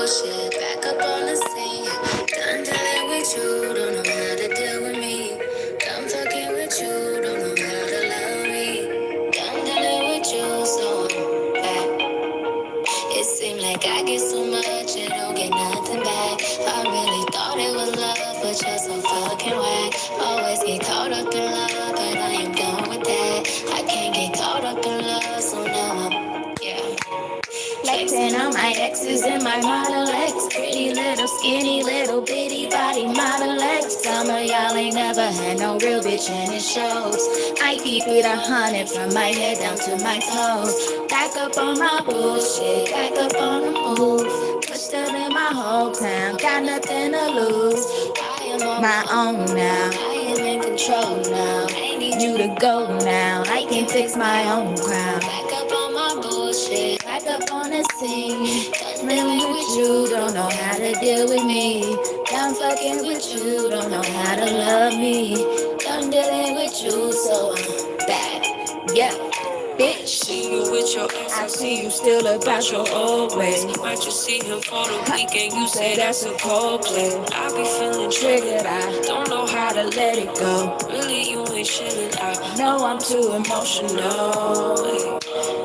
bullshit. Back up on the scene. Done dealing with you, don't know how to deal with me. Done fucking with you, don't know how to love me. Done dealing with you, so I'm back. It seemed like I get so much, I don't get nothing back. I really thought it was love, but you're so fucking whack. Always get caught up in love, but I am done with that. I can't get caught up in love, so now I'm, yeah. Flexing on my exes and my model X. Pretty little skinny little bitty body model X. Some of y'all ain't never had no real bitch and it shows. I keep it 100 from my head down to my toes. Back up on my bullshit, back up on the move. Pushed up in my hometown, got nothing to lose. I am on my own now, I am in control now. I need you to go now, I can fix my own crown. Back up on my bullshit, back up on the scene. Done dealing with you, don't know how to deal with me. Done fucking with you, don't know how to love me. Done dealing with you, so I'm back, yeah. Bitch, see you with your ex. I see you still about your old ways. Might just see him for the weekend. You say that's a cold play. I be feeling triggered. I don't know how to let it go. Really, you ain't chilling. I know I'm too emotional.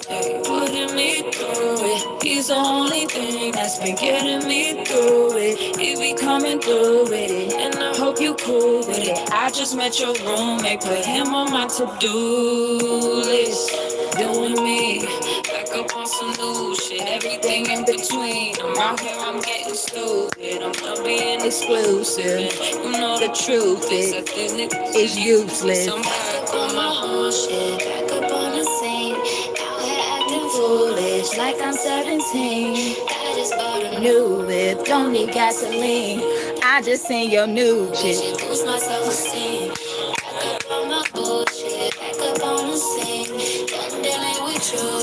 Hey, putting me through it. He's the only thing that's been getting me through it. He be coming through with it, and I hope you cool with it. I just met your roommate, put him on my to-do list. Doing me, back up on some new shit, everything in between. I'm out here, I'm getting stupid, I'm done being exclusive. You know the truth is useless. I'm back on my own shit, back up on the scene. Out here acting foolish, like I'm 17. I just bought a new whip, don't need gasoline. I just seen your new shit, boost my self-esteem. Back up on my bullshit, back up on the scene.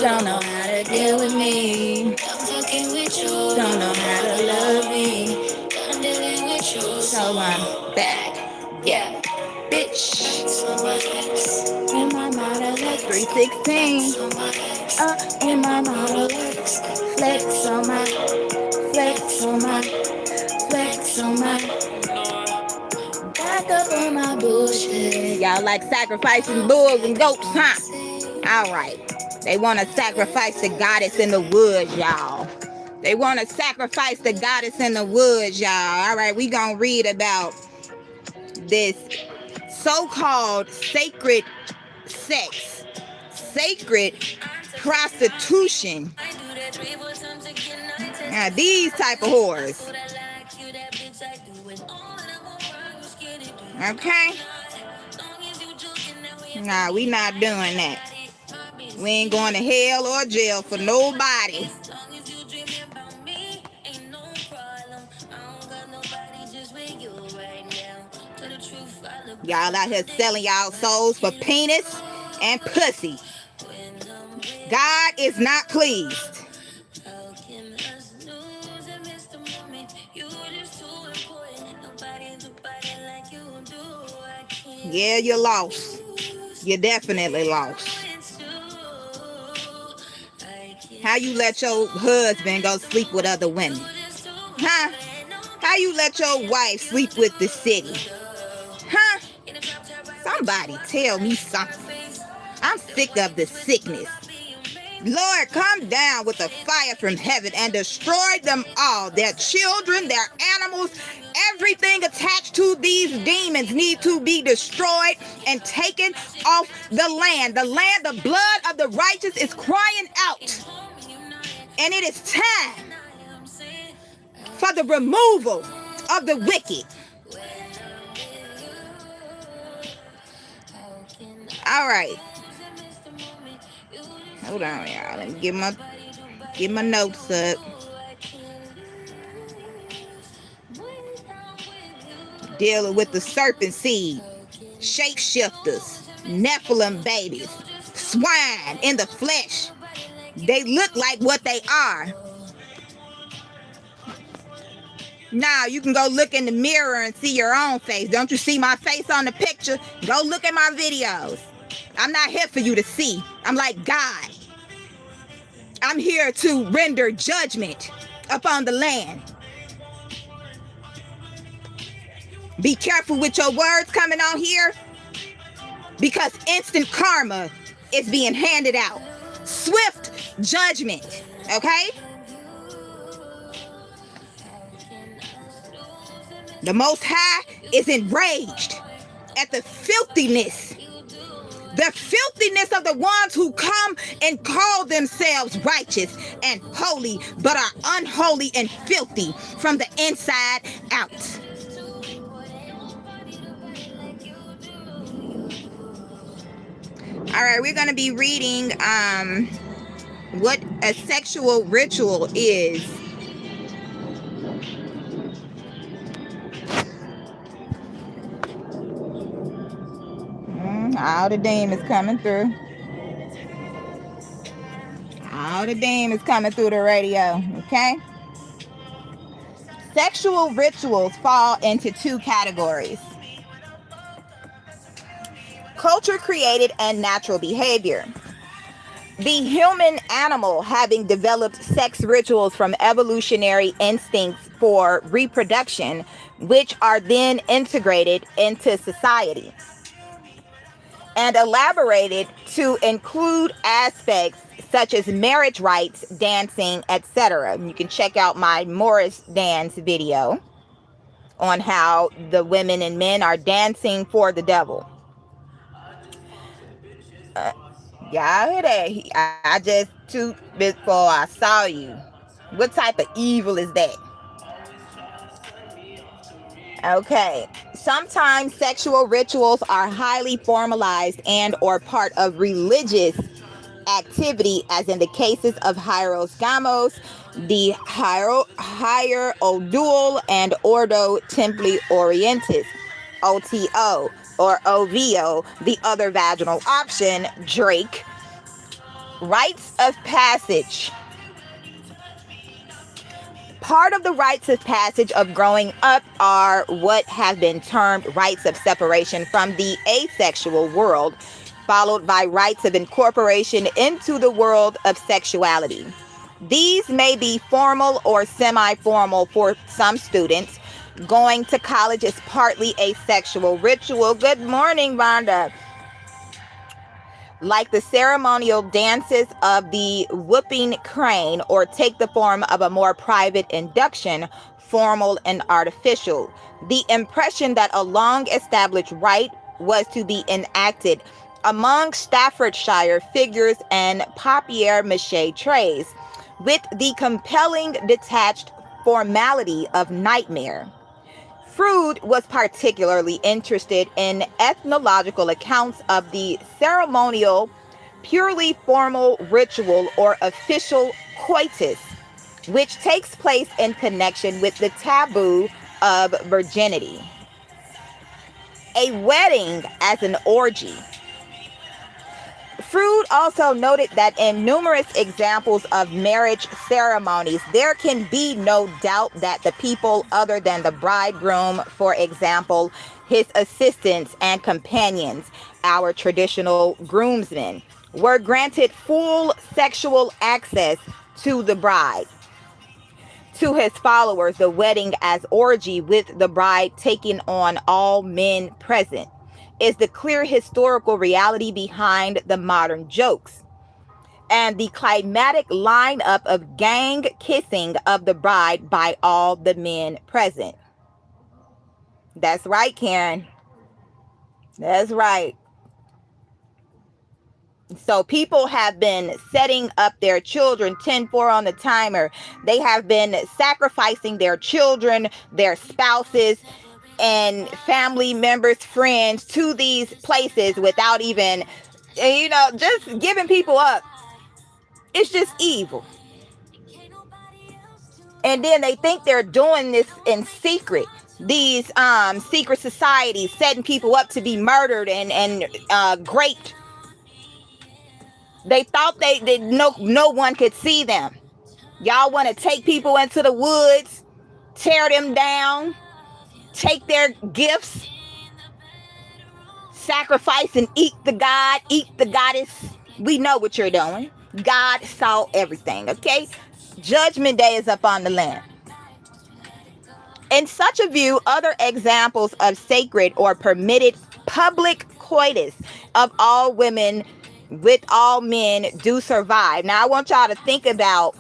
Don't know how to deal with me. I'm fucking with you. Don't know how to love me. I'm dealing with you. So I'm back. Yeah, bitch. So my ex. In my Model X 316. In my Model X. Flex on my. Flex on my. Flex on my. Back up on my bullshit. Y'all like sacrificing bulls and goats, huh? All right. They want to sacrifice the goddess in the woods, y'all. They want to sacrifice the goddess in the woods, y'all. All right, we going to read about this so-called sacred sex, sacred prostitution. Now, these type of whores. Okay? Nah, we not doing that. We ain't going to hell or jail for nobody. Y'all out here selling y'all souls for penis and pussy. God is not pleased. Yeah, you lost. You definitely lost. How you let your husband go sleep with other women? Huh? How you let your wife sleep with the city? Huh? Somebody tell me something. I'm sick of the sickness. Lord, come down with a fire from heaven and destroy them all. Their children, their animals, everything attached to these demons need to be destroyed and taken off the land. The blood of the righteous is crying out. And it is time for the removal of the wicked. All right. Hold on, y'all. Let me get my notes up. Dealing with the serpent seed, shapeshifters, Nephilim babies, swine in the flesh. They look like what they are. Now you can go look in the mirror and see your own face. Don't you see my face on the picture? Go look at my videos. I'm not here for you to see. I'm like God. I'm here to render judgment upon the land. Be careful with your words coming on here, because instant karma is being handed out. Swift judgment, okay? The Most High is enraged at the filthiness of the ones who come and call themselves righteous and holy, but are unholy and filthy from the inside out. All right, we're going to be reading what a sexual ritual is. All the demons coming through. All the demons coming through the radio, okay? Sexual rituals fall into two categories: culture created and natural behavior. The human animal having developed sex rituals from evolutionary instincts for reproduction, which are then integrated into society and elaborated to include aspects such as marriage rites, dancing, etc. You can check out my Morris dance video on how the women and men are dancing for the devil. Y'all hear that? I just toot before I saw you. What type of evil is that? Okay. Sometimes sexual rituals are highly formalized and or part of religious activity, as in the cases of Hieros Gamos, the Higher Odul, and Ordo Templi Orientis, OTO, or OVO, the other vaginal option, Drake. Rites of passage. Part of the rites of passage of growing up are what have been termed rites of separation from the asexual world, followed by rites of incorporation into the world of sexuality. These may be formal or semi-formal for some students. Going to college is partly a sexual ritual. Good morning, Rhonda. Like the ceremonial dances of the whooping crane, or take the form of a more private induction, formal and artificial. The impression that a long-established rite was to be enacted among Staffordshire figures and papier-mâché trays, with the compelling detached formality of nightmare. Freud was particularly interested in ethnological accounts of the ceremonial, purely formal ritual or official coitus, which takes place in connection with the taboo of virginity. A wedding as an orgy. Freud also noted that in numerous examples of marriage ceremonies, there can be no doubt that the people other than the bridegroom, for example, his assistants and companions, our traditional groomsmen, were granted full sexual access to the bride. To his followers, the wedding as orgy, with the bride taking on all men present, is the clear historical reality behind the modern jokes and the climatic lineup of gang kissing of the bride by all the men present. That's right, Karen. That's right. So people have been setting up their children 10-4 on the timer. They have been sacrificing their children, their spouses, and family members, friends to these places without even, just giving people up. It's just evil. And then they think they're doing this in secret. These secret societies setting people up to be murdered and raped. They thought they no one could see them. Y'all want to take people into the woods, tear them down, take their gifts, sacrifice and eat the goddess. We know what you're doing. God saw everything, okay? Judgment Day is up on the land. In such a view, other examples of sacred or permitted public coitus of all women with all men do survive. Now I want y'all to think about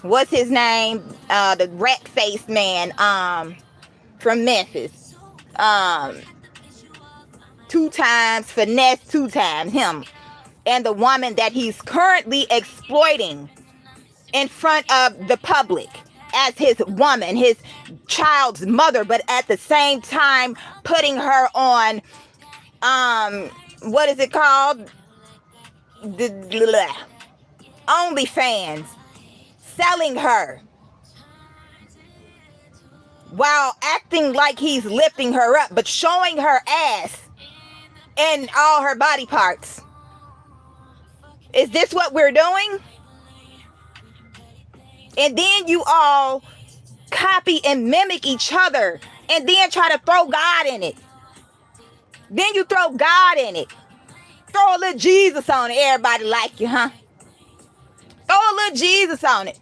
what's his name? The rat-faced man from Memphis. 2 times finesse, 2 times him. And the woman that he's currently exploiting in front of the public as his woman, his child's mother, but at the same time putting her on what is it called? OnlyFans, selling her while acting like he's lifting her up, but showing her ass and all her body parts. Is this what we're doing? And then you all copy and mimic each other and then try to throw God in it. Then you throw God in it. Throw a little Jesus on it. Everybody like you, huh? Throw a little Jesus on it.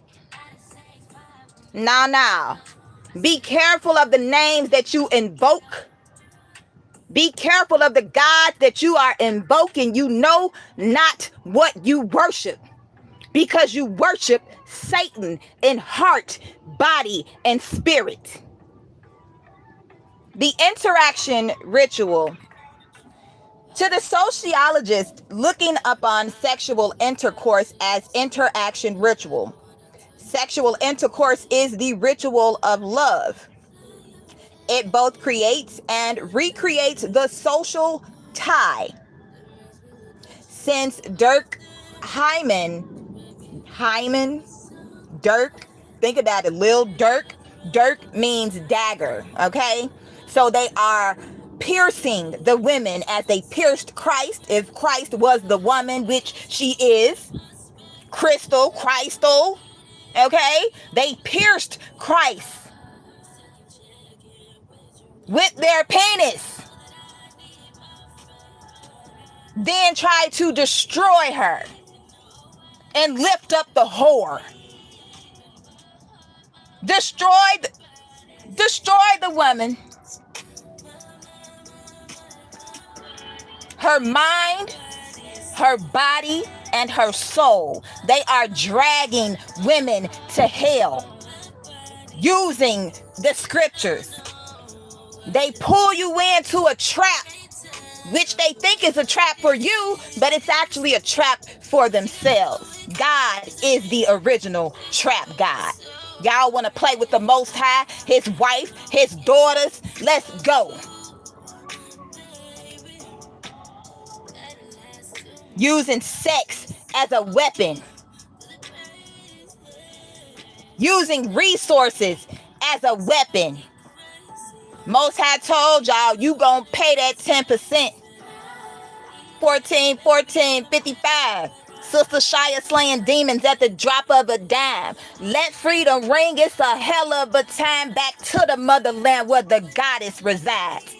No. Be careful of the names that you invoke. Be careful of the gods that you are invoking. You know not what you worship, because you worship Satan in heart, body, and spirit. The interaction ritual. To the sociologist looking upon sexual intercourse as interaction ritual, sexual intercourse is the ritual of love. It both creates and recreates the social tie. Since Durkheim, Dirk, think about it, Lil Dirk. Dirk means dagger, okay? So they are piercing the women as they pierced Christ. If Christ was the woman, which she is, Crystal, okay? They pierced Christ with their penis, then tried to destroy her and lift up the whore. Destroy the woman, her mind, her body, and her soul. They are dragging women to hell using the scriptures. They pull you into a trap, which they think is a trap for you, but it's actually a trap for themselves. God is the original trap God. Y'all want to play with the Most High, his wife, his daughters? Let's go. Using sex as a weapon. Using resources as a weapon. Most High told y'all, you gonna pay that 10%. 14:55. Sister Shia slaying demons at the drop of a dime. Let freedom ring. It's a hell of a time back to the motherland where the goddess resides.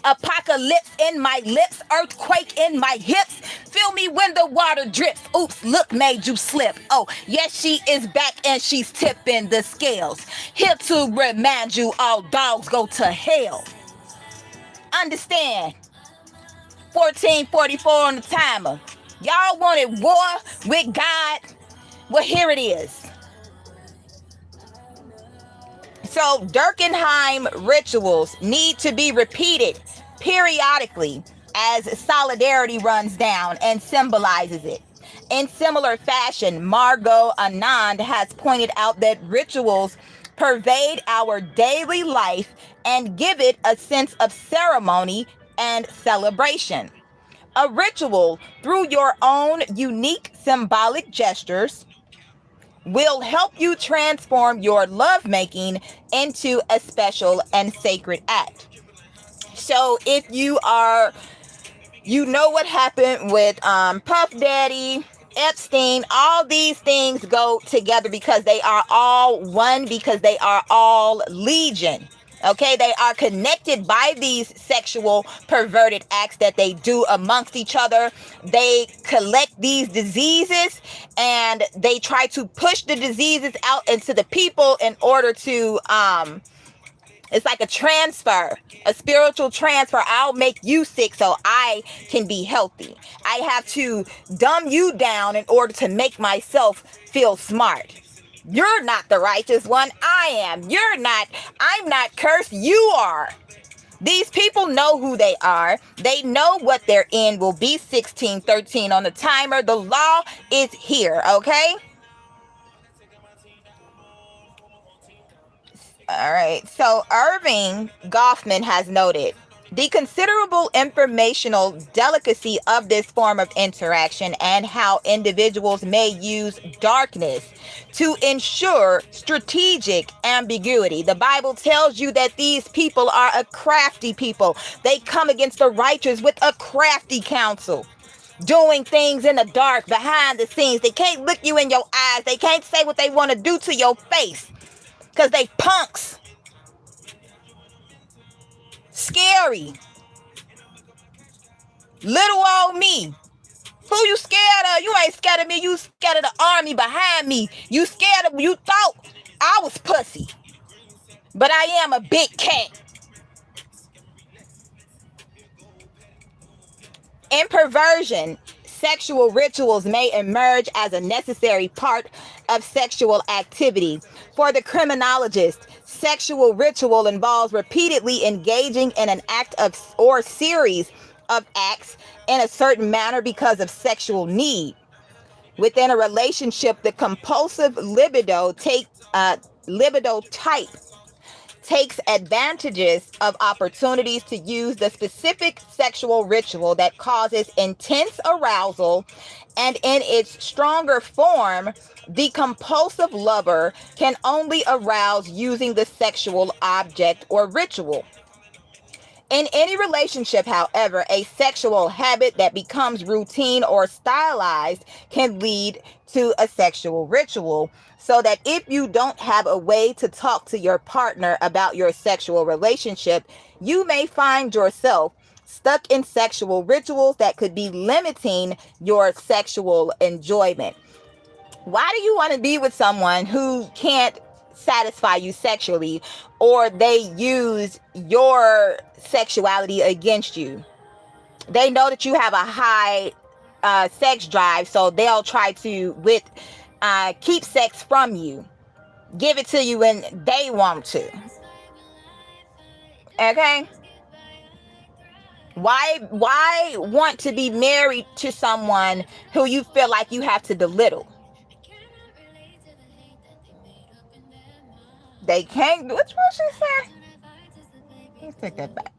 Apocalypse in my lips, earthquake in my hips. Feel me when the water drips. Oops, look, made you slip. Oh, yes, she is back and she's tipping the scales. Here to remind you all dogs go to hell. Understand? 14:44 on the timer. Y'all wanted war with God? Well, here it is. So Durkheim rituals need to be repeated periodically as solidarity runs down and symbolizes it. In similar fashion, Margot Anand has pointed out that rituals pervade our daily life and give it a sense of ceremony and celebration. A ritual, through your own unique symbolic gestures, will help you transform your lovemaking into a special and sacred act. So if you know what happened with Puff Daddy, Epstein, all these things go together because they are all one, because they are all legion. Okay, they are connected by these sexual perverted acts that they do amongst each other. They collect these diseases and they try to push the diseases out into the people in order to it's like a transfer, a spiritual transfer. I'll make you sick so I can be healthy. I have to dumb you down in order to make myself feel smart. You're not the righteous one. I am. You're not. I'm not cursed. You are. These people know who they are. They know what their end will be. 1613 on the timer. The law is here, okay? All right. So Irving Goffman has noted the considerable informational delicacy of this form of interaction and how individuals may use darkness to ensure strategic ambiguity. The Bible tells you that these people are a crafty people. They come against the righteous with a crafty counsel, doing things in the dark, behind the scenes. They can't look you in your eyes. They can't say what they want to do to your face because they punks. Scary. Little old me. Who you scared of? You ain't scared of me. You scared of the army behind me. You scared of, you thought I was pussy. But I am a big cat. In perversion, sexual rituals may emerge as a necessary part of sexual activity. For the criminologist, sexual ritual involves repeatedly engaging in an act of or series of acts in a certain manner because of sexual need. Within a relationship, the compulsive libido type takes advantages of opportunities to use the specific sexual ritual that causes intense arousal, and in its stronger form, the compulsive lover can only arouse using the sexual object or ritual. In any relationship, however, a sexual habit that becomes routine or stylized can lead to a sexual ritual. So that if you don't have a way to talk to your partner about your sexual relationship, you may find yourself stuck in sexual rituals that could be limiting your sexual enjoyment. Why do you want to be with someone who can't satisfy you sexually, or they use your sexuality against you? They know that you have a high sex drive, so they'll try to keep sex from you, give it to you when they want to. Okay? Why want to be married to someone who you feel like you have to belittle? They can't. What's what she said? Let's take that back.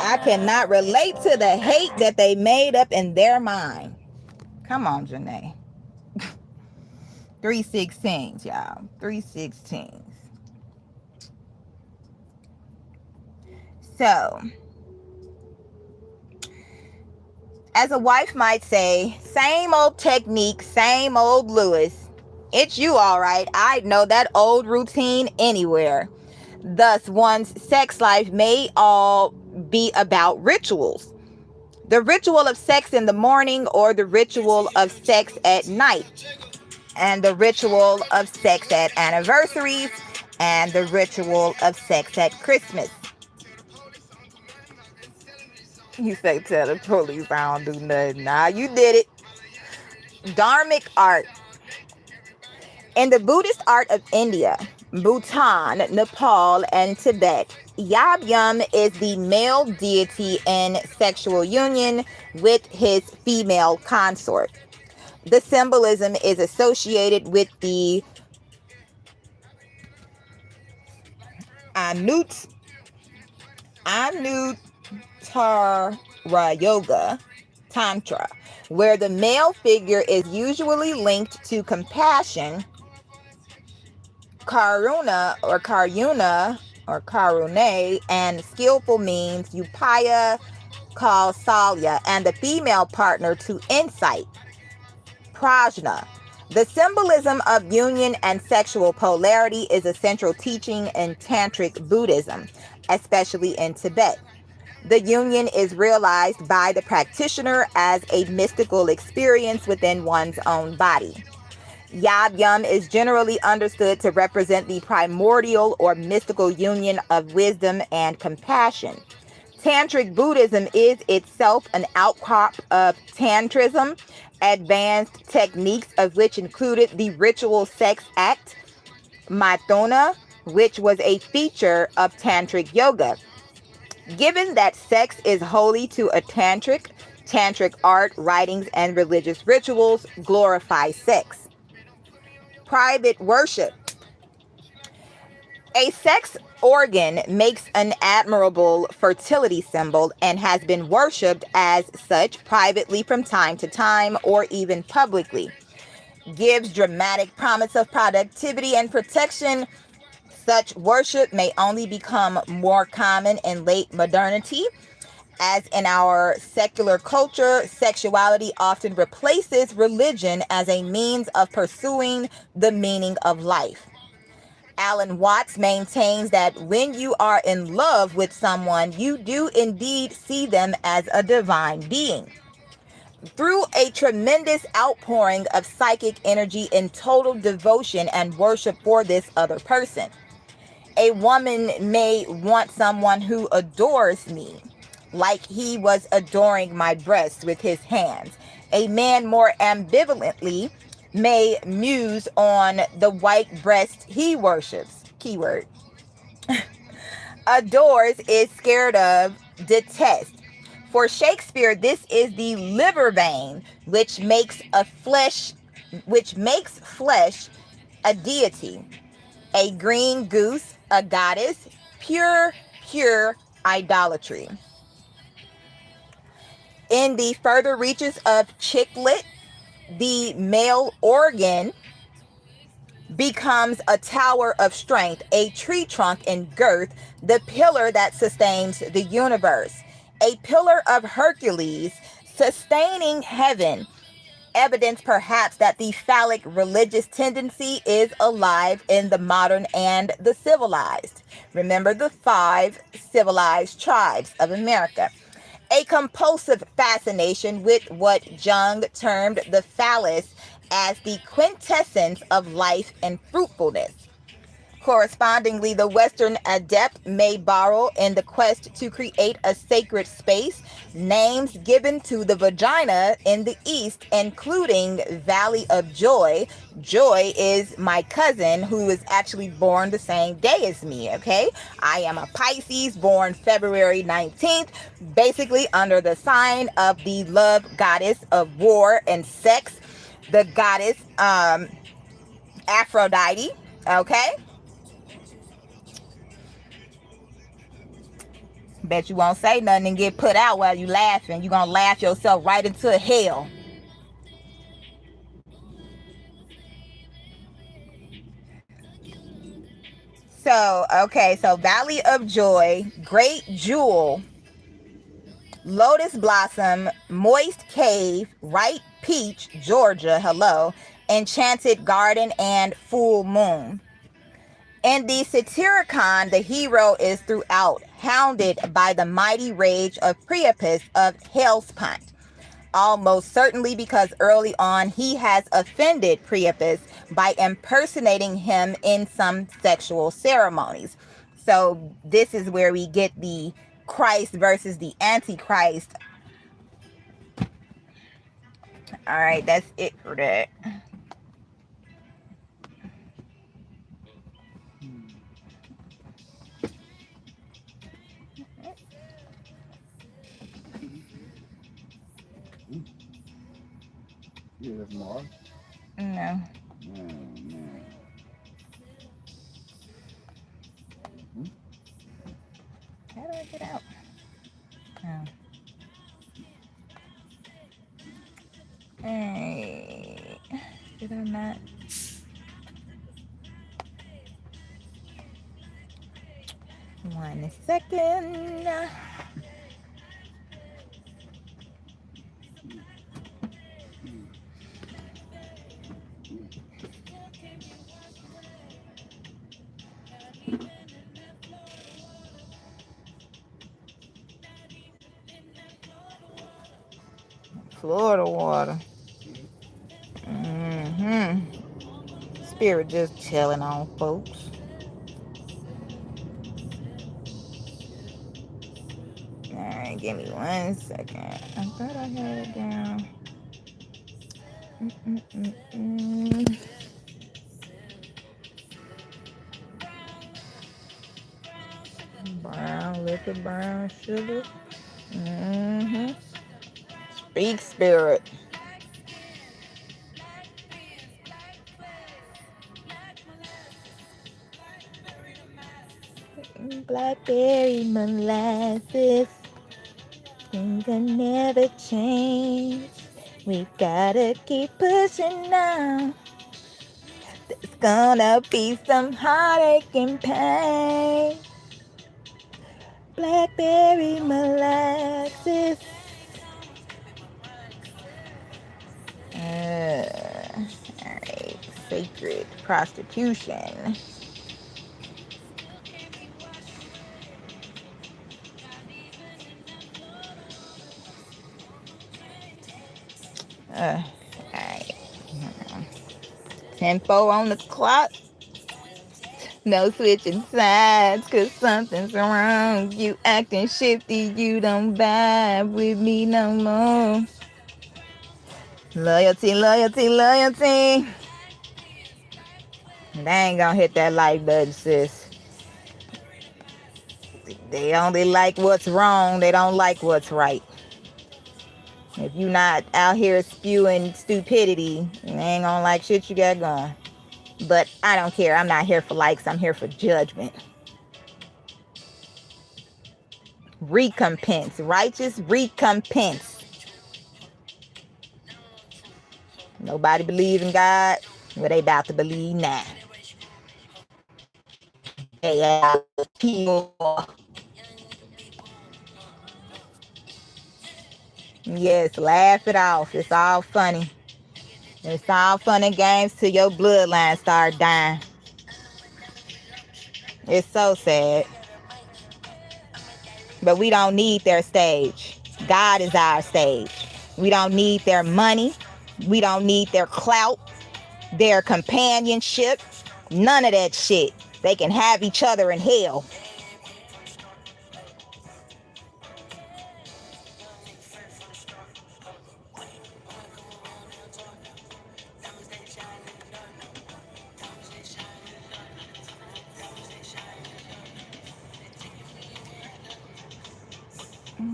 I cannot relate to the hate that they made up in their mind. Come on, Janae. 316s, y'all. 316s. So, as a wife might say, same old technique, same old Lewis. It's you, all right. I'd know that old routine anywhere. Thus, one's sex life may all be about rituals. The ritual of sex in the morning, or the ritual of sex at night, and the ritual of sex at anniversaries, and the ritual of sex at Christmas. You say, tell the police I don't do nothing. Nah, you did it. Dharmic art. In the Buddhist art of India, Bhutan, Nepal, and Tibet, Yab Yum is the male deity in sexual union with his female consort. The symbolism is associated with the Anuttara Yoga Tantra, where the male figure is usually linked to compassion, karuna or karune, and skillful means upaya, called Salya, and the female partner to insight, prajna. The symbolism of union and sexual polarity is a central teaching in Tantric Buddhism, especially in Tibet. The union is realized by the practitioner as a mystical experience within one's own body. Yab Yum is generally understood to represent the primordial or mystical union of wisdom and compassion. Tantric Buddhism is itself an outcrop of Tantrism, advanced techniques of which included the ritual sex act, Mathona, which was a feature of Tantric yoga. Given that sex is holy to a tantric art, writings, and religious rituals glorify sex. Private worship. A sex organ makes an admirable fertility symbol and has been worshipped as such privately from time to time or even publicly. Gives dramatic promise of productivity and protection. Such worship may only become more common in late modernity. As in our secular culture, sexuality often replaces religion as a means of pursuing the meaning of life. Alan Watts maintains that when you are in love with someone, you do indeed see them as a divine being. Through a tremendous outpouring of psychic energy in total devotion and worship for this other person. A woman may want someone who adores me, like he was adoring my breasts with his hands. A man more ambivalently may muse on the white breast he worships. Keyword. Adores is scared of, detest. For Shakespeare, this is the liver vein which makes flesh a deity, a green goose, a goddess, pure idolatry. In the further reaches of Chicklet, the male organ becomes a tower of strength, a tree trunk in girth, the pillar that sustains the universe, a pillar of Hercules sustaining heaven. Evidence perhaps that the phallic religious tendency is alive in the modern and the civilized. Remember the 5 civilized tribes of America. A compulsive fascination with what Jung termed the phallus as the quintessence of life and fruitfulness. Correspondingly, the Western adept may borrow in the quest to create a sacred space names given to the vagina in the East, including Valley of Joy. Joy is my cousin who is actually born the same day as me, okay? I am a Pisces born February 19th, basically under the sign of the love goddess of war and sex, the goddess Aphrodite, okay? Bet you won't say nothing and get put out while you laughing. You're going to laugh yourself right into hell. So Valley of Joy, Great Jewel, Lotus Blossom, Moist Cave, Ripe Peach, Georgia, hello, Enchanted Garden, and Full Moon. In the Satyricon, the hero is throughout hounded by the mighty rage of Priapus of Hellespont, almost certainly because early on he has offended Priapus by impersonating him in some sexual ceremonies. So this is where we get the Christ versus the Antichrist. All right, that's it for that. Yeah, that's Mars. No. Man. How do I get out? Oh. Hey, did I not? One second. Florida water. Spirit just telling on folks. Alright, give me 1 second. I thought I had it down. Mm-mm-mm-mm. Brown liquor, brown sugar. Mm-hmm. Speak, spirit. Blackberry molasses. Things will never change. We gotta keep pushing now. There's gonna be some heartache and pain. Blackberry molasses. Alright, sacred prostitution. Alright. Tempo on the clock. No switching sides, cause something's wrong. You acting shifty, you don't vibe with me no more. Loyalty, loyalty, loyalty. They ain't gonna hit that like button, sis. They only like what's wrong, they don't like what's right. If you not out here spewing stupidity, they ain't gonna like shit you got going. But I don't care. I'm not here for likes. I'm here for judgment. Recompense. Righteous recompense. Nobody believe in God. Well, they about to believe now. They are people. Yes, laugh it off. It's all funny. It's all fun and games till your bloodline start dying. It's so sad. But we don't need their stage. God is our stage. We don't need their money. We don't need their clout, their companionship. None of that shit. They can have each other in hell.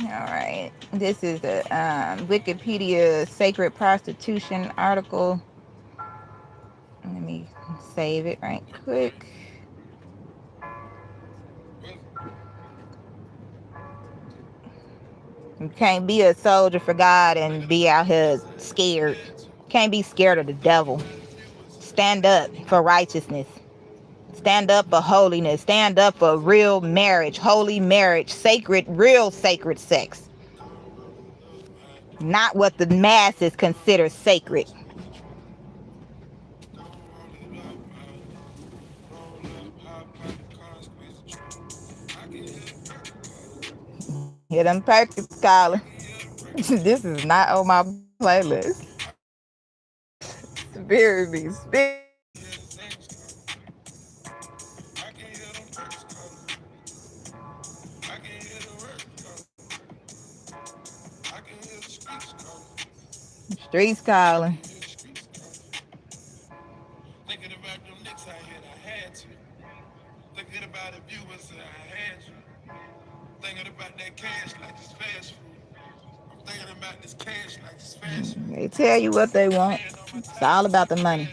All right. This is a Wikipedia sacred prostitution article. Let me save it right quick. You can't be a soldier for God and be out here scared. Can't be scared of the devil. Stand up for righteousness. Stand up for holiness. Stand up for real marriage, holy marriage, sacred, real sacred sex. Not what the masses consider sacred. Hit them perkins, Colin. This is not on my playlist. Spirit be spirit. Streets calling. Thinking about them nicks I hit, I had to. Thinking about the viewers that I had you. Thinking about that cash like it's fast food. I'm thinking about this cash like it's fast food. They tell you what they want. It's all about the money.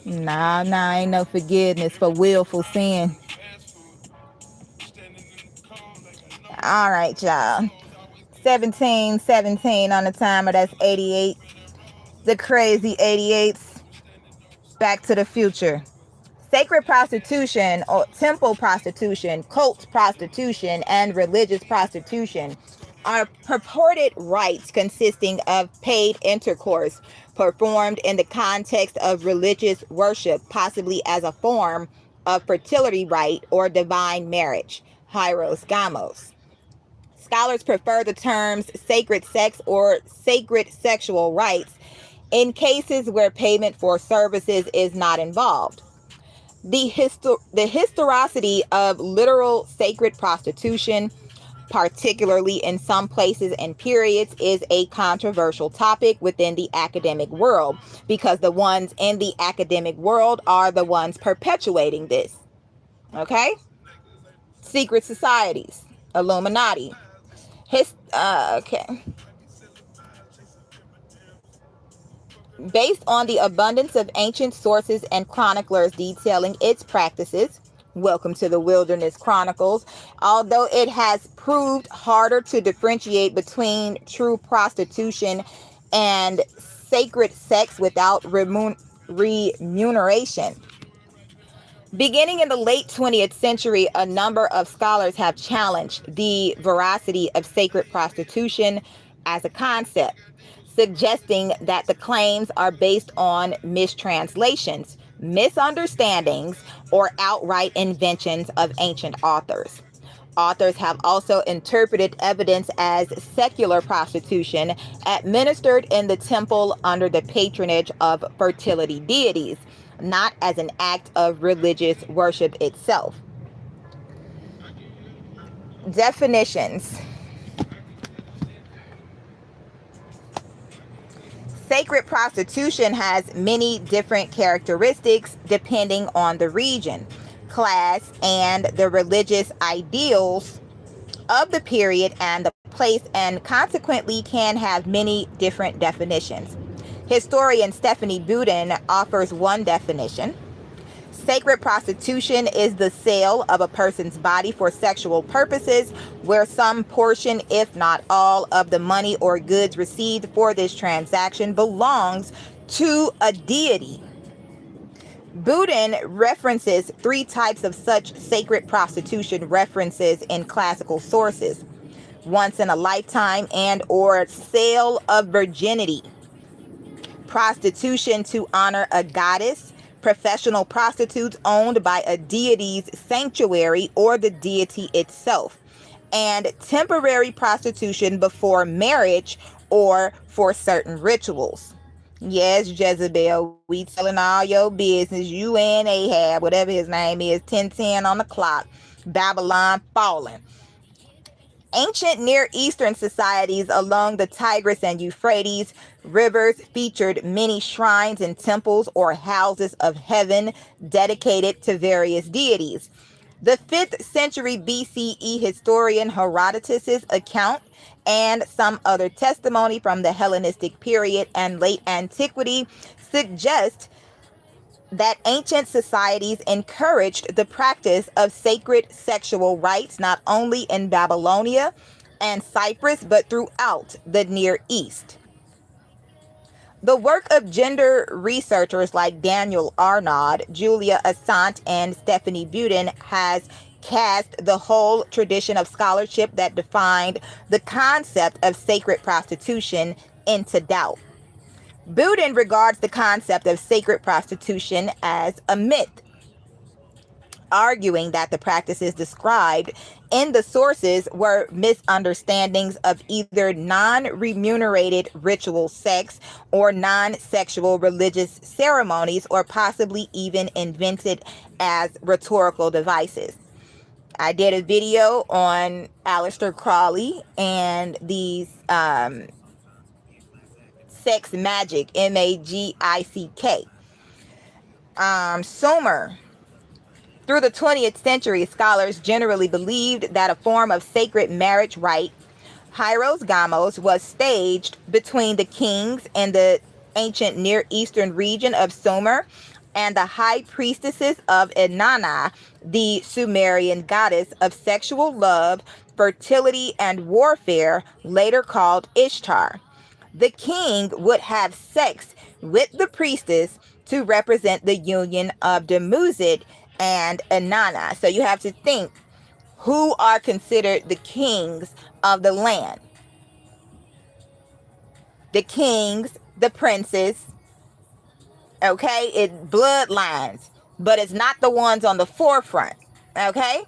Nah, ain't no forgiveness for willful sin. All right, y'all. 17:17 on the timer. That's 88. The crazy 88s. Back to the future. Sacred prostitution or temple prostitution, cult prostitution, and religious prostitution are purported rites consisting of paid intercourse performed in the context of religious worship, possibly as a form of fertility rite or divine marriage, hieros gamos. Scholars prefer the terms sacred sex or sacred sexual rights in cases where payment for services is not involved. The historicity of literal sacred prostitution, particularly in some places and periods, is a controversial topic within the academic world because the ones in the academic world are the ones perpetuating this. Okay? Secret societies, Illuminati. Okay. Based on the abundance of ancient sources and chroniclers detailing its practices, welcome to the Wilderness Chronicles, although it has proved harder to differentiate between true prostitution and sacred sex without remuneration. Beginning in the late 20th century, a number of scholars have challenged the veracity of sacred prostitution as a concept, suggesting that the claims are based on mistranslations, misunderstandings, or outright inventions of ancient authors. Authors have also interpreted evidence as secular prostitution administered in the temple under the patronage of fertility deities, not as an act of religious worship itself. Definitions. Sacred prostitution has many different characteristics depending on the region, class, and the religious ideals of the period and the place, and consequently can have many different definitions. Historian Stephanie Budin offers one definition. Sacred prostitution is the sale of a person's body for sexual purposes, where some portion, if not all, of the money or goods received for this transaction belongs to a deity. Budin references three types of such sacred prostitution references in classical sources: once in a lifetime and or sale of virginity, prostitution to honor a goddess, professional prostitutes owned by a deity's sanctuary or the deity itself, and temporary prostitution before marriage or for certain rituals. Yes, Jezebel, we telling all your business. You and Ahab, whatever his name is, 10:10 on the clock. Babylon falling. Ancient Near Eastern societies along the Tigris and Euphrates rivers featured many shrines and temples or houses of heaven dedicated to various deities. The 5th century BCE historian Herodotus's account and some other testimony from the Hellenistic period and late antiquity suggest that ancient societies encouraged the practice of sacred sexual rites not only in Babylonia and Cyprus, but throughout the Near East. The work of gender researchers like Daniel Arnaud, Julia Assant, and Stephanie Budin has cast the whole tradition of scholarship that defined the concept of sacred prostitution into doubt. Budin regards the concept of sacred prostitution as a myth, arguing that the practices described in the sources were misunderstandings of either non-remunerated ritual sex or non-sexual religious ceremonies, or possibly even invented as rhetorical devices. I did a video on Aleister Crowley and these sex magic, magic. Sumer. Through the 20th century, scholars generally believed that a form of sacred marriage rite, Hieros Gamos, was staged between the kings in the ancient Near Eastern region of Sumer and the high priestesses of Inanna, the Sumerian goddess of sexual love, fertility, and warfare, later called Ishtar. The king would have sex with the priestess to represent the union of Demuzid and Inanna. So you have to think, who are considered the kings of the land? The kings, the princes, okay? It bloodlines, but it's not the ones on the forefront, okay?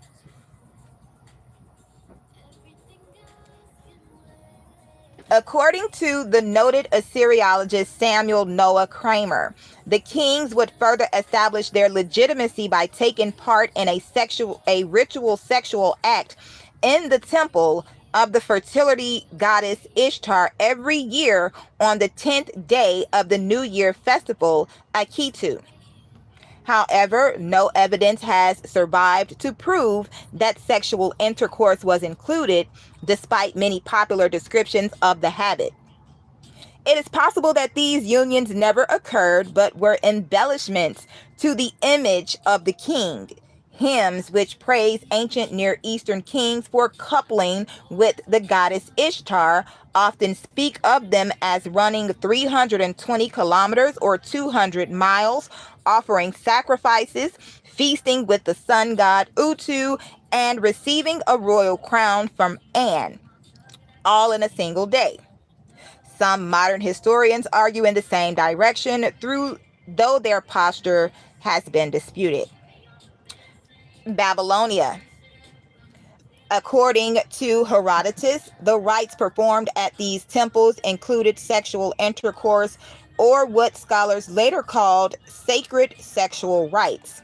According to the noted Assyriologist Samuel Noah Kramer, the kings would further establish their legitimacy by taking part in a ritual sexual act in the temple of the fertility goddess Ishtar every year on the 10th day of the New Year festival, Akitu. However, no evidence has survived to prove that sexual intercourse was included, despite many popular descriptions of the habit. It is possible that these unions never occurred, but were embellishments to the image of the king. Hymns which praise ancient Near Eastern kings for coupling with the goddess Ishtar often speak of them as running 320 kilometers or 200 miles, offering sacrifices, feasting with the sun god Utu, and receiving a royal crown from An, all in a single day. Some modern historians argue in the same direction, though their posture has been disputed. Babylonia. According to Herodotus, the rites performed at these temples included sexual intercourse, or what scholars later called sacred sexual rites.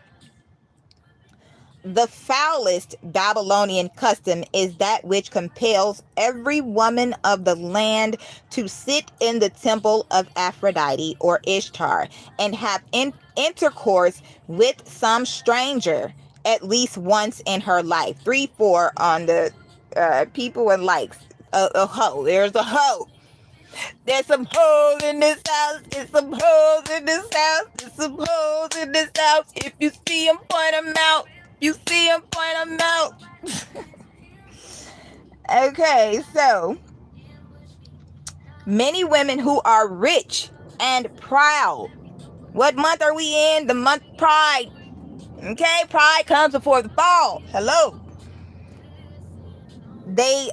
The foulest Babylonian custom is that which compels every woman of the land to sit in the temple of Aphrodite or Ishtar and have intercourse with some stranger at least once in her life. 3-4 on the people and likes. A hoe. There's a hoe. There's some hoes in this house. There's some hoes in this house. There's some hoes in this house. If you see them, point them out. You see them, point them out. Okay, so many women who are rich and proud. What month are we in? The month Pride. Okay, Pride comes before the fall. Hello. They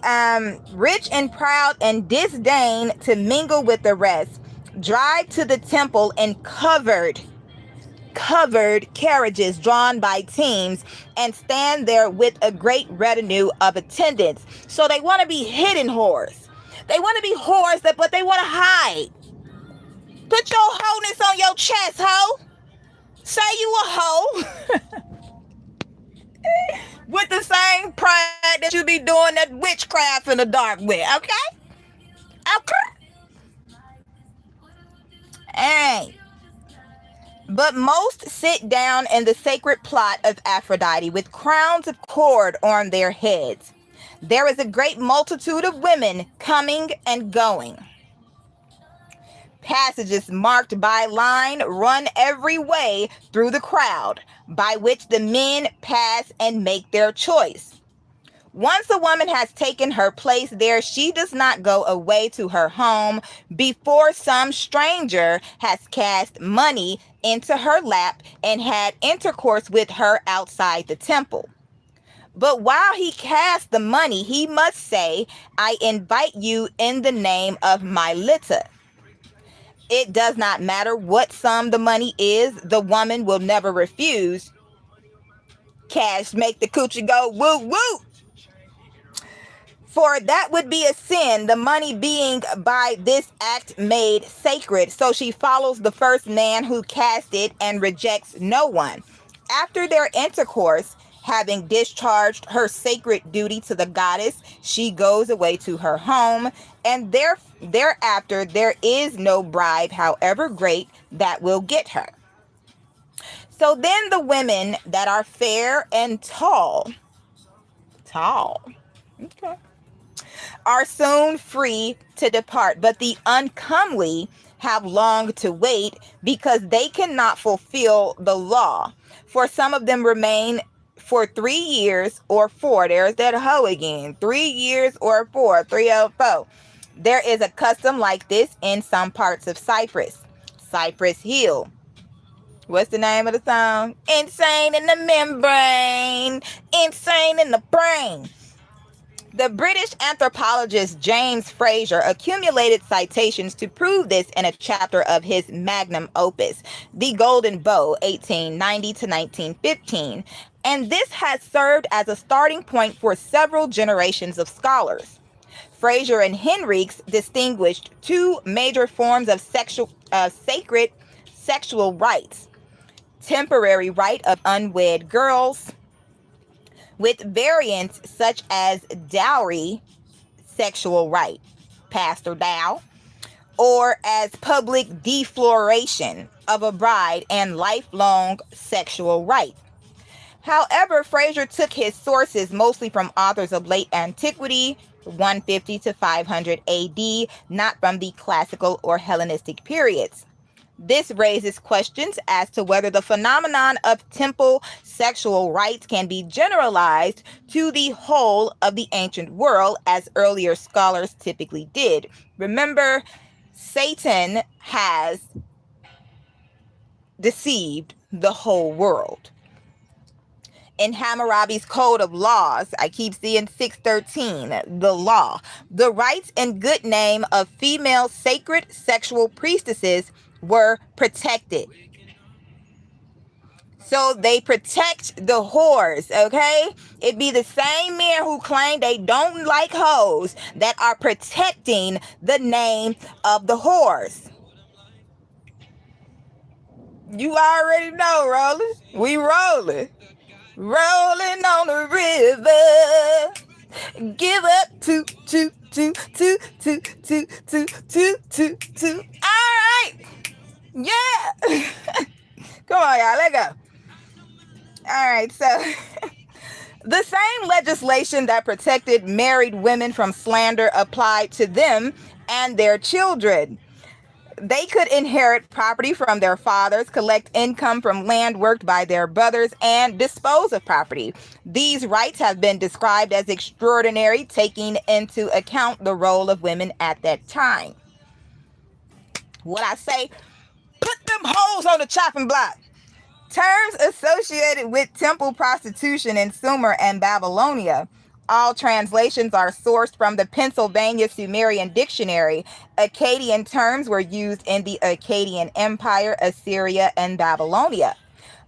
rich and proud and disdain to mingle with the rest, drive to the temple in covered carriages drawn by teams and stand there with a great retinue of attendants. So they want to be hidden whores. They want to be whores, but they want to hide. Put your wholeness on your chest, hoe. Say you a hoe. With the same pride that you be doing that witchcraft in the dark with, okay? Hey. But most sit down in the sacred plot of Aphrodite with crowns of cord on their heads. There is a great multitude of women coming and going. Passages marked by line run every way through the crowd, by which the men pass and make their choice. Once a woman has taken her place there, she does not go away to her home before some stranger has cast money into her lap and had intercourse with her outside the temple. But while he casts the money, he must say, "I invite you in the name of my Mylitta." It does not matter what sum the money is, the woman will never refuse. Cash make the coochie go woo woo. For that would be a sin, the money being by this act made sacred. So she follows the first man who cast it and rejects no one. After their intercourse, having discharged her sacred duty to the goddess, she goes away to her home, and thereafter there is no bribe, however great, that will get her. So then the women that are fair and tall, okay, are soon free to depart, but the uncomely have long to wait because they cannot fulfill the law. For some of them remain for 3 years or 4. There's that hoe again. 3 years or 4. 304. There is a custom like this in some parts of Cyprus. Cypress Hill. What's the name of the song? Insane in the membrane. Insane in the brain. The British anthropologist James Fraser accumulated citations to prove this in a chapter of his magnum opus, The Golden Bough, 1890 to 1915, and this has served as a starting point for several generations of scholars. Fraser and Henriques distinguished two major forms of sacred sexual rights: temporary right of unwed girls, with variants such as dowry sexual right, pastor dow, or as public defloration of a bride and lifelong sexual right. However, Fraser took his sources mostly from authors of late antiquity, 150 to 500 AD, not from the classical or Hellenistic periods. This raises questions as to whether the phenomenon of temple sexual rights can be generalized to the whole of the ancient world, as earlier scholars typically did. Remember, Satan has deceived the whole world. In Hammurabi's Code of Laws, I keep seeing 613, the law, the rights and good name of female sacred sexual priestesses were protected. So they protect the whores, okay? It be the same men who claim they don't like hoes that are protecting the name of the whores. You already know, rolling. We rolling. Rolling on the river. Give up two. All right. Yeah. Come on, y'all. Let go. All right. So the same legislation that protected married women from slander applied to them and their children. They could inherit property from their fathers, collect income from land worked by their brothers, and dispose of property. These rights have been described as extraordinary, taking into account the role of women at that time. What I say, put them hoes on the chopping block. Terms associated with temple prostitution in Sumer and Babylonia. All translations are sourced from the Pennsylvania Sumerian Dictionary. Akkadian terms were used in the Akkadian Empire, Assyria, and Babylonia.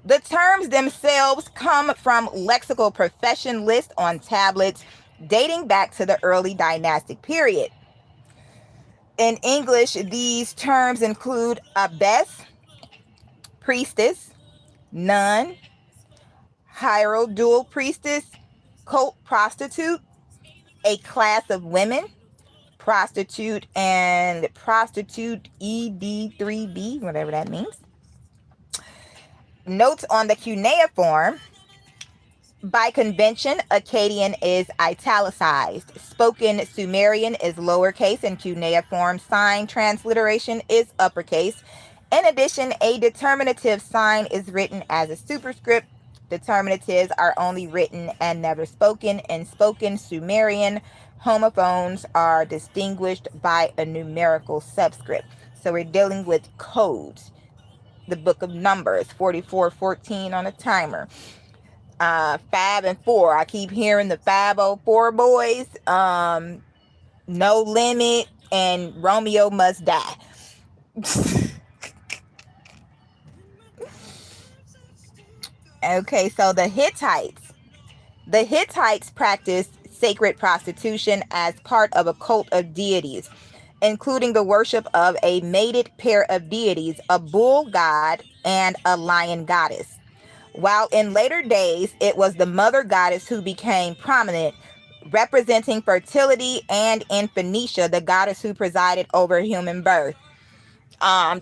The terms themselves come from lexical profession lists on tablets dating back to the early dynastic period. In English, these terms include abbess, priestess, nun, hierodual priestess, cult prostitute, a class of women, prostitute, and prostitute ED3B, whatever that means. Notes on the cuneiform. By convention, Akkadian is italicized. Spoken Sumerian is lowercase, and cuneiform sign transliteration is uppercase. In addition, a determinative sign is written as a superscript. Determinatives are only written and never spoken. In spoken Sumerian, homophones are distinguished by a numerical subscript. So we're dealing with codes. The book of Numbers, 44:14 on a timer. 5 and 4. I keep hearing the 504 boys. No Limit and Romeo Must Die. Okay, so the Hittites. The Hittites practiced sacred prostitution as part of a cult of deities, including the worship of a mated pair of deities, a bull god and a lion goddess. While in later days, it was the mother goddess who became prominent, representing fertility, and in Phoenicia, the goddess who presided over human birth.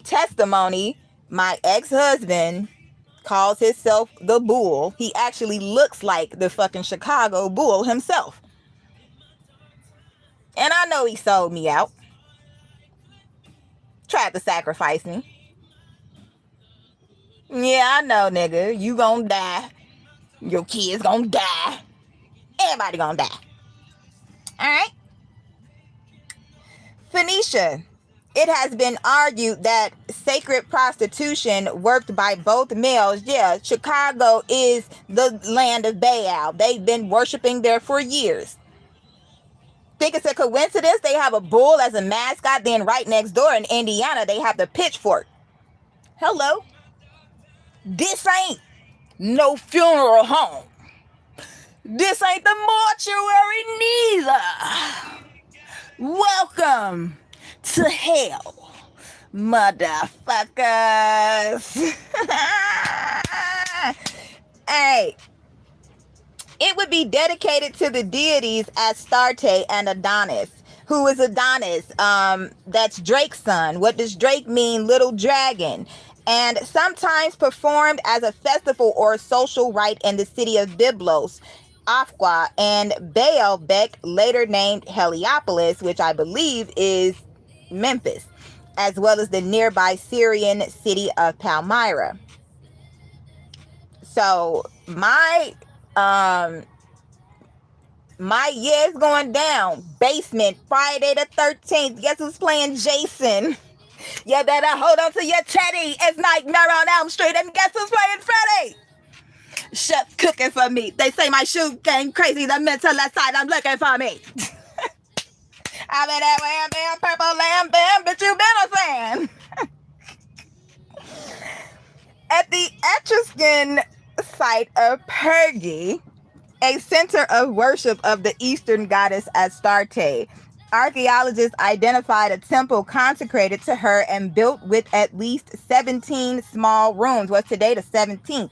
Testimony, my ex-husband calls himself the bull. He actually looks like the fucking Chicago bull himself. And I know he sold me out. Tried to sacrifice me. Yeah, I know, nigga. You gonna die. Your kids gonna die. Everybody gonna die. Alright? Phoenicia. It has been argued that sacred prostitution worked by both males. Yeah, Chicago is the land of Baal. They've been worshiping there for years. Think it's a coincidence they have a bull as a mascot, then right next door in Indiana they have the pitchfork. Hello? This ain't no funeral home. This ain't the mortuary neither. Welcome to hell, motherfuckers. Hey, it would be dedicated to the deities Astarte and Adonis. Who is Adonis? That's Drake's son. What does Drake mean? Little dragon. And sometimes performed as a festival or a social rite in the city of Byblos, Afqua, and Baalbek, later named Heliopolis, which I believe is Memphis, as well as the nearby Syrian city of Palmyra. So my year's going down. Basement, Friday the 13th. Guess who's playing Jason? You better hold on to your teddy. It's Nightmare on Elm Street. And guess who's playing Freddy? Chef's cooking for me. They say my shoe game crazy. The mental side, I'm looking for me. I'm in that wham bam, purple lamb bam, but you been a fan. At the Etruscan site of Pergi, a center of worship of the Eastern goddess Astarte, archaeologists identified a temple consecrated to her and built with at least 17 small rooms. What's today? The 17th.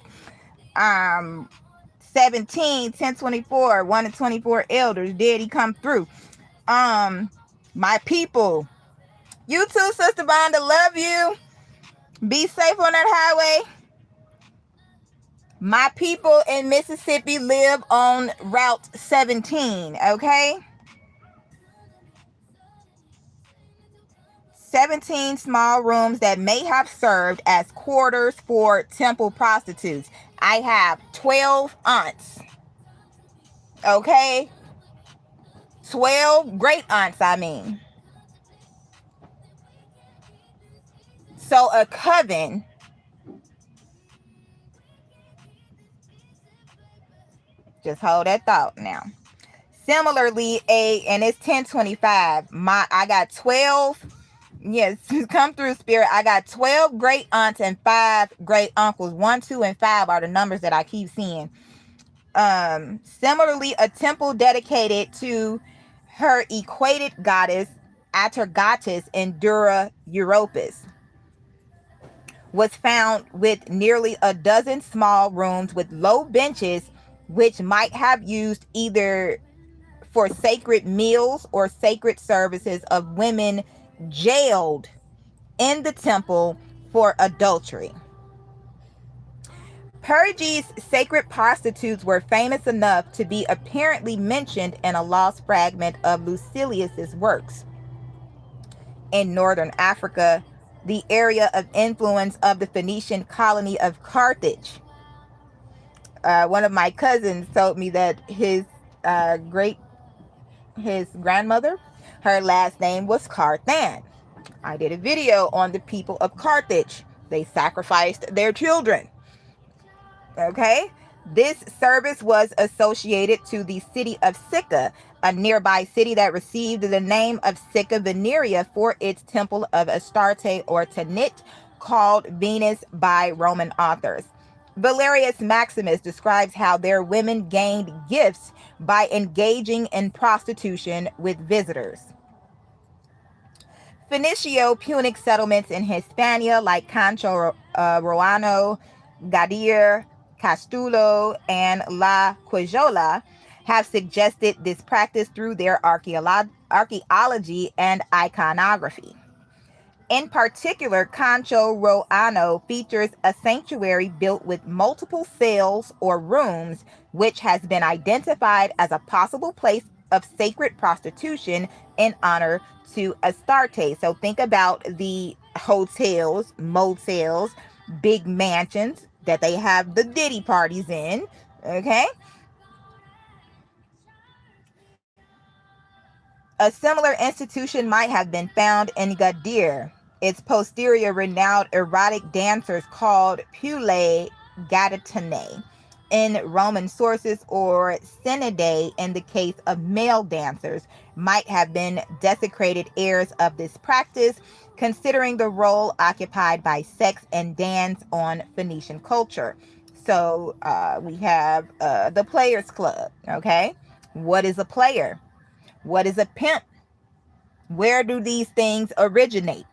17, 1024, 1 and 24 elders. Did he come through? My people. You too, Sister Bonda. Love you. Be safe on that highway. My people in Mississippi live on Route 17, okay? 17 small rooms that may have served as quarters for temple prostitutes. I have 12 aunts, okay? 12 great aunts, I mean. So a coven just hold that thought now. Similarly, and it's 1025. I got 12. Yes, come through, Spirit. I got 12 great aunts and 5 great uncles. 1, 2, and 5 are the numbers that I keep seeing. Similarly, a temple dedicated to her equated goddess Atargatis in Dura Europus was found with nearly a dozen small rooms with low benches, which might have used either for sacred meals or sacred services of women jailed in the temple for adultery. Pergi's sacred prostitutes were famous enough to be apparently mentioned in a lost fragment of Lucilius's works. In northern Africa, the area of influence of the Phoenician colony of Carthage. One of my cousins told me that his grandmother, her last name was Carthan. I did a video on the people of Carthage. They sacrificed their children. Okay? This service was associated to the city of Sicca, a nearby city that received the name of Sicca Veneria for its temple of Astarte or Tanit, called Venus by Roman authors. Valerius Maximus describes how their women gained gifts by engaging in prostitution with visitors. Phoenicio-Punic settlements in Hispania like Cancho Roano, Gadir, Castulo, and La Quijola have suggested this practice through their archaeology and iconography. In particular, Cancho Roano features a sanctuary built with multiple cells or rooms, which has been identified as a possible place of sacred prostitution in honor to Astarte. So think about the hotels, motels, big mansions that they have the Diddy parties in, okay? A similar institution might have been found in Gadir. Its posterior renowned erotic dancers called Puellae Gaditanae in Roman sources, or Cenidae in the case of male dancers, might have been desecrated heirs of this practice, considering the role occupied by sex and dance on Phoenician culture. So we have the Players Club, okay? What is a player? What is a pimp? Where do these things originate?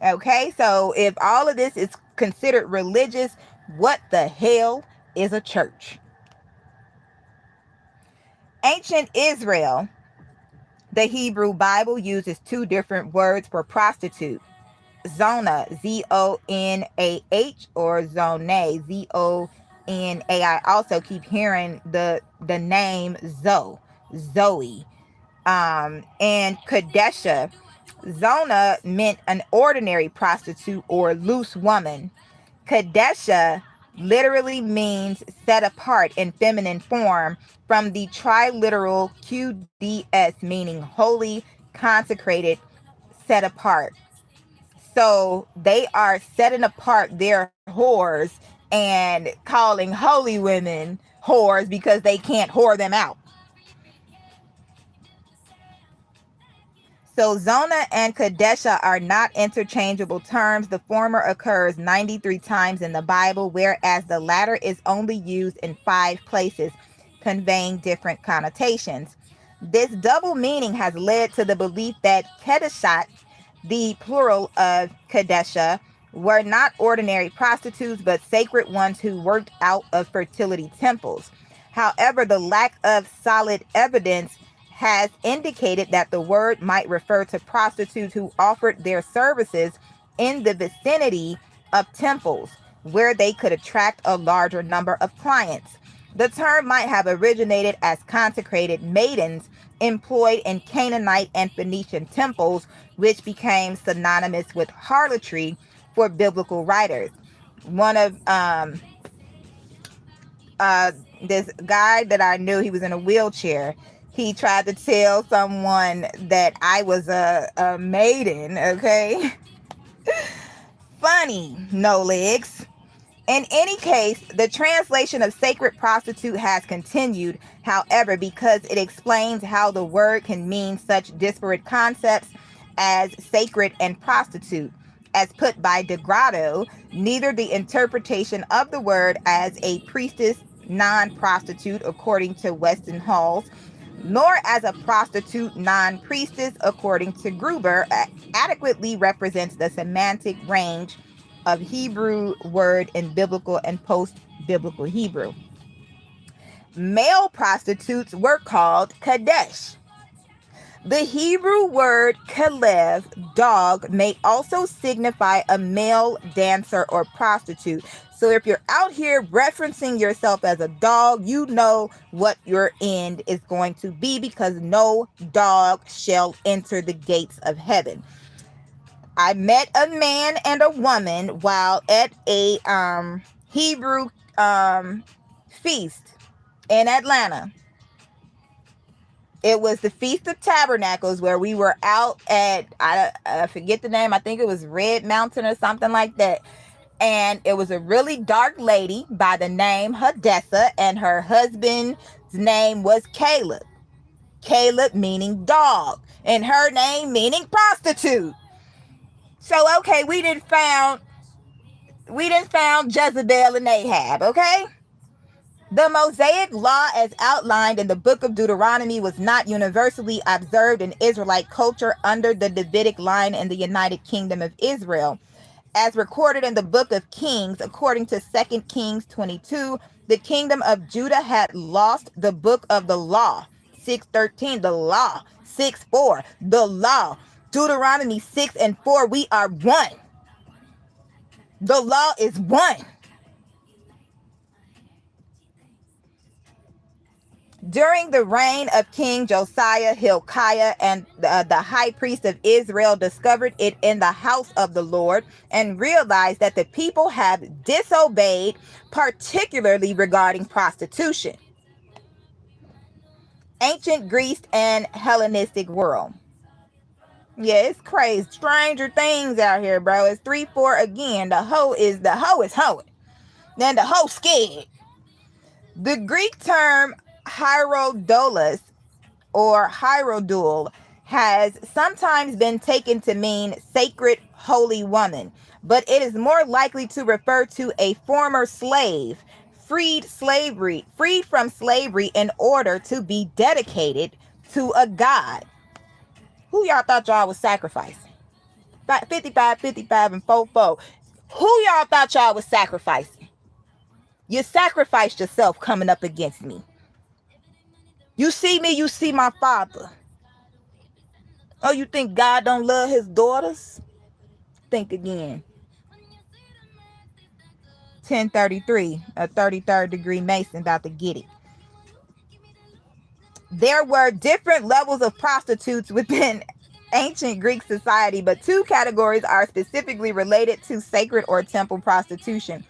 Okay, so if all of this is considered religious, what the hell is a church? Ancient Israel, the Hebrew Bible uses two different words for prostitute. Zona, Zonah, or Zone, Zona. I also keep hearing the name Zoe. And Kadesha. Zona meant an ordinary prostitute or loose woman. Kadesha literally means set apart in feminine form from the triliteral QDS, meaning holy, consecrated, set apart. So they are setting apart their whores and calling holy women whores because they can't whore them out. So Zona and Kadesha are not interchangeable terms. The former occurs 93 times in the Bible, whereas the latter is only used in 5 places, conveying different connotations. This double meaning has led to the belief that Kedeshat, the plural of Kadesha, were not ordinary prostitutes, but sacred ones who worked out of fertility temples. However, the lack of solid evidence has indicated that the word might refer to prostitutes who offered their services in the vicinity of temples, where they could attract a larger number of clients. The term might have originated as consecrated maidens employed in Canaanite and Phoenician temples, which became synonymous with harlotry for biblical writers. One of this guy that I knew, he was in a wheelchair. He tried to tell someone that I was a maiden, okay? Funny, no legs. In any case, the translation of sacred prostitute has continued, however, because it explains how the word can mean such disparate concepts as sacred and prostitute. As put by De Grado, neither the interpretation of the word as a priestess non-prostitute, according to Weston Halls, nor as a prostitute non-priestess, according to Gruber, adequately represents the semantic range of Hebrew word in biblical and post-biblical Hebrew. Male prostitutes were called Kadesh. The Hebrew word kalev, dog, may also signify a male dancer or prostitute. So if you're out here referencing yourself as a dog, you know what your end is going to be, because no dog shall enter the gates of heaven. I met a man and a woman while at a Hebrew feast in Atlanta. It was the Feast of Tabernacles, where we were out at, I forget the name, I think it was Red Mountain or something like that. And it was a really dark lady by the name Hadessa, and her husband's name was Caleb. Caleb meaning dog, and her name meaning prostitute. So, okay, we didn't found Jezebel and Ahab, okay? The Mosaic law, as outlined in the book of Deuteronomy, was not universally observed in Israelite culture under the Davidic line in the United Kingdom of Israel. As recorded in the book of Kings, according to 2 Kings 22, the kingdom of Judah had lost the book of the law. 6:13, the law. 6:4, the law. Deuteronomy 6:4, we are one. The law is one. During the reign of King Josiah, Hilkiah and the high priest of Israel discovered it in the house of the Lord and realized that the people have disobeyed, particularly regarding prostitution. Ancient Greece and Hellenistic world. Yeah, it's crazy. Stranger things out here, bro. It's 3-4 again. The hoe is hoeing. Then the hoe scared. The Greek term hierodolus or hierodule has sometimes been taken to mean sacred holy woman, but it is more likely to refer to a former slave freed from slavery in order to be dedicated to a god. Who y'all thought y'all was sacrificing? 55, 55, and 4-4. Who y'all thought y'all was sacrificing? You sacrificed yourself coming up against me. You see me, you see my father. Oh, you think God don't love his daughters? Think again. 1033, a 33rd degree Mason about to get it. There were different levels of prostitutes within ancient Greek society, but two categories are specifically related to sacred or temple prostitution.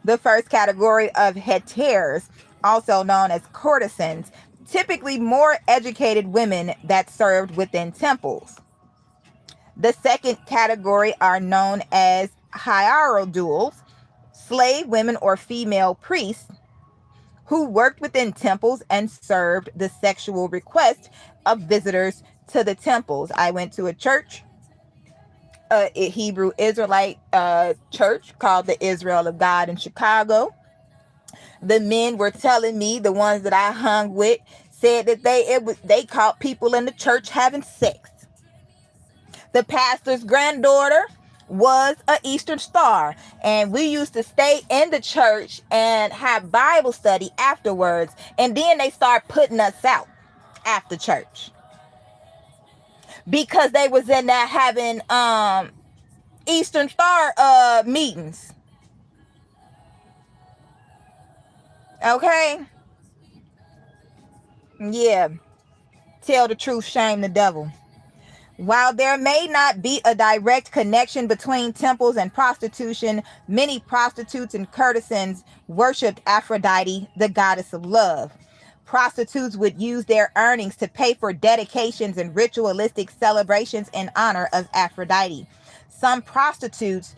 The first category of hetairs, also known as courtesans, typically more educated women that served within temples. The second category are known as hierodules, slave women or female priests who worked within temples and served the sexual request of visitors to the temples. I went to a church, a Hebrew Israelite church called the Israel of God in Chicago. The men were telling me, the ones that I hung with, said that they caught people in the church having sex. The pastor's granddaughter was an Eastern Star, and we used to stay in the church and have Bible study afterwards, and then they start putting us out after church because they was in there having Eastern Star meetings. Okay? Yeah. Tell the truth, shame the devil. While there may not be a direct connection between temples and prostitution, many prostitutes and courtesans worshipped Aphrodite, the goddess of love. Prostitutes would use their earnings to pay for dedications and ritualistic celebrations in honor of Aphrodite. Some prostitutes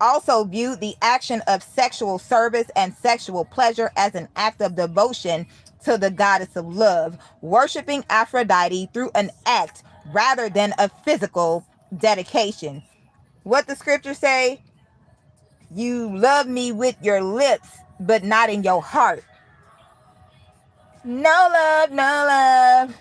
also viewed the action of sexual service and sexual pleasure as an act of devotion to the goddess of love, worshiping Aphrodite through an act rather than a physical dedication. What the scripture say? You love me with your lips, but not in your heart. No love, no love.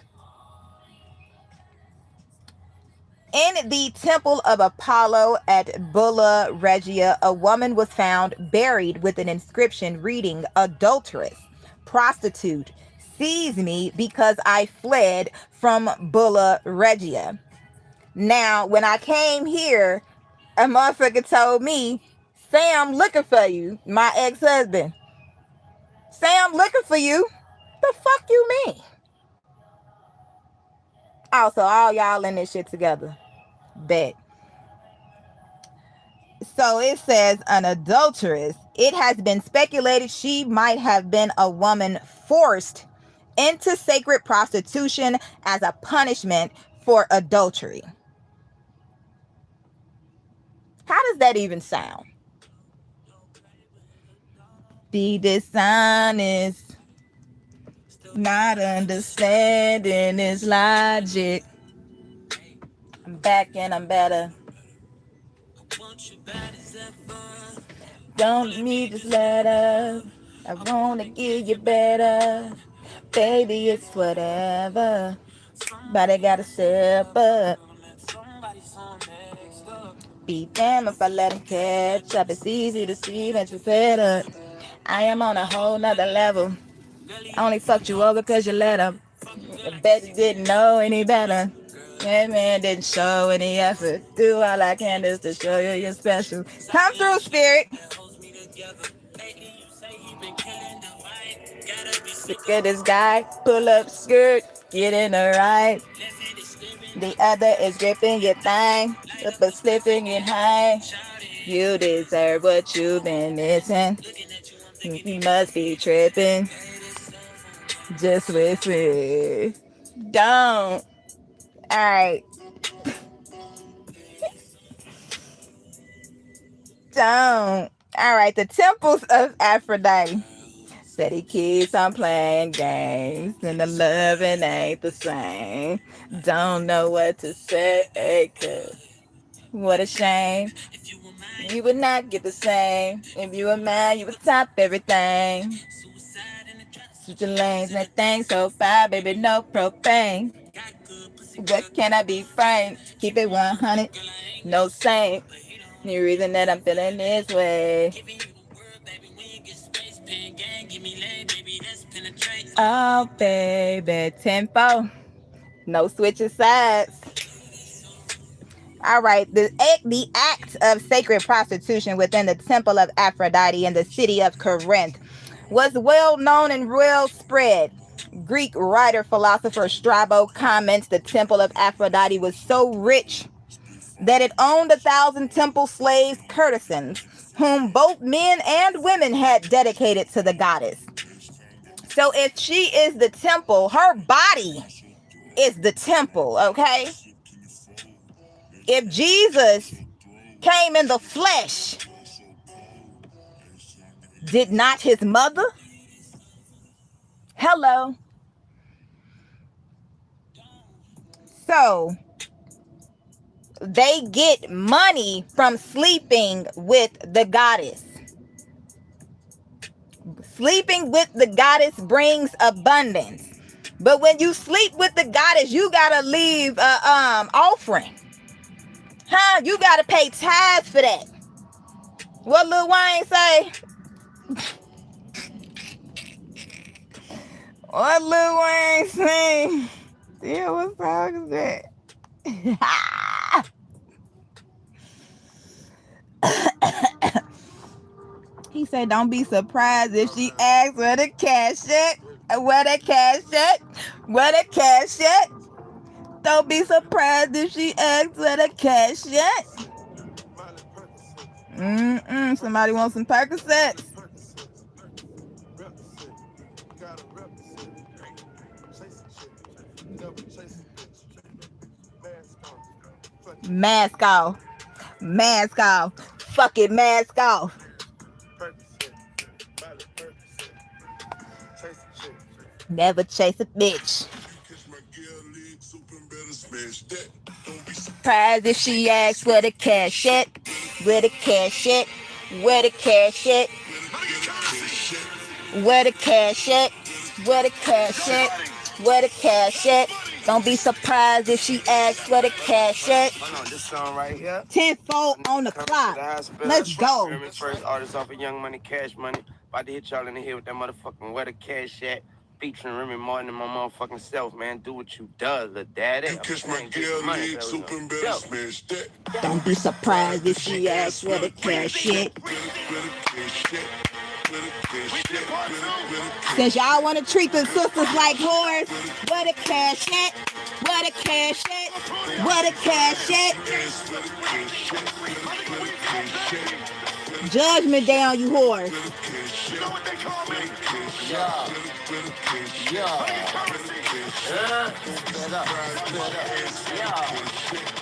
In the temple of Apollo at Bulla Regia, a woman was found buried with an inscription reading, "Adulteress, prostitute, seize me because I fled from Bulla Regia." Now, when I came here, a motherfucker told me, "Say I'm looking for you," my ex-husband. "Say I'm looking for you." The fuck you mean? Also, all y'all in this shit together. Bet. So it says an adulteress. It has been speculated she might have been a woman forced into sacred prostitution as a punishment for adultery. How does that even sound? Be dishonest, not understanding its logic. I'm back and I'm better. Don't let me just let up. I wanna give you better. Baby, it's whatever. But I gotta step up. Be damned if I let him catch up. It's easy to see that you're fed up. I am on a whole nother level. I only fucked you over because you let him. I bet you didn't know any better. That man didn't show any effort. Do all I can just to show you you're special. Come through, spirit. Look at this guy. Pull up skirt. Get in the right. The other is gripping your thing. But slipping it high. You deserve what you've been missing. You must be tripping. Just with me. Don't. Alright. Don't. Alright, the temples of Aphrodite. Said he keeps on playing games and the loving ain't the same. Don't know what to say, 'cause what a shame. You would not get the same. If you were mine, you would top everything. Switching lanes, that thing so far, baby, no propane. What can I be frank? Keep it 100. No same. The reason that I'm feeling this way. Oh, baby. Tempo. No switching sides. All right. The act of sacred prostitution within the temple of Aphrodite in the city of Corinth was well known and well spread. Greek writer philosopher Strabo comments the temple of Aphrodite was so rich that it owned 1,000 temple slaves, courtesans, whom both men and women had dedicated to the goddess. So if she is the temple, her body is the temple, okay? If Jesus came in the flesh, did not his mother? Hello. So they get money from sleeping with the goddess. Sleeping with the goddess brings abundance. But when you sleep with the goddess, you gotta leave offering. Huh? You gotta pay tithes for that. What Lil Wayne say? What Lil Wayne say? Yeah, what song is that? He said, don't be surprised if she asks where the cash at. Where the cash at? Where the cash at? Don't be surprised if she asks where the cash at. Somebody want some Percocets? Mask off. Mask off. Fuck it, mask off. Never chase a bitch. Surprised if she asks where the cash at. Where the cash at? Where the cash at? Where the cash at? Where the cash at? Where the cash at? Don't be surprised if she asks where the cash at. Oh no, this song right here. 10-4 on the clock. Let's go. First artist off of Young Money, Cash Money. About to hit y'all in the head with that motherfucking where the cash at. Featuring Remy Martin and my motherfucking self, man. Do what you does, the daddy. You catch my girl legs open, better smash that. Don't be surprised if she asks where the cash at. Since y'all want to treat the sisters like whores, where the cash at? Where the cash at? Where the cash at? Judgment Day on you whores.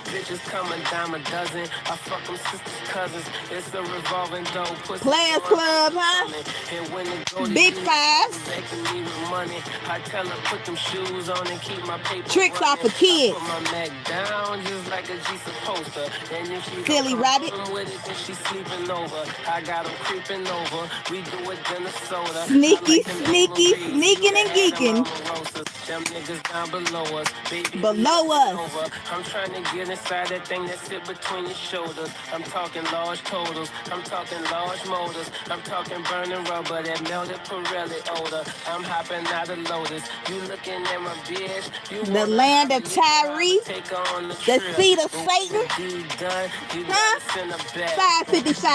Bitches come a dime a dozen. I fuck them sisters, cousins. It's a revolving door. Players Club, huh? Big Five. I tell her put them shoes on and keep my paper. Tricks off of kids. Put my Mac down just like a G supposed to. And if she Silly rabbit. with it, then she sleeping over. I got them creeping over. We do it in the soda. Sneaky, sneaky, sneaking and geeking. Them niggas down below us. Baby, below us. I'm trying to get inside that thing that sit between your shoulders. I'm talking large totals. I'm talking large motors. I'm talking burning rubber that melted Pirelli odor. I'm hopping out of Lotus. You looking at my bitch. The land of Tyree. The seat of Satan. Huh? 555.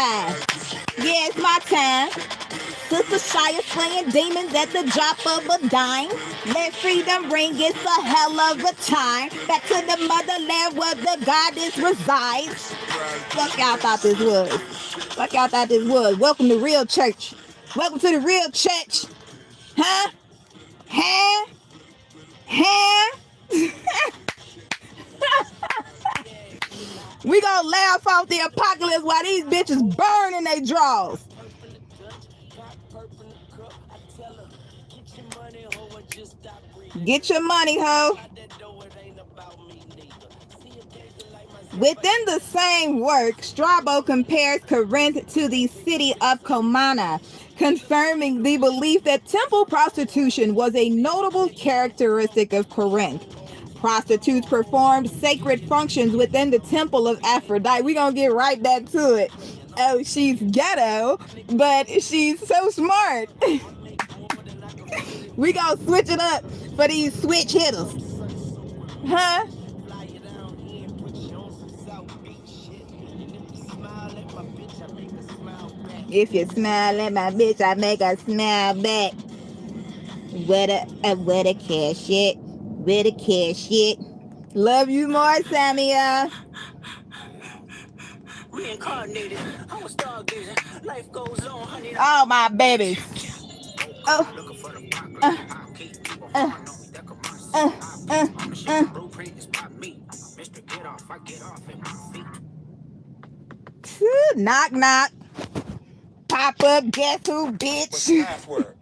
Yeah, it's my time. Sister Shia slaying demons at the drop of a dime. Let freedom ring, it's a hell of a time. Back to the motherland where the goddess resides. Fuck y'all thought this was. Fuck y'all thought this was. Welcome to real church. Welcome to the real church. Huh? Huh? Huh? We gonna laugh off the apocalypse while these bitches burn in their drawers. Get your money, ho. Within the same work, Strabo compares Corinth to the city of Comana, confirming the belief that temple prostitution was a notable characteristic of Corinth. Prostitutes performed sacred functions within the temple of Aphrodite. We're going to get right back to it. Oh, she's ghetto, but she's so smart. We going to switch it up for these switch hitters. Huh? If you smile at my bitch, I make her smile back. Where the cash shit? Where the cash shit? Love you more, Samia. Reincarnated, I was stargazing. Life goes on, honey. Oh, my babies. Oh. Knock, knock. Pop up, guess who, bitch? What's the password?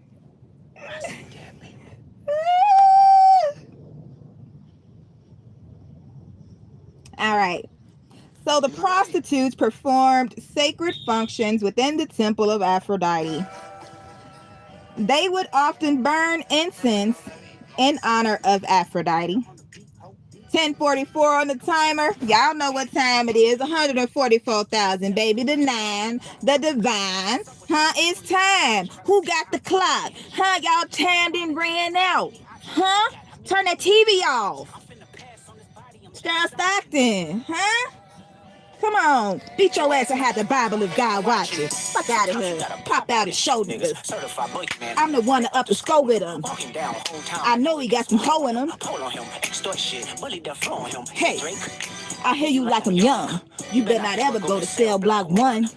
All right. So the prostitutes performed sacred functions within the temple of Aphrodite. They would often burn incense in honor of Aphrodite. 10:44 on the timer. Y'all know what time it is. 144,000, baby. The 9, the divine. Huh? It's time. Who got the clock? Huh? Y'all timed and ran out. Huh? Turn that TV off. Star Stockton. Huh? Come on. Beat your ass and have the Bible if God watching. Fuck out of here. Pop out his shoulders. I'm the one to up the score with him. I know he got some hoe in him. Hey, I hear you like I'm young. You better not ever go to cell block 1.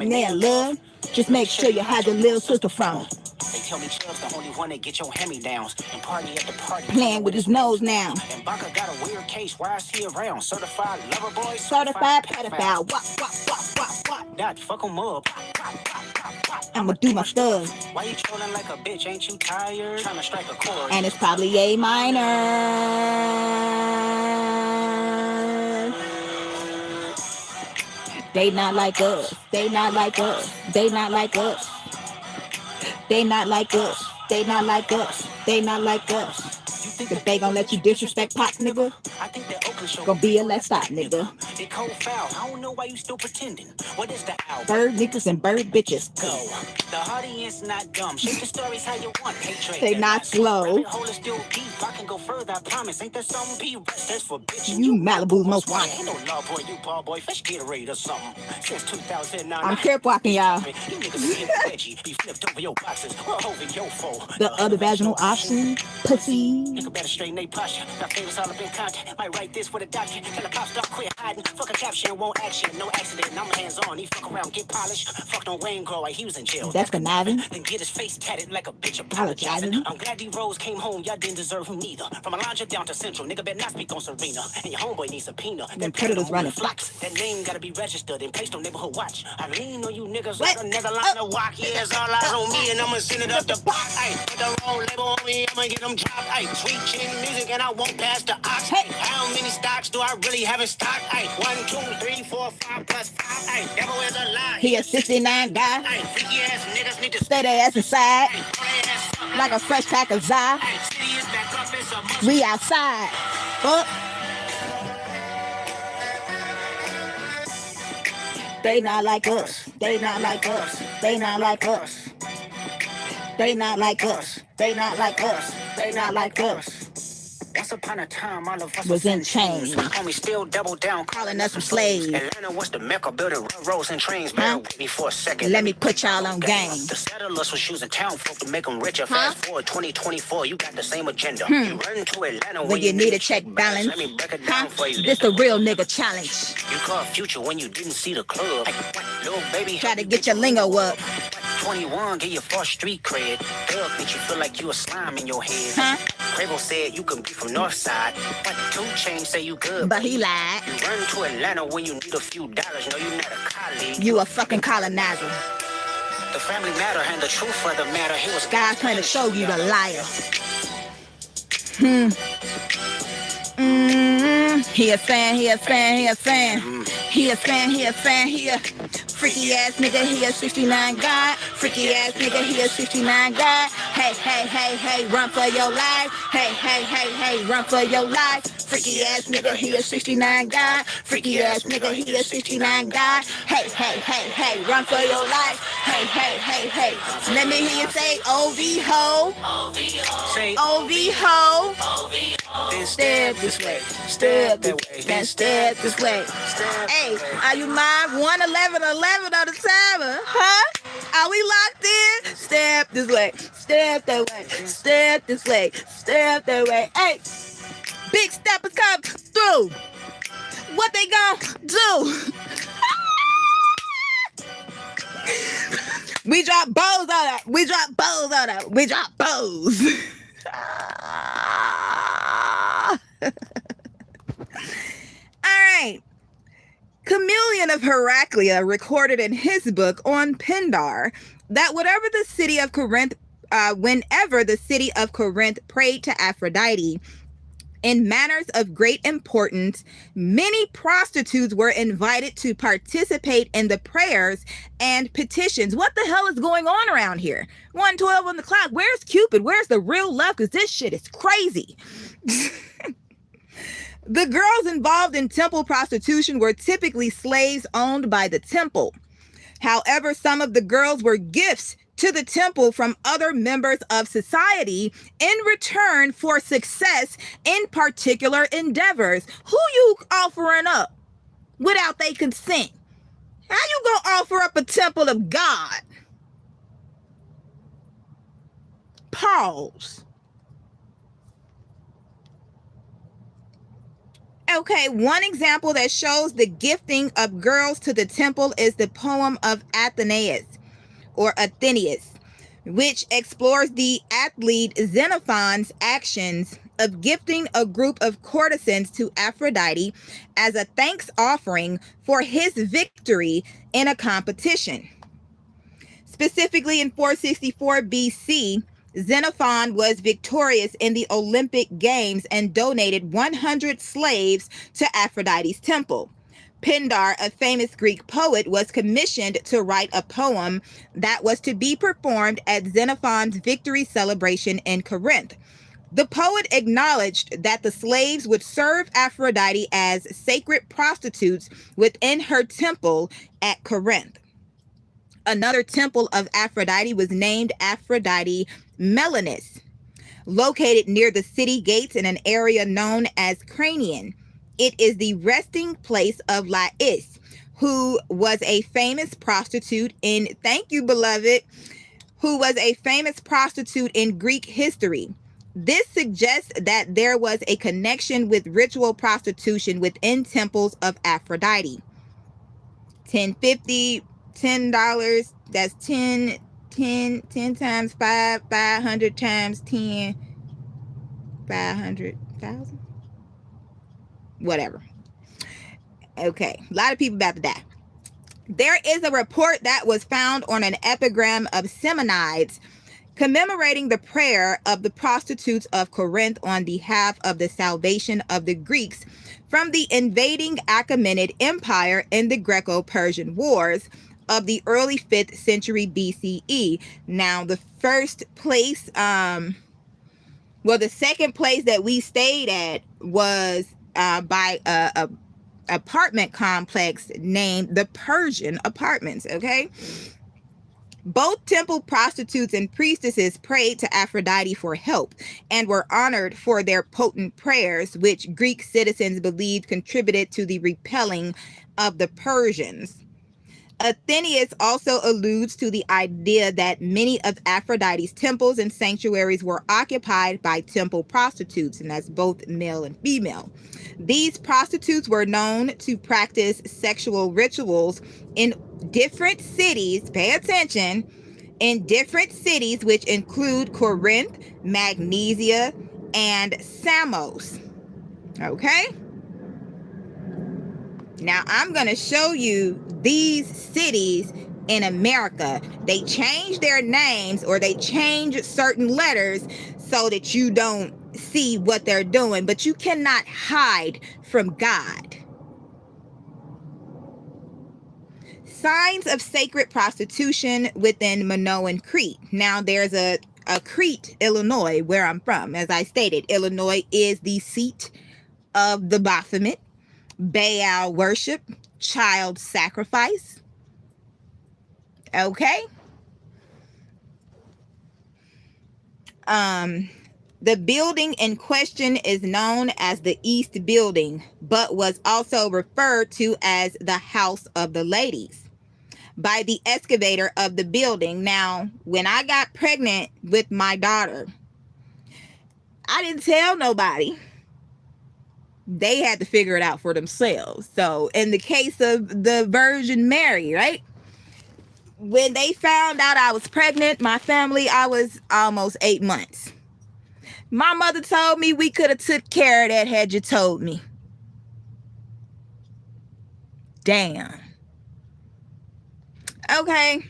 Yeah, love. Just make sure you hide your little sister from him. They tell me Chubb's the only one that get your hand-me-downs and party at the party. Playing with his nose now. And Baka got a weird case. Why is he around? Certified lover boy? Certified pedophile. What? Dad, fuck him up. I'ma do my stuff. Why you trolling like a bitch? Ain't you tired? Trying to strike a chord. And it's probably A minor. They not like us. They not like us. They not like us. They not like us. They not like us. They not like us. If they gon' let you disrespect Pop, nigga, I think that Oakland show gon' be a let's stop, nigga. They cold foul. I don't know why you still pretending. What is the album? Bird niggas and bird bitches. Go. The audience not dumb. Shape the stories how you want. Hatred. They not slow. Hold is still deep. I can go further. I promise. Ain't there something be rest for bitches? You Malibu's most wanted. Ain't no love boy. You ball boy. Fish Gatorade or something. Since 2009. I'm crip walking, y'all. You niggas be veggie. Be flipped over your boxes. We're over your foe. The other vaginal option, pussy. Nigga better straighten they posture. Got famous all up in content. Might write this with a doctor. Tell a pop star quit hiding. Fuck a caption, won't action. No accident. I'm hands on. He fuck around, get polished. Fucked on Wayne Grow like he was in jail. That's conniving. Then get his face tatted like a bitch apologizing. I'm glad D-Rose came home. Y'all didn't deserve him neither. From Alondra down to Central. Nigga better not speak on Serena. And your homeboy needs a subpoena. Them predators running flocks. That name gotta be registered and placed on neighborhood watch. I lean on you niggas like another line of walk. Yeah, it's all eyes on me and I'ma send it up the box. Ay, put the wrong label on me. I'ma get them dropped. Ay, sweet chin music and I won't pass the ox. Hey, how many stocks do I really have in stock? Ay, 1, 2, 3, 4, 5 plus 5. Ay, devil is a lie. He a 69 guy. Ay, freaky ass niggas need to Stay their ass inside. Ay, Like a fresh pack of Zai. Ay, city is back up, it's a must. We outside. Fuck. They not like us. They not like us. They not like us. They not like us. They not like us. They not like us. Once upon a time, all of us Was in chains. Homie still double down, Calling us some slaves. Atlanta was the mecca, building railroads and trains. Bear with me for a second. Let me put y'all on game. The settlers was using town folk to make them richer. Fast forward 2024, you got the same agenda. You run to Atlanta When you need a check balance. Let me break it down for you. This the real nigga challenge. You call future when you didn't see the club. Little baby, Try to get your lingo up. 21, get your first street cred. Thug make you feel like you a slime in your head. Quavo said you can be from North Side. But 2 Chainz say you good. But he lied. You run to Atlanta when you need a few dollars. No, you're not a colleague. You a fucking colonizer. The family matter and the truth of the matter. He was God's trying to show you the liar. He a fan, he a fan, he a fan. He a fan, he a fan, he a Freaky ass nigga, he a 69 guy. Freaky ass nigga, he a 69 guy. Hey, hey, hey, hey, run for your life. Hey, hey, hey, hey, run for your life. Freaky ass nigga, he a 69 guy. Freaky ass nigga, he a 69 guy. Hey, hey, hey, hey, run for your life. Hey, hey, hey, hey. Let me hear you say OV ho. Say OV ho. then Step this way. Step that way. Then step this way. Hey, are you mine? 111 on the timer, huh? Are we locked in? Step this way. Step that way. Step this way. Step that way. Hey, big steppers come through. What they gonna do? We drop bows on that. We drop bows on that. We drop bows. All right. Chameleon of Heraclea recorded in his book on Pindar that whenever the city of Corinth prayed to Aphrodite in matters of great importance, many prostitutes were invited to participate in the prayers and petitions. What the hell is going on around here? 112 on the clock. Where's Cupid? Where's the real love? Because this shit is crazy. The girls involved in temple prostitution were typically slaves owned by the temple. However, some of the girls were gifts to the temple from other members of society in return for success in particular endeavors. Who you offering up without their consent? How you gonna offer up a temple of God? Pause. Okay, one example that shows the gifting of girls to the temple is the poem of Athenaeus, which explores the athlete Xenophon's actions of gifting a group of courtesans to Aphrodite as a thanks offering for his victory in a competition. Specifically in 464 BC, Xenophon was victorious in the Olympic Games and donated 100 slaves to Aphrodite's temple. Pindar, a famous Greek poet, was commissioned to write a poem that was to be performed at Xenophon's victory celebration in Corinth. The poet acknowledged that the slaves would serve Aphrodite as sacred prostitutes within her temple at Corinth. Another temple of Aphrodite was named Aphrodite Melanis, located near the city gates in an area known as Cranion. It is the resting place of Lais, who was a famous prostitute in, thank you, beloved, who was a famous prostitute in Greek history. This suggests that there was a connection with ritual prostitution within temples of Aphrodite. 1050, $10, that's 10 times 5, 500 times 10, 500,000, whatever. Okay, a lot of people about to die. There is a report that was found on an epigram of Simonides commemorating the prayer of the prostitutes of Corinth on behalf of the salvation of the Greeks from the invading Achaemenid Empire in the Greco-Persian Wars of the early 5th century BCE. Now, the first place, the second place that we stayed at was by a apartment complex named the Persian Apartments, okay? Both temple prostitutes and priestesses prayed to Aphrodite for help and were honored for their potent prayers, which Greek citizens believed contributed to the repelling of the Persians. Athenaeus also alludes to the idea that many of Aphrodite's temples and sanctuaries were occupied by temple prostitutes, and that's both male and female. These prostitutes were known to practice sexual rituals in different cities, pay attention, in different cities, which include Corinth, Magnesia, and Samos. Okay? Now, I'm going to show you these cities in America. They change their names or they change certain letters so that you don't see what they're doing, but you cannot hide from God. Signs of sacred prostitution within Minoan Crete. Now, there's a Crete, Illinois, where I'm from. As I stated, Illinois is the seat of the Baphomet, Baal worship, child sacrifice. Okay. The building in question is known as the East Building, but was also referred to as the House of the Ladies by the excavator of the building. Now, when I got pregnant with my daughter, I didn't tell nobody. They had to figure it out for themselves. So, in the case of the Virgin Mary, right? When they found out I was pregnant, my family, I was almost 8 months. My mother told me we could have took care of that had you told me. Damn. Okay.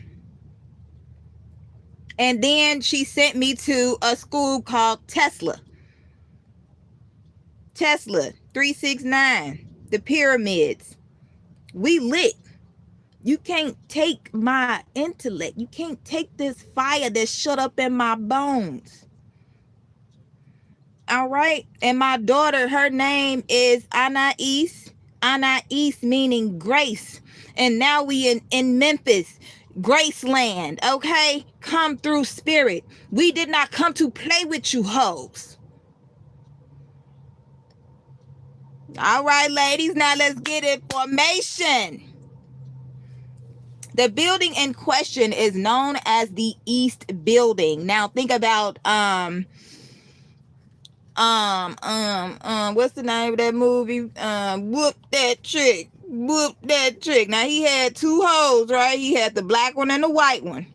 And then she sent me to a school called Tesla. Tesla 369. The pyramids. We lit. You can't take my intellect. You can't take this fire that's shut up in my bones. All right. And my daughter, her name is Anais. Anais meaning grace. And now we in Memphis, Graceland. Okay. Come through spirit. We did not come to play with you hoes. All right, ladies. Now let's get information. The building in question is known as the East Building. Now think about what's the name of that movie? Whoop That Trick. Whoop That Trick. Now he had two hoes, right? He had the black one and the white one.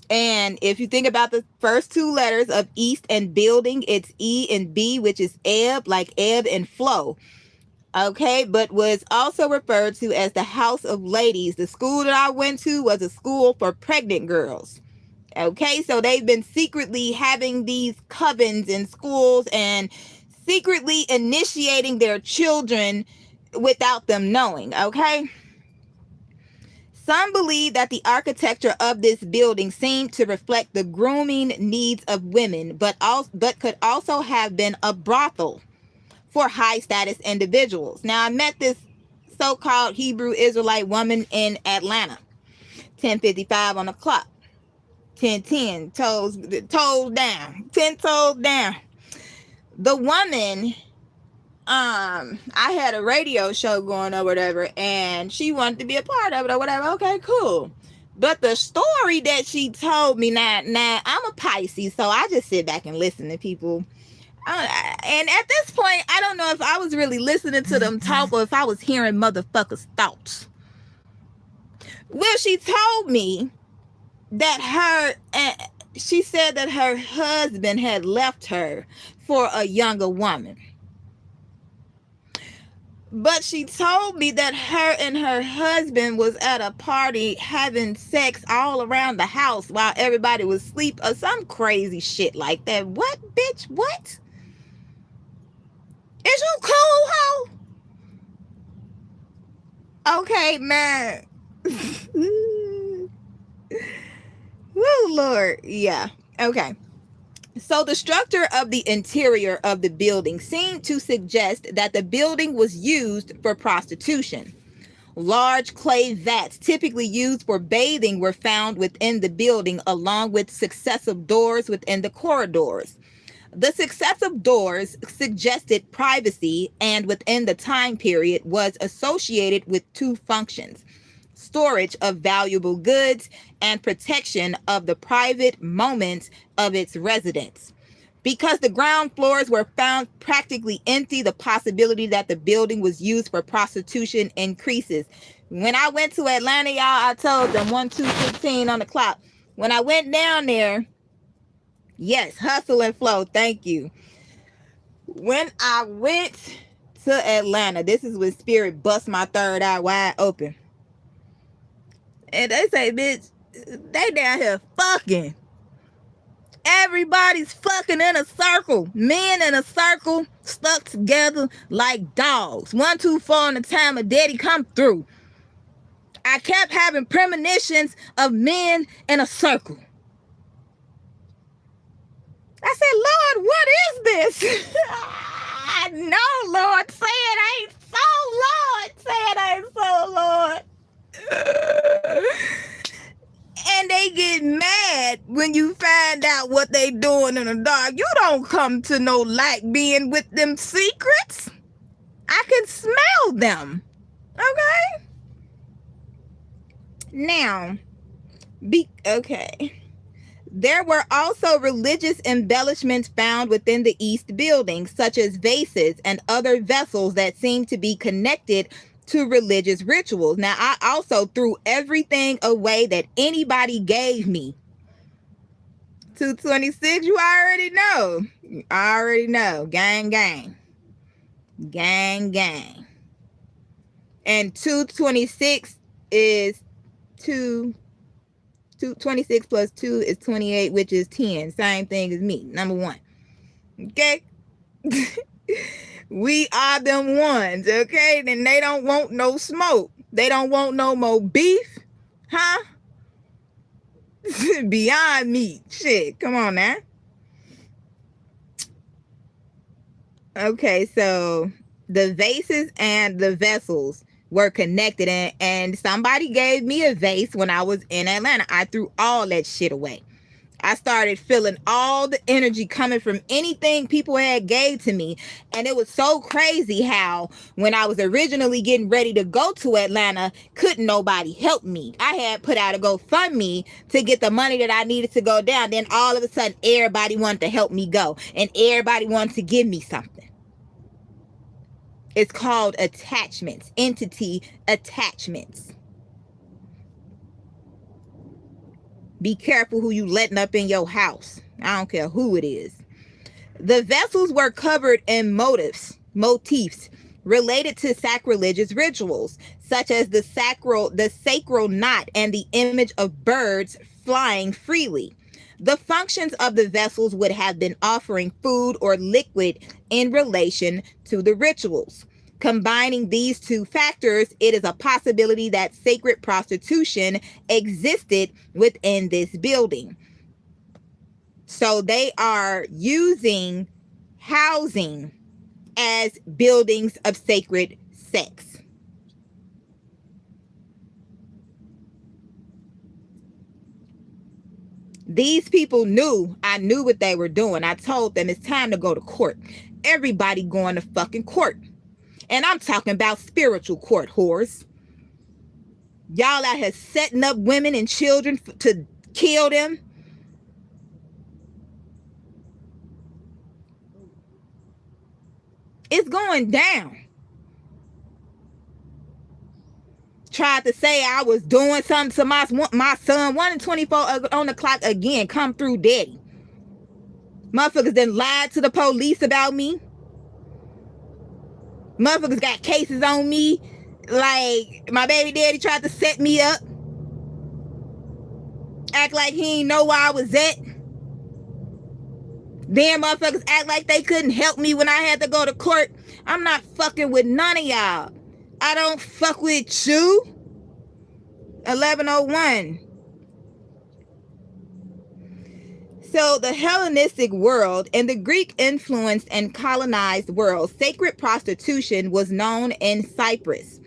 And if you think about the first two letters of East and Building, it's E and B, which is ebb, like ebb and flow. Okay, but was also referred to as the House of Ladies. The school that I went to was a school for pregnant girls. Okay, so they've been secretly having these covens in schools and secretly initiating their children without them knowing. Okay. Some believe that the architecture of this building seemed to reflect the grooming needs of women, but could also have been a brothel for high status individuals. Now, I met this so-called Hebrew Israelite woman in Atlanta. 10:55 on the clock. 10:10, toes down. 10 toes down. The woman, I had a radio show going or whatever, and she wanted to be a part of it or whatever. Okay, cool. But the story that she told me, now I'm a Pisces, so I just sit back and listen to people. And at this point, I don't know if I was really listening to them talk or if I was hearing motherfuckers' thoughts. Well, she told me that she said that her husband had left her for a younger woman. But she told me that her and her husband was at a party having sex all around the house while everybody was asleep or some crazy shit like that. What, bitch? What? Is you cool, hoe? Okay, man. Woo, Lord. Yeah. Okay. So the structure of the interior of the building seemed to suggest that the building was used for prostitution. Large clay vats, typically used for bathing, were found within the building, along with successive doors within the corridors. The successive doors suggested privacy, and within the time period was associated with two functions: storage of valuable goods and protection of the private moments of its residents. Because the ground floors were found practically empty, the possibility that the building was used for prostitution increases. When I went to Atlanta, y'all, I told them 1-2-15 on the clock. When I went down there, yes, hustle and flow. Thank you. When I went to Atlanta, this is when Spirit bust my third eye wide open. And they say, bitch, they down here fucking. Everybody's fucking in a circle. Men in a circle, stuck together like dogs. 1, 2, 4 in the time of daddy come through. I kept having premonitions of men in a circle. I said, Lord, what is this? No, Lord, say it ain't so, Lord. Say it ain't so, Lord. And they get mad when you find out what they doing in the dark. You don't come to no light being with them secrets. I can smell them. Okay? Now, okay. There were also religious embellishments found within the East building, such as vases and other vessels that seemed to be connected to religious rituals. Now, I also threw everything away that anybody gave me. 226, you already know. You already know. Gang, gang. Gang, gang. And 226 is 26 plus 2 is 28, which is 10. Same thing as me. Number 1. Okay? We are them ones, okay? Then they don't want no smoke. They don't want no more beef. Huh? Beyond meat. Shit. Come on now. Okay, so the vases and the vessels were connected, and somebody gave me a vase when I was in Atlanta. I threw all that shit away. I started feeling all the energy coming from anything people had gave to me. And it was so crazy how when I was originally getting ready to go to Atlanta, couldn't nobody help me. I had put out a GoFundMe to get the money that I needed to go down. Then all of a sudden, everybody wanted to help me go. And everybody wanted to give me something. It's called attachments, entity attachments. Be careful who you letting up in your house. I don't care who it is. The vessels were covered in motifs related to sacrilegious rituals, such as the sacral knot and the image of birds flying freely. The functions of the vessels would have been offering food or liquid in relation to the rituals. Combining these two factors, it is a possibility that sacred prostitution existed within this building. So they are using housing as buildings of sacred sex. These people knew, I knew what they were doing. I told them it's time to go to court. Everybody going to fucking court. And I'm talking about spiritual court, whores. Y'all out here setting up women and children to kill them. It's going down. Tried to say I was doing something to my son. 1 and 24 on the clock again. Come through, daddy. Motherfuckers then lied to the police about me. Motherfuckers got cases on me. Like, my baby daddy tried to set me up. Act like he ain't know where I was at. Then motherfuckers act like they couldn't help me when I had to go to court. I'm not fucking with none of y'all. I don't fuck with you. 1101. So the Hellenistic world and the Greek influenced and colonized world, sacred prostitution was known in Cyprus.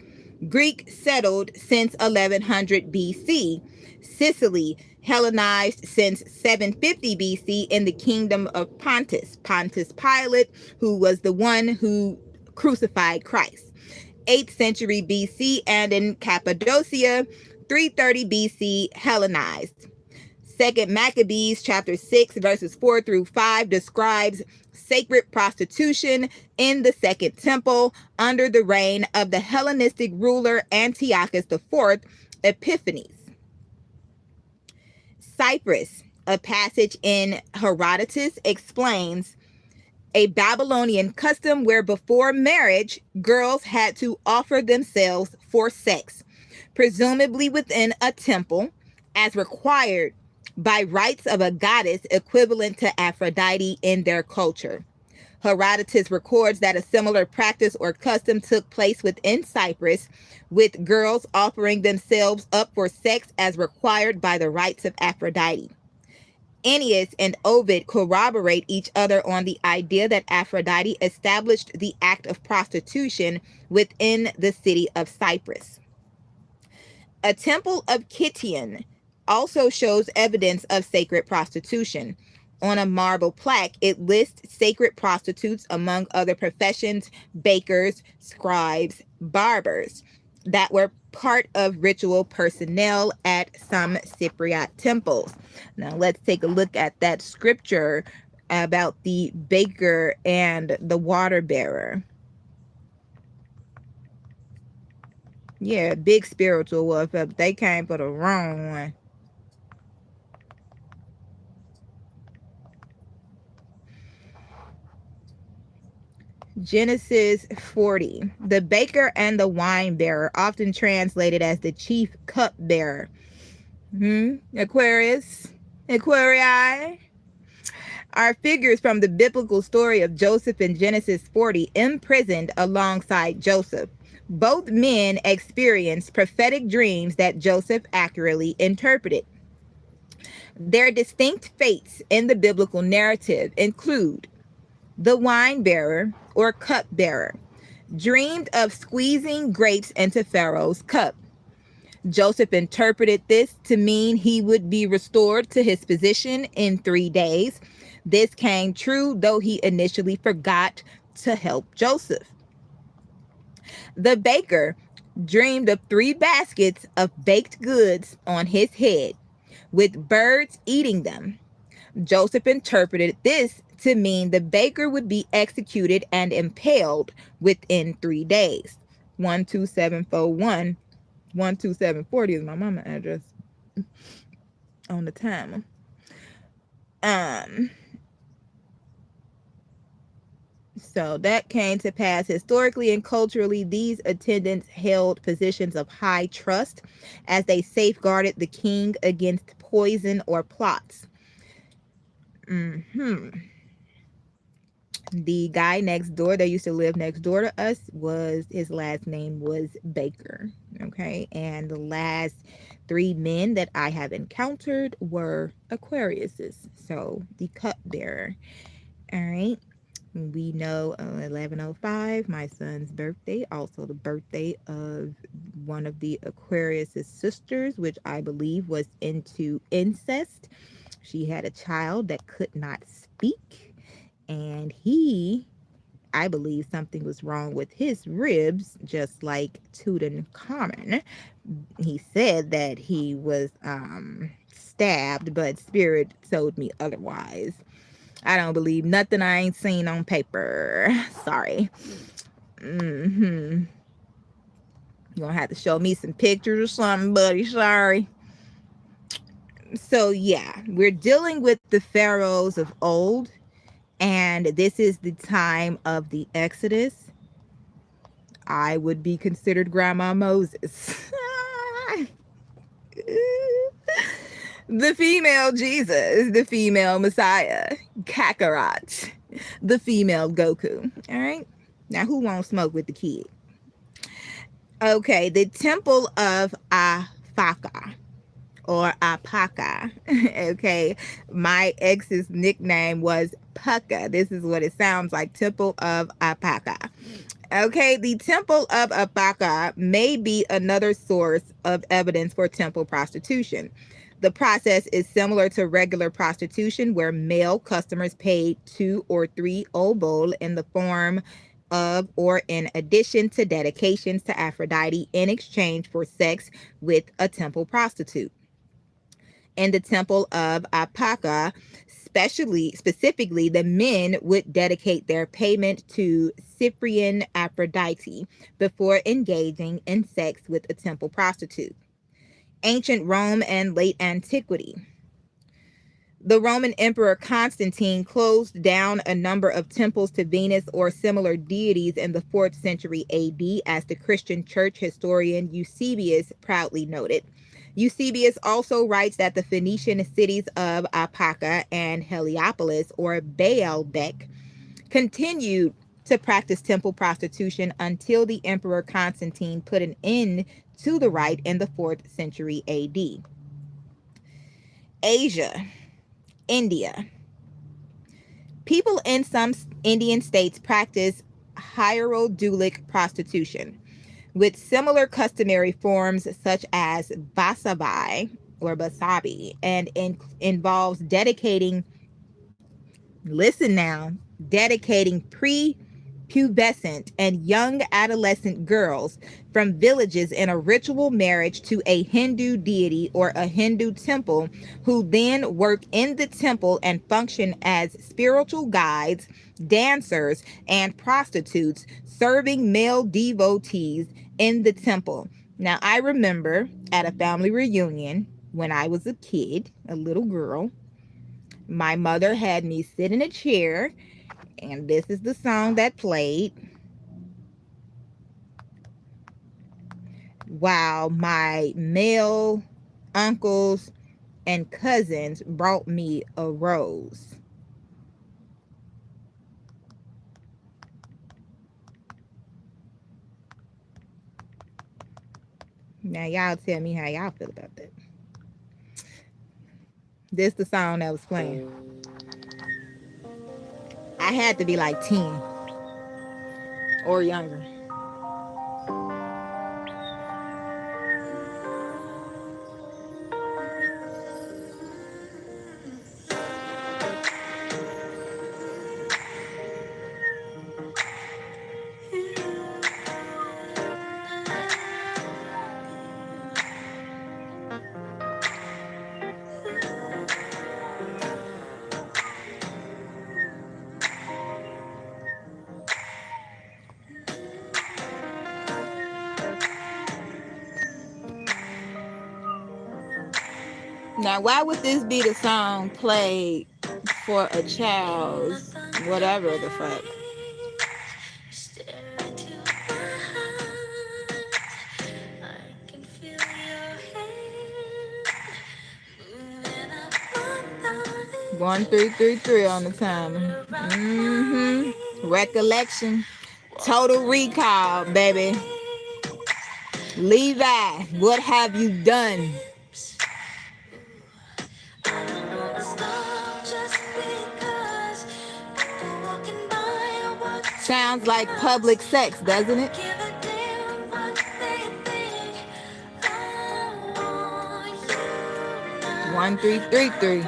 Greek settled since 1100 BC. Sicily, Hellenized since 750 BC in the kingdom of Pontus. Pontius Pilate, who was the one who crucified Christ. 8th century BC, and in Cappadocia, 330 BC, Hellenized. 2nd Maccabees chapter 6 verses 4 through 5 describes sacred prostitution in the Second Temple under the reign of the Hellenistic ruler Antiochus IV Epiphanes. Cyprus, a passage in Herodotus explains a Babylonian custom where before marriage, girls had to offer themselves for sex, presumably within a temple, as required by rights of a goddess equivalent to Aphrodite in their culture. Herodotus records that a similar practice or custom took place within Cyprus, with girls offering themselves up for sex as required by the rites of Aphrodite. Ennius and Ovid corroborate each other on the idea that Aphrodite established the act of prostitution within the city of Cyprus. A temple of Kition also shows evidence of sacred prostitution. On a marble plaque, it lists sacred prostitutes among other professions, bakers, scribes, barbers, that were part of ritual personnel at some Cypriot temples. Now let's take a look at that scripture about the baker and the water bearer. Yeah, big spiritual warfare, but they came for the wrong one. Genesis 40. The baker and the wine bearer, often translated as the chief cup bearer. Aquarius, Aquarii, are figures from the biblical story of Joseph in Genesis 40, imprisoned alongside Joseph. Both men experienced prophetic dreams that Joseph accurately interpreted. Their distinct fates in the biblical narrative include: the wine bearer or cup bearer dreamed of squeezing grapes into Pharaoh's cup. Joseph interpreted this to mean he would be restored to his position in 3 days. This came true, though he initially forgot to help Joseph. The baker dreamed of 3 baskets of baked goods on his head, with birds eating them. Joseph interpreted this to mean the baker would be executed and impaled within 3 days. 12741, 12740 is my mama address on the timer. So that came to pass. Historically and culturally, these attendants held positions of high trust as they safeguarded the king against poison or plots. The guy next door that used to live next door to us, his last name was Baker. Okay, and the last 3 men that I have encountered were Aquariuses. So the cupbearer. All right. We know 1105, my son's birthday, also the birthday of one of the Aquarius' sisters, which I believe was into incest. She had a child that could not speak, and I believe something was wrong with his ribs, just like Tutankhamun. He said that he was stabbed, but spirit told me otherwise. I don't believe nothing I ain't seen on paper. Sorry. You're gonna have to show me some pictures or something, buddy. Sorry. So yeah, we're dealing with the pharaohs of old, and this is the time of the Exodus. I would be considered Grandma Moses. The female Jesus, the female Messiah, Kakarot, the female Goku. All right. Now, who won't smoke with the kid? Okay, the temple of Afaka or Apaka. Okay, my ex's nickname was Pucka. This is what it sounds like, temple of Apaka. Okay, the temple of Apaka may be another source of evidence for temple prostitution. The process is similar to regular prostitution, where male customers paid 2 or 3 obol in the form of or in addition to dedications to Aphrodite in exchange for sex with a temple prostitute. In the temple of Apaka, specifically, the men would dedicate their payment to Cyprian Aphrodite before engaging in sex with a temple prostitute. Ancient Rome and late antiquity. The Roman Emperor Constantine closed down a number of temples to Venus or similar deities in the 4th century AD, as the Christian church historian Eusebius proudly noted. Eusebius also writes that the Phoenician cities of Apaka and Heliopolis, or Baalbek, continued to practice temple prostitution until the Emperor Constantine put an end to the rite in the 4th century AD. Asia, India. People in some Indian states practice hierodulic prostitution, with similar customary forms such as basabai or basabi, and involves dedicating, listen now, dedicating prepubescent and young adolescent girls from villages in a ritual marriage to a Hindu deity or a Hindu temple, who then work in the temple and function as spiritual guides, dancers, and prostitutes, serving male devotees in the temple. Now, I remember at a family reunion when I was a kid, a little girl, my mother had me sit in a chair, and this is the song that played while my male uncles and cousins brought me a rose. Now y'all tell me how y'all feel about that. This the song that was playing. I had to be like 10 or younger. Now, why would this be the song played for a child's whatever the fuck? One 333 on the timer. Recollection. Total recall, baby. Levi, what have you done? Sounds like public sex, doesn't it? One 333.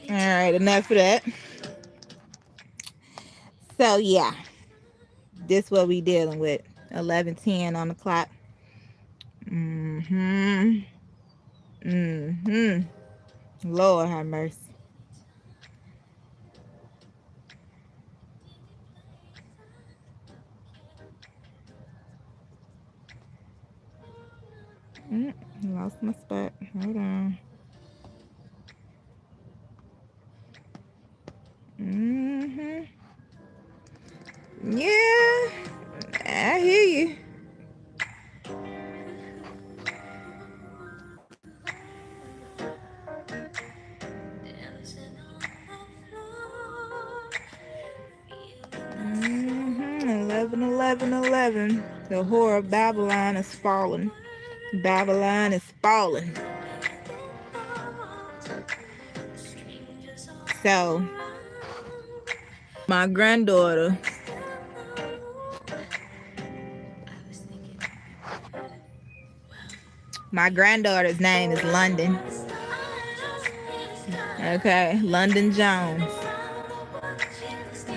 All right, enough of that. So yeah, this what we dealing with. 11:10 on the clock. Lord have mercy. Lost my spot. Hold on. Yeah, I hear you. Mm-hmm. 11. The whore of Babylon is fallen. Babylon is fallen. So, my granddaughter, my granddaughter's name is London. Okay, London Jones.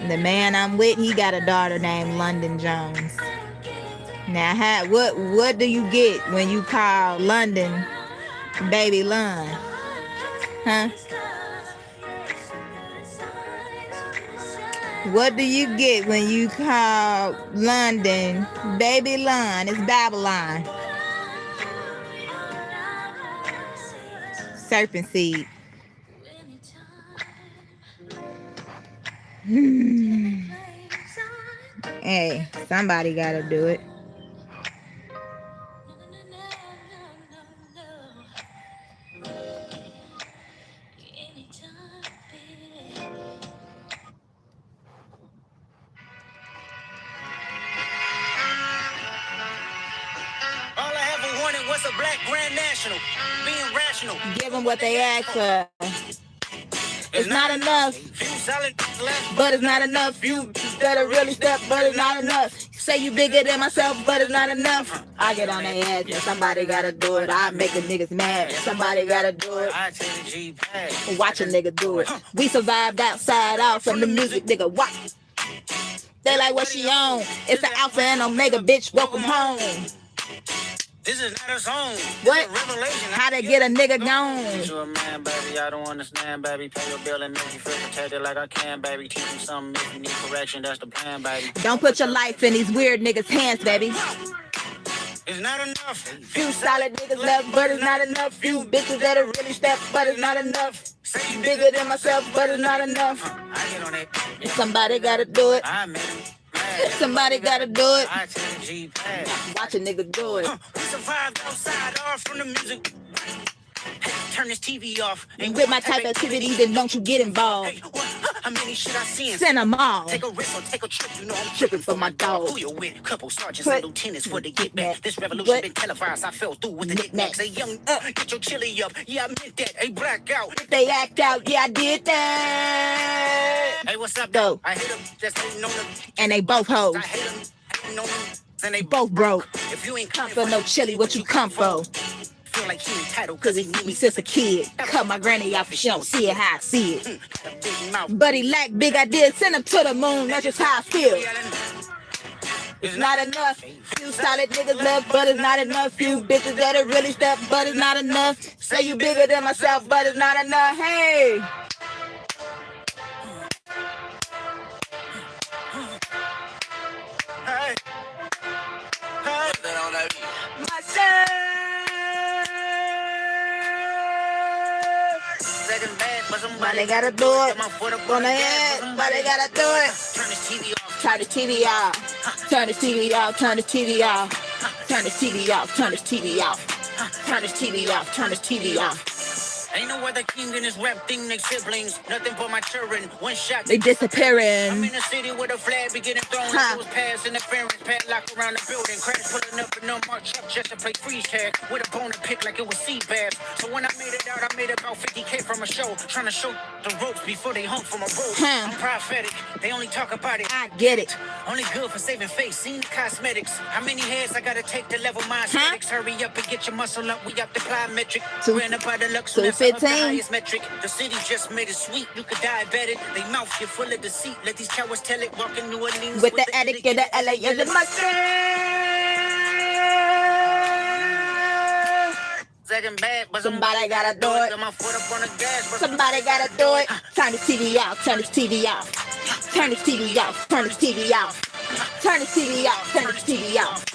The man I'm with, he got a daughter named London Jones. Now, what do you get when you call London Baby Lon? Huh? What do you get when you call London Baby Lon? It's Babylon. serpent seed. Hey, somebody gotta do it. All I ever wanted was a black grand national, being rational. Give them what they ask for. It's not enough, but it's not enough. You better really step, but it's not enough. Say you bigger than myself, but it's not enough. I get on their ass, and somebody gotta do it. I make the niggas mad, somebody gotta do it. I take the G-Pad. Watch a nigga do it. We survived outside out from the music, nigga. Watch. They like what she on. It's the Alpha and Omega, bitch. Welcome home. This is not a song. What? This is a revelation. How to get a nigga gone? You a man, baby. I don't understand, baby. Pay your bill and make you feel protected like I can, baby. Teach you something if you need correction. That's the plan, baby. Don't put your life in these weird niggas' hands, baby. It's not enough. Few solid niggas left, but it's not enough. Few bitches that'll really step, but it's not enough. Say you Bigger than myself, but it's not enough. I get on that. Somebody gotta do it. I made him. Somebody gotta do it. I take the G-Pad. Watch a nigga do it. We survived outside, all from the music. Hey, turn this TV off. And with my type of activity, then don't you get involved. Hey, what? How many shit I seen? Send them all. Take a risk or take a trip, you know I'm Tripping for my dog. Who you with? Couple sergeants What? and lieutenants for the get back. This revolution What? been televised. I fell through with the knickknacks. Hey, young, get your chili up. Yeah, I meant that. Hey, blackout. They act out, yeah, I did that. Hey, what's up? Go. I hit them, just hating on them. And they both hoes. I hate them, hating on them. And they Both broke. If you ain't Come for no chili, what you come for? Feel like he entitled Cause he knew me since a kid. Cut my granny off and she don't see it how I see it. got a big mouth. But he lack big ideas, send him to the moon, that's just how I feel. It's not enough. Few solid niggas left, but it's not enough. Few bitches that'll really step, but it's not enough. Say you bigger than myself, but it's not enough. Hey. Hey. Hey. Myself. Second bad, but Somebody gotta do it. On the head, somebody gotta do it. Turn this TV off. Turn the TV off. Turn the TV off. Turn the TV off. Turn the TV off. Turn the TV off. Turn the TV off. Turn the TV off. Ain't no other king in this rap thing, they siblings. Nothing but my children. One shot. They I'm disappearing. in the city with a flag be getting thrown. Huh. It was past interference, padlock around the building. Crash pulling up and unmarked truck just to play freeze tag. With a bone to pick like it was sea bass. So when I made it out, I made about 50K from a show. Trying to show the ropes before they hung from a rope. Huh. I'm prophetic. They only talk about it. I get it. Only good for saving face, seen cosmetics. How many heads I gotta take to level my aesthetics? Hurry up and get your muscle up, we up the plyometric. Two- Ran up by the lux, so that's up the 215. highest metric. The city just made it sweet, you could diabetic. They mouth get full of deceit, let these cowards tell it. Walk in New Orleans With the attic and the LA and the mustard. Second bad, but Somebody gotta do it. Got my foot up on the gas, but Somebody gotta do it. Turn the TV off. Turn the TV off. Turn the TV off. Turn the TV off. Turn the TV off. Turn the TV off.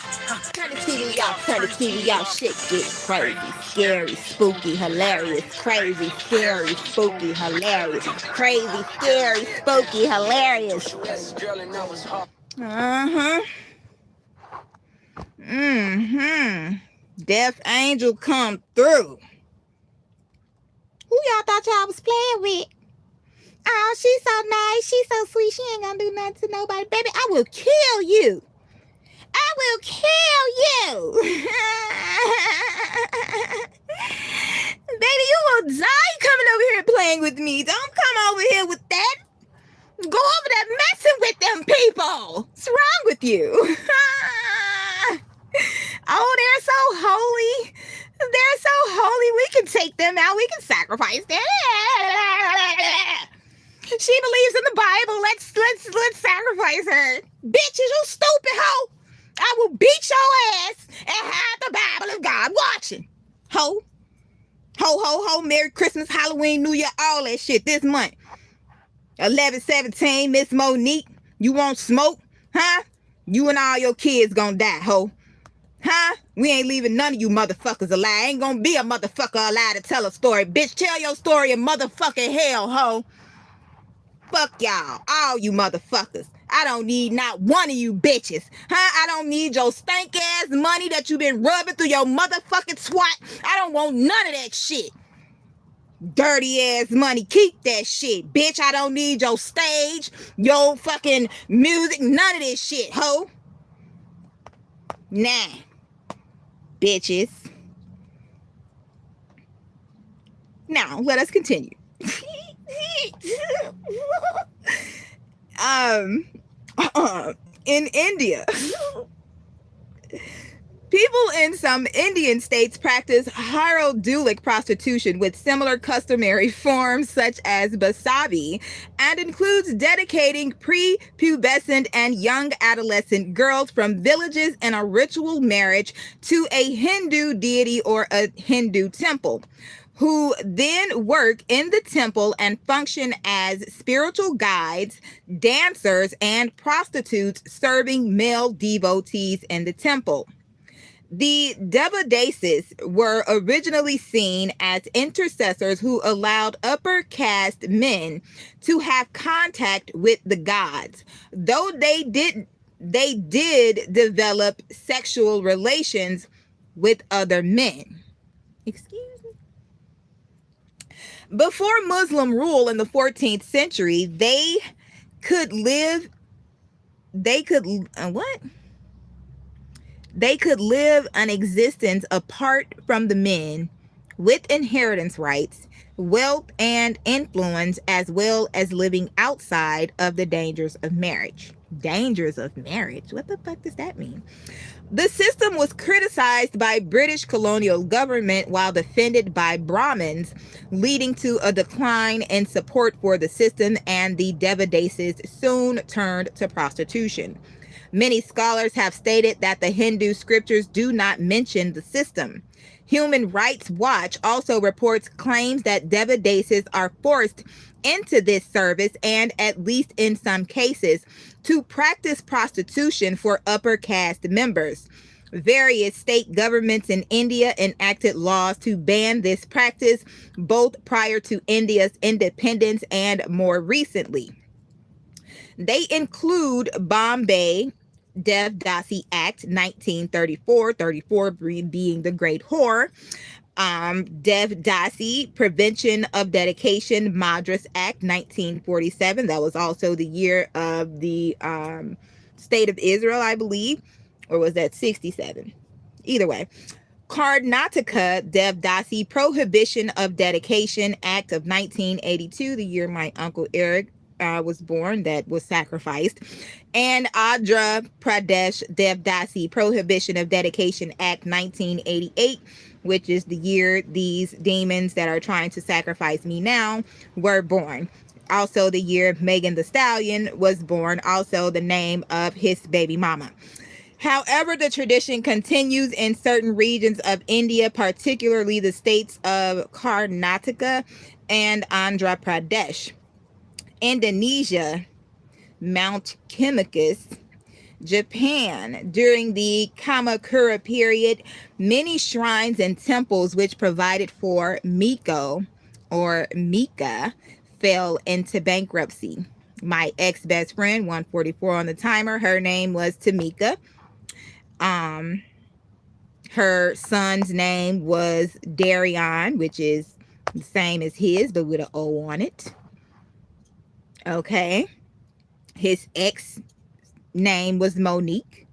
Turn the TV off. Turn the TV off. Shit get crazy, scary, spooky, hilarious. Crazy, scary, spooky, hilarious. Crazy, scary, spooky, hilarious. Death Angel come through. Who y'all thought y'all was playing with? Oh, she's so nice. She's so sweet. She ain't gonna do nothing to nobody. Baby, I will kill you. I will kill you. Baby, you will die coming over here playing with me. Don't come over here with that. Go over there messing with them people. What's wrong with you? Oh, they're so holy. They're so holy. We can take them out. We can sacrifice them. She believes in the Bible. Let's sacrifice her. Bitch, you stupid hoe. I will beat your ass and have the Bible of God watching. Ho. Ho, ho, ho. Merry Christmas, Halloween, New Year, all that shit this month. 11/17, Miss Monique. You won't smoke? Huh? You and all your kids gonna die, ho. Huh? We ain't leaving none of you motherfuckers alive. Ain't gonna be a motherfucker alive to tell a story. Bitch, tell your story in motherfucking hell, ho. Fuck y'all. All you motherfuckers. I don't need not one of you bitches. Huh? I don't need your stank ass money that you been rubbing through your motherfucking swat. I don't want none of that shit. Dirty ass money. Keep that shit, bitch. I don't need your stage, your fucking music, none of this shit, ho. Nah. Bitches. Now, let us continue. In India, people in some Indian states practice hieroglyphic prostitution with similar customary forms such as basavi, and includes dedicating prepubescent and young adolescent girls from villages in a ritual marriage to a Hindu deity or a Hindu temple, who then work in the temple and function as spiritual guides, dancers, and prostitutes serving male devotees in the temple. The Devadasis were originally seen as intercessors who allowed upper caste men to have contact with the gods, though they did develop sexual relations with other men. Excuse me. Before Muslim rule in the 14th century, they could live an existence apart from the men, with inheritance rights, wealth, and influence, as well as living outside of the dangers of marriage. Dangers of marriage? What the fuck does that mean? The system was criticized by British colonial government while defended by Brahmins, leading to a decline in support for the system, and the Devadasis soon turned to prostitution. Many scholars have stated that the Hindu scriptures do not mention the system. Human Rights Watch also reports claims that Devadasis are forced into this service, and at least in some cases, to practice prostitution for upper caste members. Various state governments in India enacted laws to ban this practice, both prior to India's independence and more recently. They include Bombay Devdasi Act 1934, 34 being the Great Whore, Devdasi Prevention of Dedication Madras Act 1947. That was also the year of the state of Israel, I believe, or was that 67? Either way. Karnataka Devdasi Prohibition of Dedication Act of 1982, the year my uncle Eric was born, that was sacrificed. And Andhra Pradesh Devdasi Prohibition of Dedication Act 1988, which is the year these demons that are trying to sacrifice me now were born. Also the year Megan Thee Stallion was born, also the name of his baby mama. However, the tradition continues in certain regions of India, particularly the states of Karnataka and Andhra Pradesh. Indonesia, Mount Kimicus, Japan. During the Kamakura period, many shrines and temples which provided for Miko or Mika fell into bankruptcy. My ex-best friend, 144 on the timer, her name was Tamika. Her son's name was Darion, which is the same as his, but with an O on it. Okay. His ex name was Monique.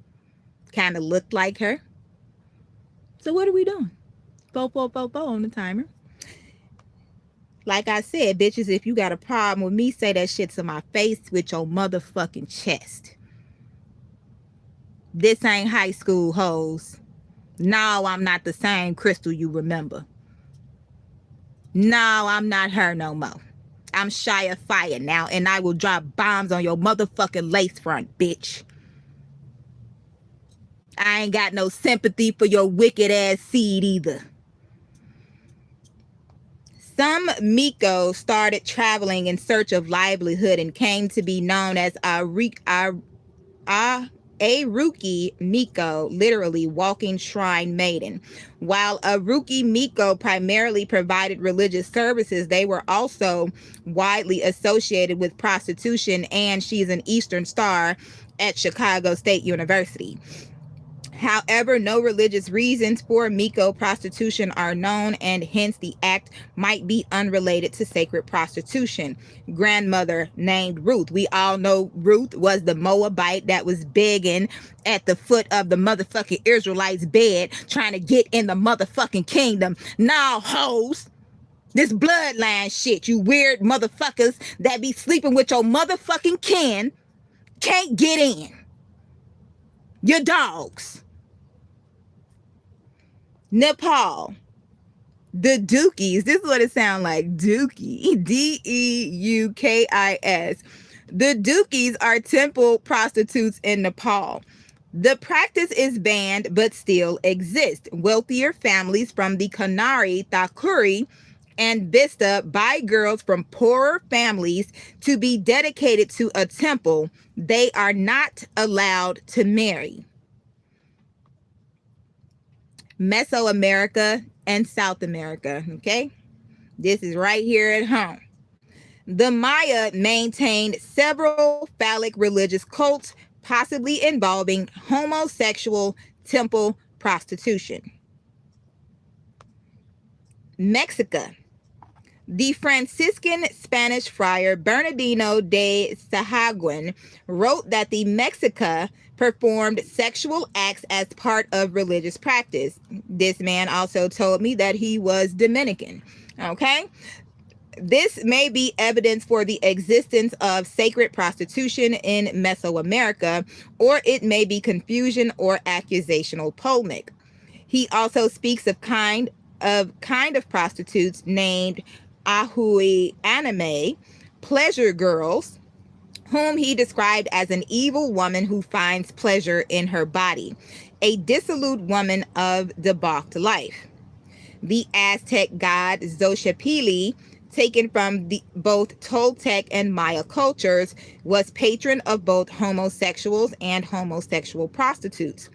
Kind of looked like her. So what are we doing? 4444 on the timer. Like I said, bitches, if you got a problem with me, say that shit to my face with your motherfucking chest. This ain't high school, hoes. No, I'm not the same Crystal you remember. No, I'm not her no more. I'm shy of fire now, and I will drop bombs on your motherfucking lace front, bitch. I ain't got no sympathy for your wicked ass seed either. Some Miko started traveling in search of livelihood and came to be known as Aruki Miko, literally walking shrine maiden. While Aruki Miko primarily provided religious services, they were also widely associated with prostitution, and she's an Eastern Star at Chicago State University. However, no religious reasons for Miko prostitution are known, and hence the act might be unrelated to sacred prostitution. Grandmother named Ruth. We all know Ruth was the Moabite that was begging at the foot of the motherfucking Israelites' bed, trying to get in the motherfucking kingdom. Now, hoes, this bloodline shit, you weird motherfuckers that be sleeping with your motherfucking kin, can't get in. You're dogs. Nepal, the Dookies. This is what it sounds like. Dookie. Deukis. The Dookies are temple prostitutes in Nepal. The practice is banned but still exists. Wealthier families from the Kanari, Thakuri, and Vista buy girls from poorer families to be dedicated to a temple. They are not allowed to marry. Mesoamerica and South America, okay? This is right here at home. The Maya maintained several phallic religious cults, possibly involving homosexual temple prostitution. Mexico. The Franciscan Spanish friar Bernardino de Sahagún wrote that the Mexica performed sexual acts as part of religious practice. This man also told me that he was Dominican. Okay? This may be evidence for the existence of sacred prostitution in Mesoamerica, or it may be confusion or accusational polemic. He also speaks of kind of prostitutes named Ahui Anime, pleasure girls, whom he described as an evil woman who finds pleasure in her body, a dissolute woman of debauched life. The Aztec god Xochipilli, taken from both Toltec and Maya cultures, was patron of both homosexuals and homosexual prostitutes.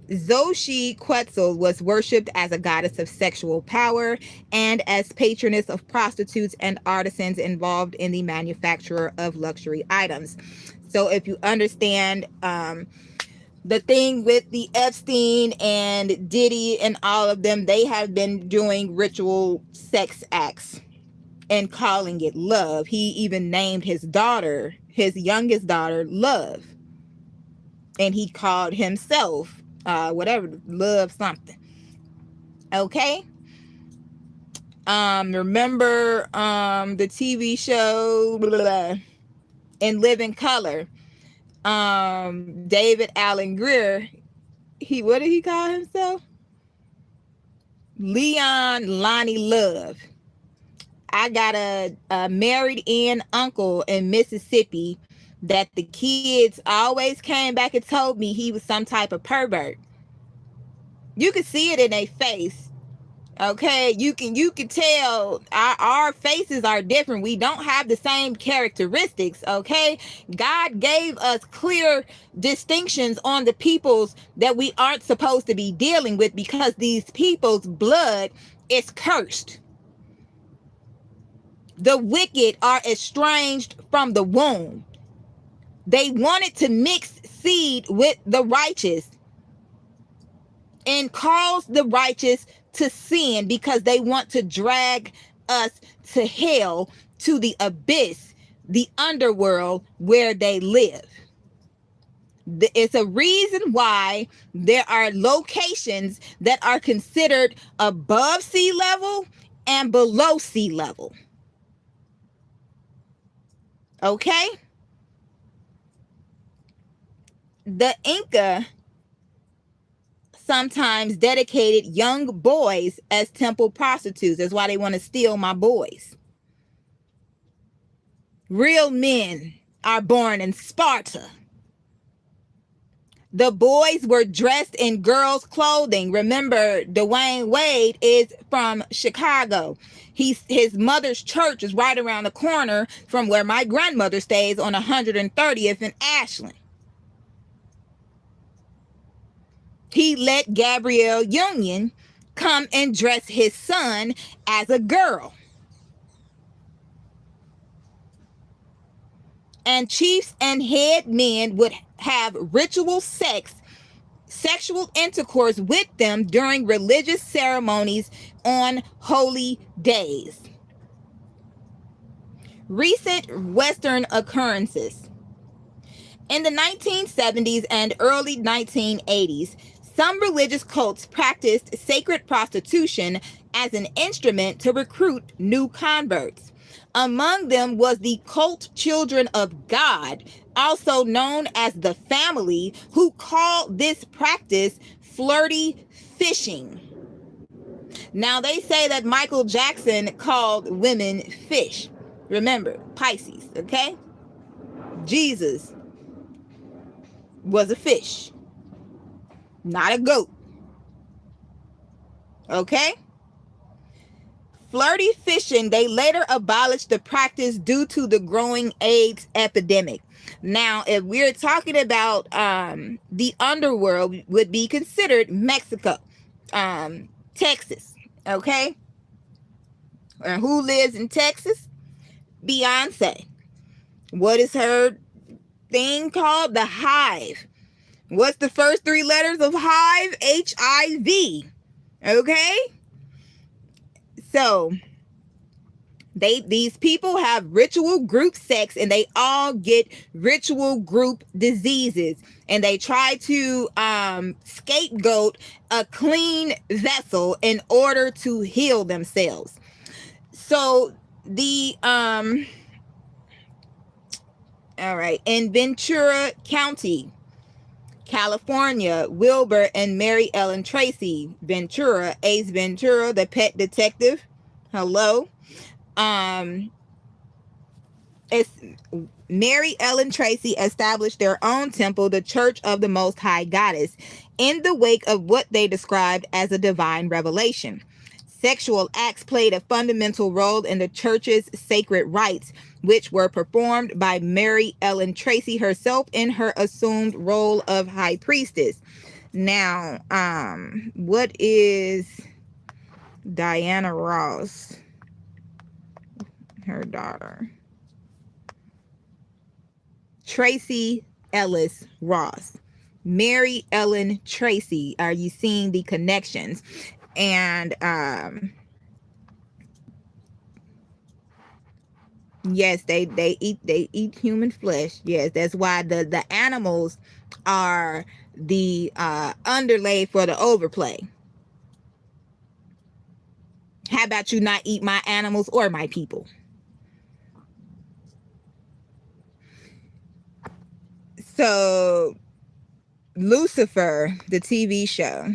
Xochiquetzal was worshipped as a goddess of sexual power and as patroness of prostitutes and artisans involved in the manufacture of luxury items. So if you understand the thing with the Epstein and Diddy and all of them, they have been doing ritual sex acts and calling it love. He even named his daughter, his youngest daughter, Love. And he called himself whatever, Love something. Okay? Remember the TV show In Living Color? David Allen Greer, what did he call himself? Leon Lonnie Love. I got a married in uncle in Mississippi that the kids always came back and told me he was some type of pervert. You could see it in their face. Okay, you can tell our faces are different. We don't have the same characteristics. Okay, God gave us clear distinctions on the peoples that we aren't supposed to be dealing with, because these people's blood is cursed. The wicked are estranged from the womb. They wanted to mix seed with the righteous and cause the righteous to sin, because they want to drag us to hell, to the abyss, the underworld where they live. It's a reason why there are locations that are considered above sea level and below sea level. Okay? The Inca sometimes dedicated young boys as temple prostitutes. That's why they want to steal my boys. Real men are born in Sparta. The boys were dressed in girls' clothing. Remember, Dwayne Wade is from Chicago. His mother's church is right around the corner from where my grandmother stays on 130th and Ashland. he let Gabrielle Union come and dress his son as a girl. And chiefs and head men would have sexual intercourse with them during religious ceremonies on holy days. Recent Western occurrences. In the 1970s and early 1980s, some religious cults practiced sacred prostitution as an instrument to recruit new converts. Among them was the cult Children of God, also known as the Family, who called this practice flirty fishing. Now, they say that Michael Jackson called women fish. Remember, Pisces, okay? Jesus was a fish, not a goat. Okay? Flirty fishing, they later abolished the practice due to the growing AIDS epidemic. Now, if we're talking about the underworld, would be considered Mexico, Texas. Okay? And who lives in Texas? Beyonce. What is her thing called? The Hive. What's the first three letters of Hive? HIV. Okay? So these people have ritual group sex, and they all get ritual group diseases, and they try to scapegoat a clean vessel in order to heal themselves. So all right, in Ventura County, California, Wilbur and Mary Ellen Tracy Ventura, Ace Ventura, the pet detective. Hello. It's Mary Ellen Tracy established their own temple, the Church of the Most High Goddess, in the wake of what they described as a divine revelation. Sexual acts played a fundamental role in the church's sacred rites, which were performed by Mary Ellen Tracy herself in her assumed role of high priestess. Now, what is Diana Ross, her daughter? Tracy Ellis Ross. Mary Ellen Tracy. Are you seeing the connections? And yes, they eat human flesh. Yes, that's why the animals are the underlay for the overplay. How about you not eat my animals or my people? So Lucifer, the TV show.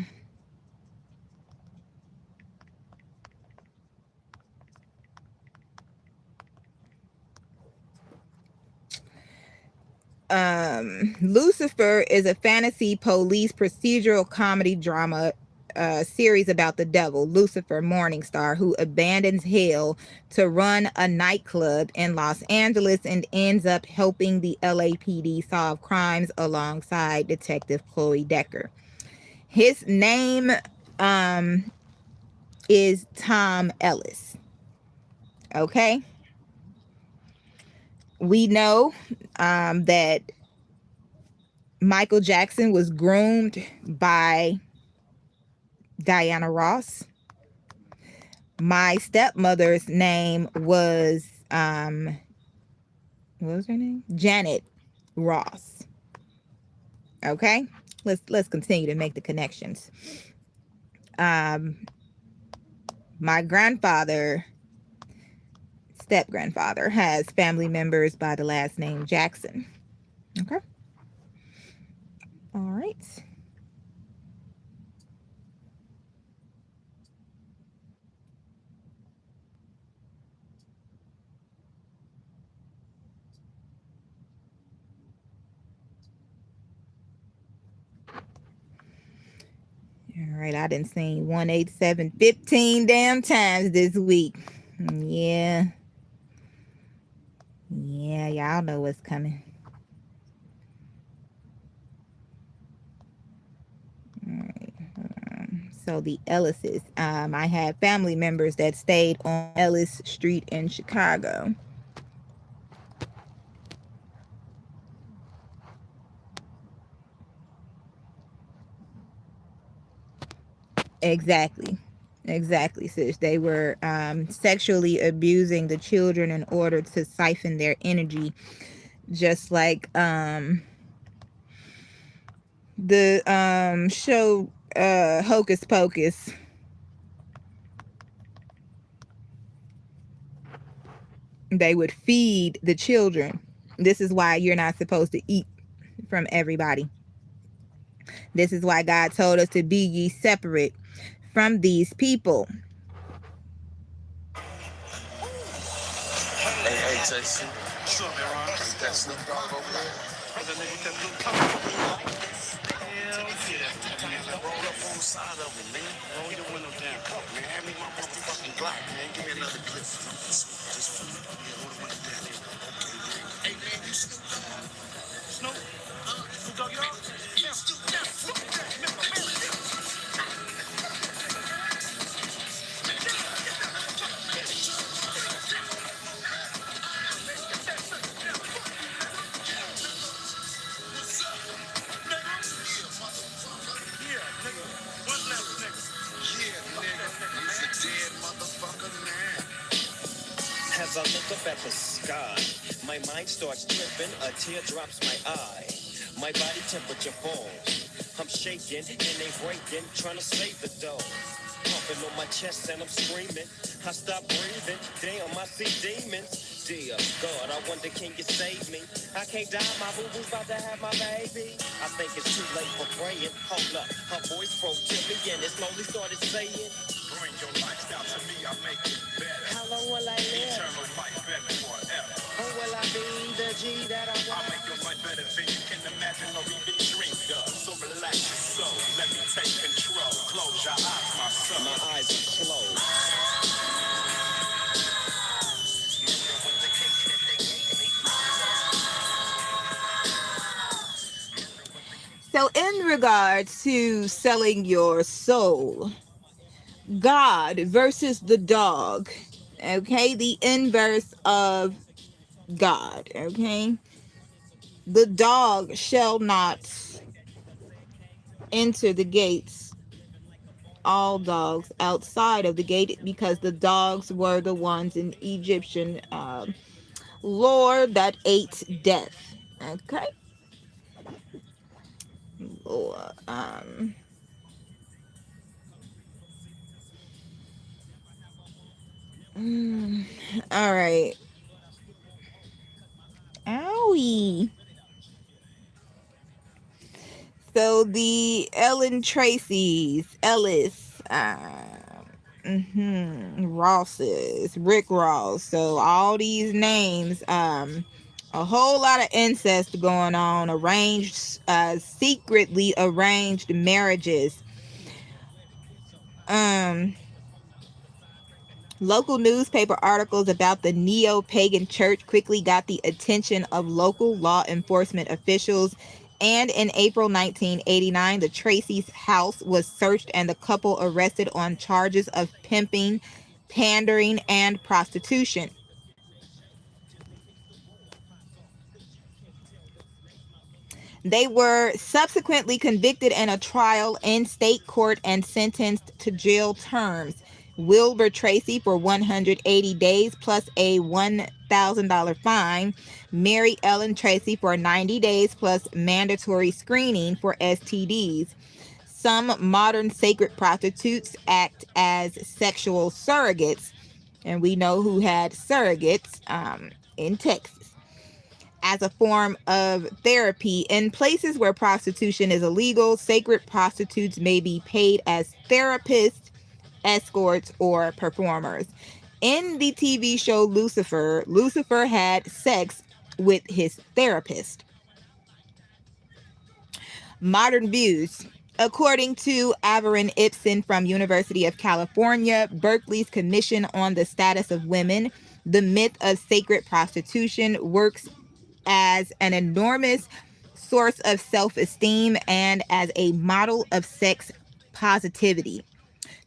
Lucifer is a fantasy police procedural comedy drama series about the devil, Lucifer Morningstar, who abandons hell to run a nightclub in Los Angeles and ends up helping the LAPD solve crimes alongside Detective Chloe Decker. His name is Tom Ellis. Okay? We know that Michael Jackson was groomed by Diana Ross. My stepmother's name was what was her name? Janet Ross. Okay? Let's continue to make the connections. My step-grandfather has family members by the last name Jackson. Okay? All right. All right, I done seen 187 15 damn times this week. Yeah. Yeah, y'all know what's coming. All right. So the Ellises. I had family members that stayed on Ellis Street in Chicago. Exactly. Exactly, sis. They were sexually abusing the children in order to siphon their energy, just like the show Hocus Pocus. They would feed the children. This is why you're not supposed to eat from everybody. This is why God told us to be ye separate from these people. Hey, Jason. What's up, Aaron? Ain't that Snoop Dogg over there? That's that nigga with that blue coat. Hell yeah. Roll up on the side of him, man. Roll your window down. Man, hand me my motherfucking Glock, man. Give me another clip. Just for me. Yeah, roll the window down there. Okay, man. Hey, man, you Snoop Dogg? Snoop? Snoop Dogg, y'all? Yeah, Snoop Dogg. As I look up at the sky, my mind starts tripping, a tear drops my eye. My body temperature falls. I'm shaking and they breaking, trying to save the dough. Pumping on my chest and I'm screaming. I stop breathing, damn, I see demons. Dear God, I wonder can you save me? I can't die, my boo-boo's about to have my baby. I think it's too late for praying. Hold up, her voice broke to me and it slowly started saying, bring your lifestyle to me, I'll make it better. How long will I live? Eternal life, better forever. Or will I be the G that I want? I'll make your life better than you can imagine or even dream of. So relax your soul, let me take control. Close your eyes, my son. My eyes are closed. So, in regards to selling your soul, God versus the dog, okay, the inverse of God, okay, the dog shall not enter the gates, all dogs outside of the gate, because the dogs were the ones in Egyptian lore that ate death, okay. Lord, all right. Owie. So the Ellen Tracy's, Ellis, Ross's, Rick Ross. So all these names, a whole lot of incest going on, arranged, secretly arranged marriages. Local newspaper articles about the neo-pagan church quickly got the attention of local law enforcement officials, and in April 1989, the Tracy's house was searched and the couple arrested on charges of pimping, pandering, and prostitution. They were subsequently convicted in a trial in state court and sentenced to jail terms. Wilbur Tracy for 180 days plus a $1,000 fine. Mary Ellen Tracy for 90 days plus mandatory screening for STDs. Some modern sacred prostitutes act as sexual surrogates, and we know who had surrogates in Texas, as a form of therapy. In places where prostitution is illegal, sacred prostitutes may be paid as therapists, escorts, or performers. In the TV show Lucifer, Lucifer had sex with his therapist. Modern views. According to Averin Ibsen from University of California, Berkeley's Commission on the Status of Women, the myth of sacred prostitution works as an enormous source of self-esteem and as a model of sex positivity.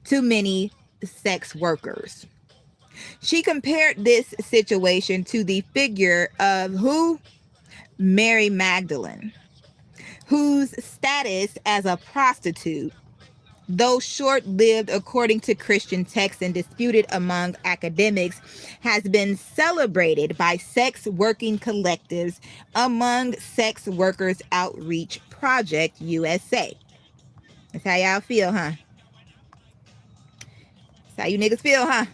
to many sex workers. She compared this situation to the figure of who? Mary Magdalene, whose status as a prostitute, though short lived according to Christian texts and disputed among academics, has been celebrated by sex working collectives among Sex Workers Outreach Project USA. That's how y'all feel, huh? That's how you niggas feel, huh?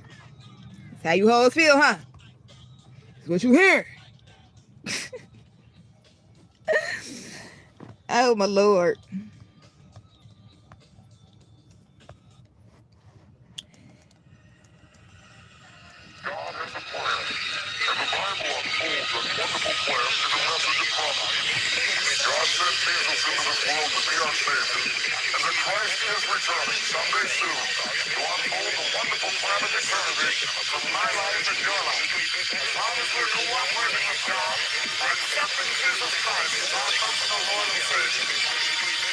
That's how you hoes feel, huh? That's what you hear. Oh, my Lord. God has a plan, and the Bible unfolds that wonderful plan through the message of prophecy. God sent Jesus into this world to be our Savior, and that Christ is returning someday soon to unfold the wonderful plan of eternity from my life and your life. As long as we're cooperating with God, accepting Jesus Christ as our personal Lord and Savior.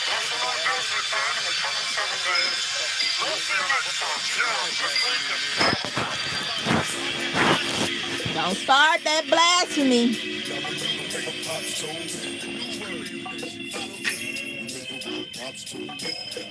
Once the Lord does return in the coming 7 days, we'll see you next time. Yeah, this weekend. Don't start that blasphemy.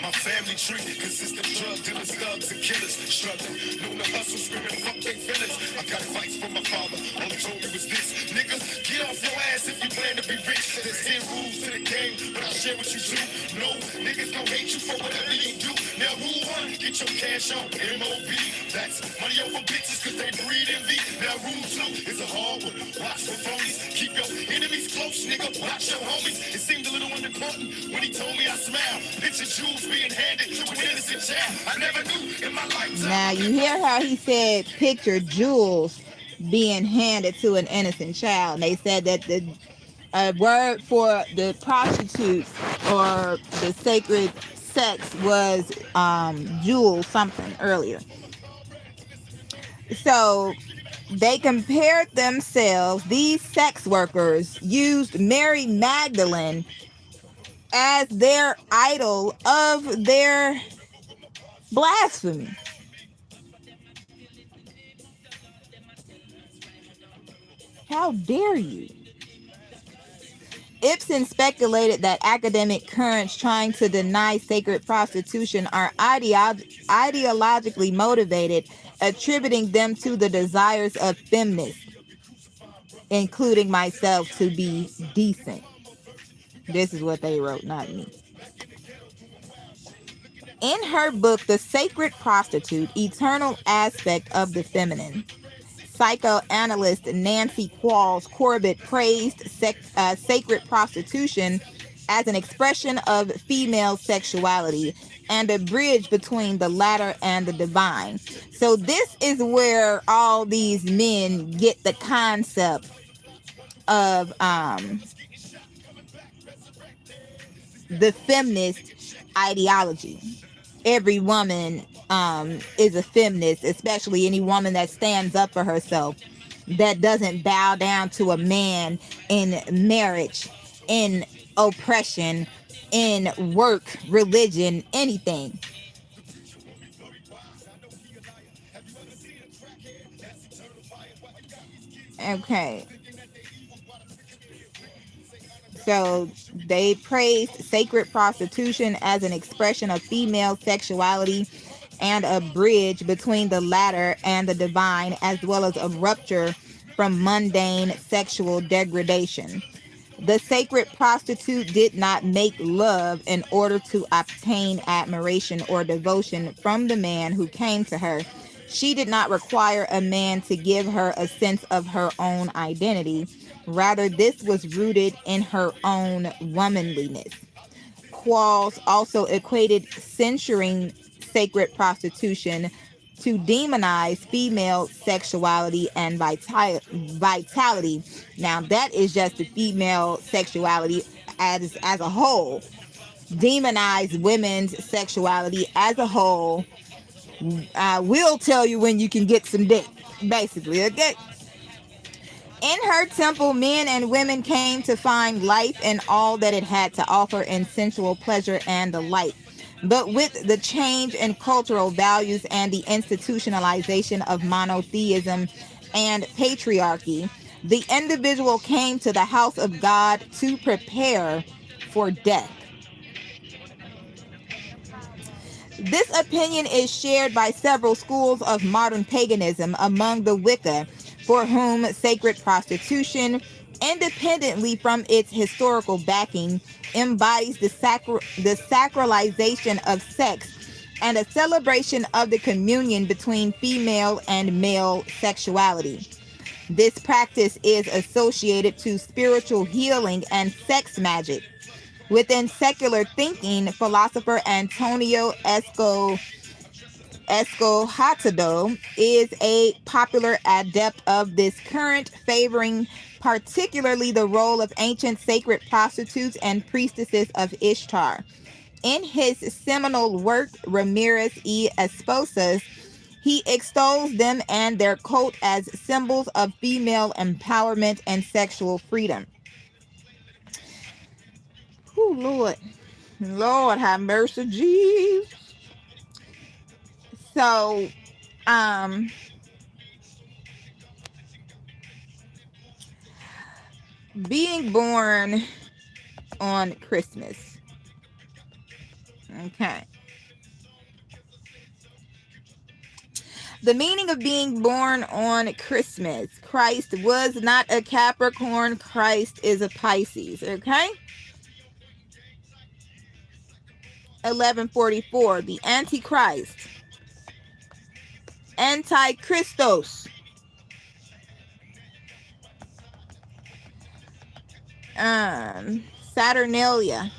My family tree consists of drug dealers, thugs, and killers. Struggling, known to hustle, screaming, fuck they feelings. I got advice from my father, all he told me was this: nigga, get off your ass if you plan to be rich. There's 10 rules to the game, but I'll share what you do. No, niggas gon' hate you for whatever you do. Now rule 1, get your cash on MOB. That's money over bitches cause they breed envy. Now rule 2 is a hard one. Watch for phonies, keep your enemies close, nigga. Watch your homies. It seemed a little unimportant when he told me I smile. Picture jewels being handed to an innocent child. I never knew in my lifetime. Now, you hear how he said, picture jewels being handed to an innocent child. And they said that the word for the prostitutes or the sacred sex was jewel something earlier. So they compared themselves, these sex workers used Mary Magdalene as their idol of their blasphemy. How dare you? Ibsen speculated that academic currents trying to deny sacred prostitution are ideologically motivated, attributing them to the desires of feminists, including myself, to be decent. This is what they wrote, not me. In her book, The Sacred Prostitute, Eternal Aspect of the Feminine, psychoanalyst Nancy Qualls Corbett praised sacred prostitution as an expression of female sexuality and a bridge between the latter and the divine. So this is where all these men get the concept of the feminist ideology. Every woman is a feminist, especially any woman that stands up for herself, that doesn't bow down to a man in marriage, in oppression, in work, religion, anything. Okay. So they praised sacred prostitution as an expression of female sexuality and a bridge between the latter and the divine, as well as a rupture from mundane sexual degradation. The sacred prostitute did not make love in order to obtain admiration or devotion from the man who came to her. She did not require a man to give her a sense of her own identity. Rather, this was rooted in her own womanliness. Qualls also equated censoring sacred prostitution to demonize female sexuality and vitality. Now, that is just the female sexuality as a whole. Demonize women's sexuality as a whole. I will tell you when you can get some dick, basically, okay? In her temple, men and women came to find life in all that it had to offer in sensual pleasure and delight. But with the change in cultural values and the institutionalization of monotheism and patriarchy, the individual came to the house of God to prepare for death. This opinion is shared by several schools of modern paganism among the Wicca, for whom sacred prostitution, independently from its historical backing, embodies the sacralization of sex and a celebration of the communion between female and male sexuality. This practice is associated to spiritual healing and sex magic. Within secular thinking, philosopher Antonio Escohotado is a popular adept of this current, favoring particularly the role of ancient sacred prostitutes and priestesses of Ishtar. In his seminal work, Ramirez y Esposas, he extols them and their cult as symbols of female empowerment and sexual freedom. Oh, Lord. Lord have mercy, Jesus. So, being born on Christmas. Okay. The meaning of being born on Christmas. Christ was not a Capricorn. Christ is a Pisces. Okay. 1144. The Antichrist. Antichristos. Saturnalia.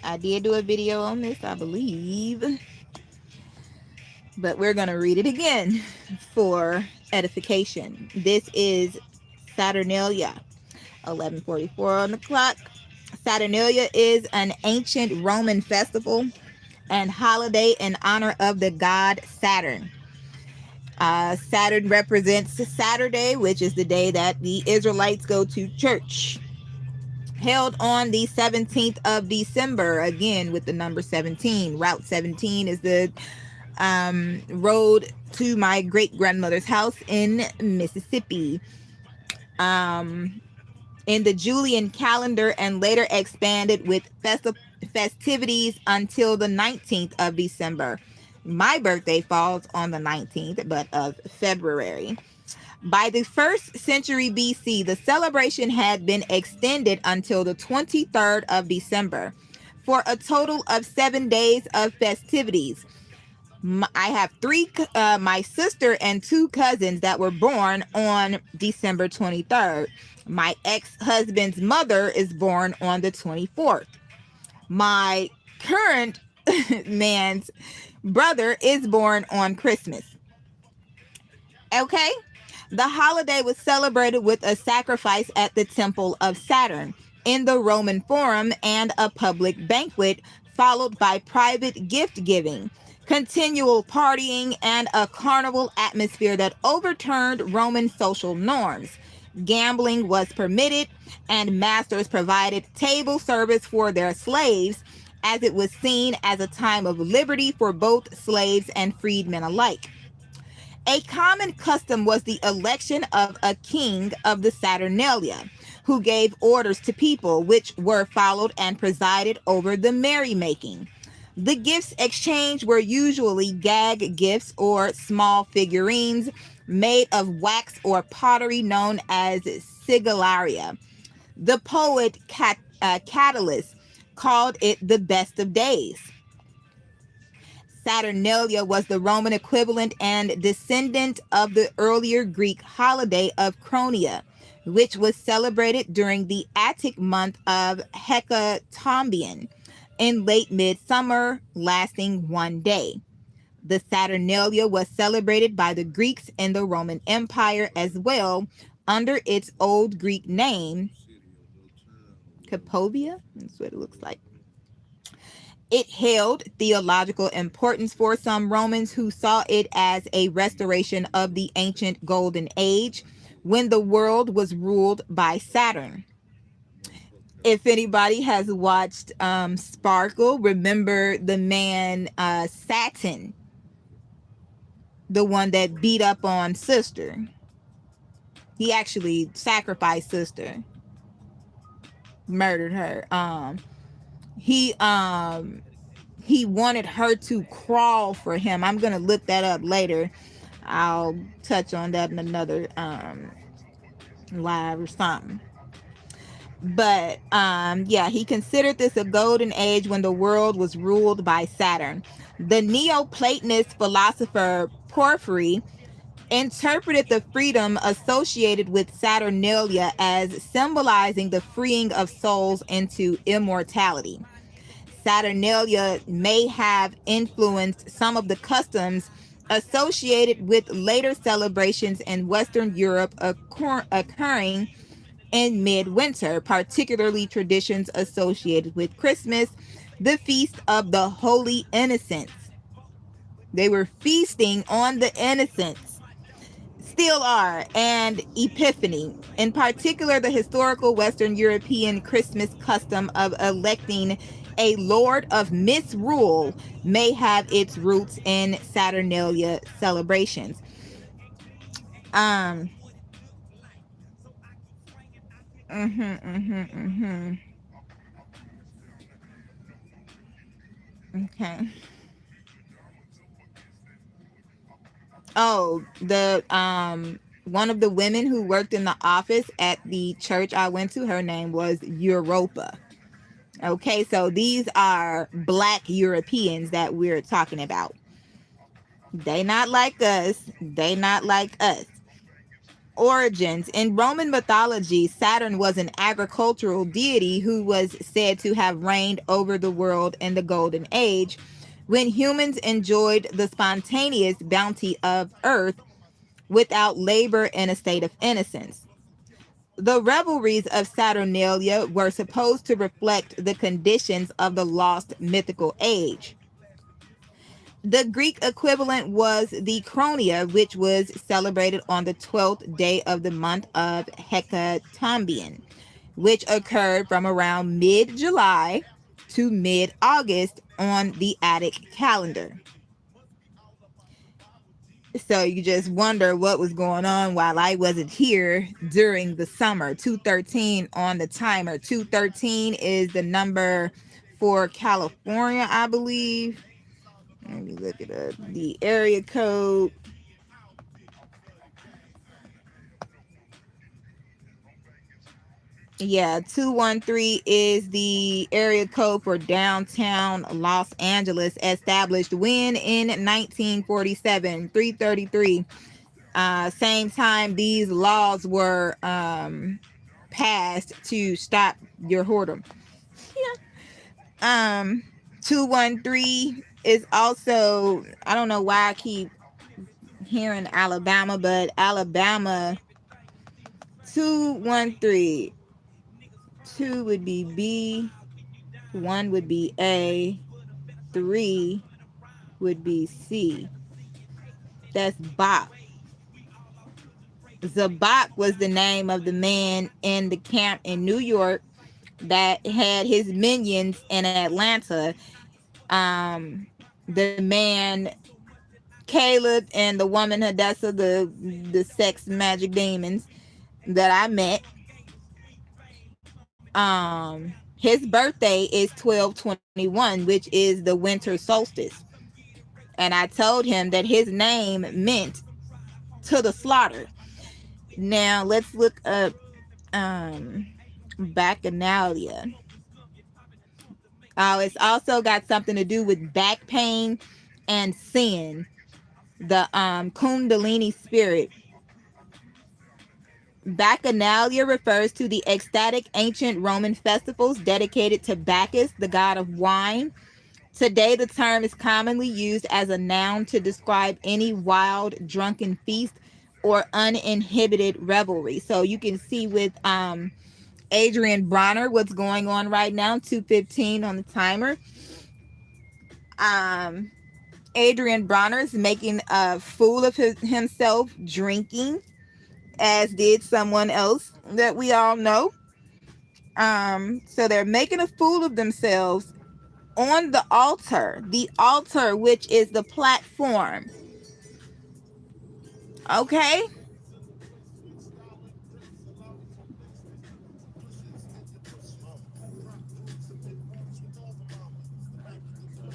I did do a video on this, I believe, but we're going to read it again for edification. This is Saturnalia, 1144 on the clock. Saturnalia is an ancient Roman festival and holiday in honor of the god Saturn. Saturn represents Saturday, which is the day that the Israelites go to church. Held on the 17th of December, again with the number 17. Route 17 is the road to my great grandmother's house in Mississippi. In the Julian calendar, and later expanded with festivities until the 19th of December. My birthday falls on the 19th, but of February. By the 1st century BC, the celebration had been extended until the 23rd of December for a total of 7 days of festivities. I have my sister and 2 cousins that were born on December 23rd. My ex-husband's mother is born on the 24th. My current man's brother is born on Christmas. Okay? The holiday was celebrated with a sacrifice at the Temple of Saturn in the Roman Forum and a public banquet, followed by private gift giving, continual partying, and a carnival atmosphere that overturned Roman social norms. Gambling was permitted, and masters provided table service for their slaves, as it was seen as a time of liberty for both slaves and freedmen alike. A common custom was the election of a king of the Saturnalia, who gave orders to people, which were followed and presided over the merrymaking. The gifts exchanged were usually gag gifts or small figurines made of wax or pottery known as sigillaria. The poet Catullus called it the best of days. Saturnalia was the Roman equivalent and descendant of the earlier Greek holiday of Chronia, which was celebrated during the Attic month of Hecatombion in late midsummer, lasting 1 day. The Saturnalia was celebrated by the Greeks in the Roman Empire as well, under its Old Greek name, Capovia. That's what it looks like. It held theological importance for some Romans who saw it as a restoration of the ancient Golden Age when the world was ruled by Saturn. If anybody has watched Sparkle, remember the man Satin, the one that beat up on Sister. He actually sacrificed Sister, murdered her. He he wanted her to crawl for him. I'm gonna look that up later. I'll touch on that in another live or something. But yeah, he considered this a golden age when the world was ruled by Saturn. The Neoplatonist philosopher Porphyry interpreted the freedom associated with Saturnalia as symbolizing the freeing of souls into immortality. Saturnalia may have influenced some of the customs associated with later celebrations in Western Europe occurring in midwinter, particularly traditions associated with Christmas, the feast of the Holy Innocents. They were feasting on the innocents, still are, and Epiphany. In particular, the historical Western European Christmas custom of electing a Lord of Misrule may have its roots in Saturnalia celebrations. Um. Okay. Oh, the one of the women who worked in the office at the church I went to, her name was Europa. Okay, so these are black Europeans that we're talking about. They not like us. They not like us. Origins. In Roman mythology, Saturn was an agricultural deity who was said to have reigned over the world in the Golden Age, when humans enjoyed the spontaneous bounty of Earth without labor in a state of innocence. The revelries of Saturnalia were supposed to reflect the conditions of the lost mythical age. The Greek equivalent was the Chronia, which was celebrated on the 12th day of the month of Hecatombion, which occurred from around mid-July to mid-August on the Attic calendar. So you just wonder what was going on while I wasn't here during the summer. 213 on the timer. 213 is the number for California, I believe. Let me look it up. The area code. Yeah, 213 is the area code for downtown Los Angeles, established when in 1947, 333. Same time these laws were passed to stop your whoredom. Yeah. 213 is also, I don't know why I keep hearing Alabama, but Alabama 213. 2 would be B, 1 would be A, 3 would be C. That's Bach. Zabak was the name of the man in the camp in New York that had his minions in Atlanta. The man Caleb and the woman Hadessa, the sex magic demons that I met. His birthday is 12/21, which is the winter solstice. And I told him that his name meant to the slaughter. Now let's look up Bacchanalia. Oh, it's also got something to do with back pain and sin. The Kundalini spirit. Bacchanalia refers to the ecstatic ancient Roman festivals dedicated to Bacchus, the god of wine. Today, the term is commonly used as a noun to describe any wild, drunken feast or uninhibited revelry. So you can see with Adrian Bronner what's going on right now, 2:15 on the timer. Adrian Bronner is making a fool of himself drinking, as did someone else that we all know. So they're making a fool of themselves on the altar, which is the platform. Okay.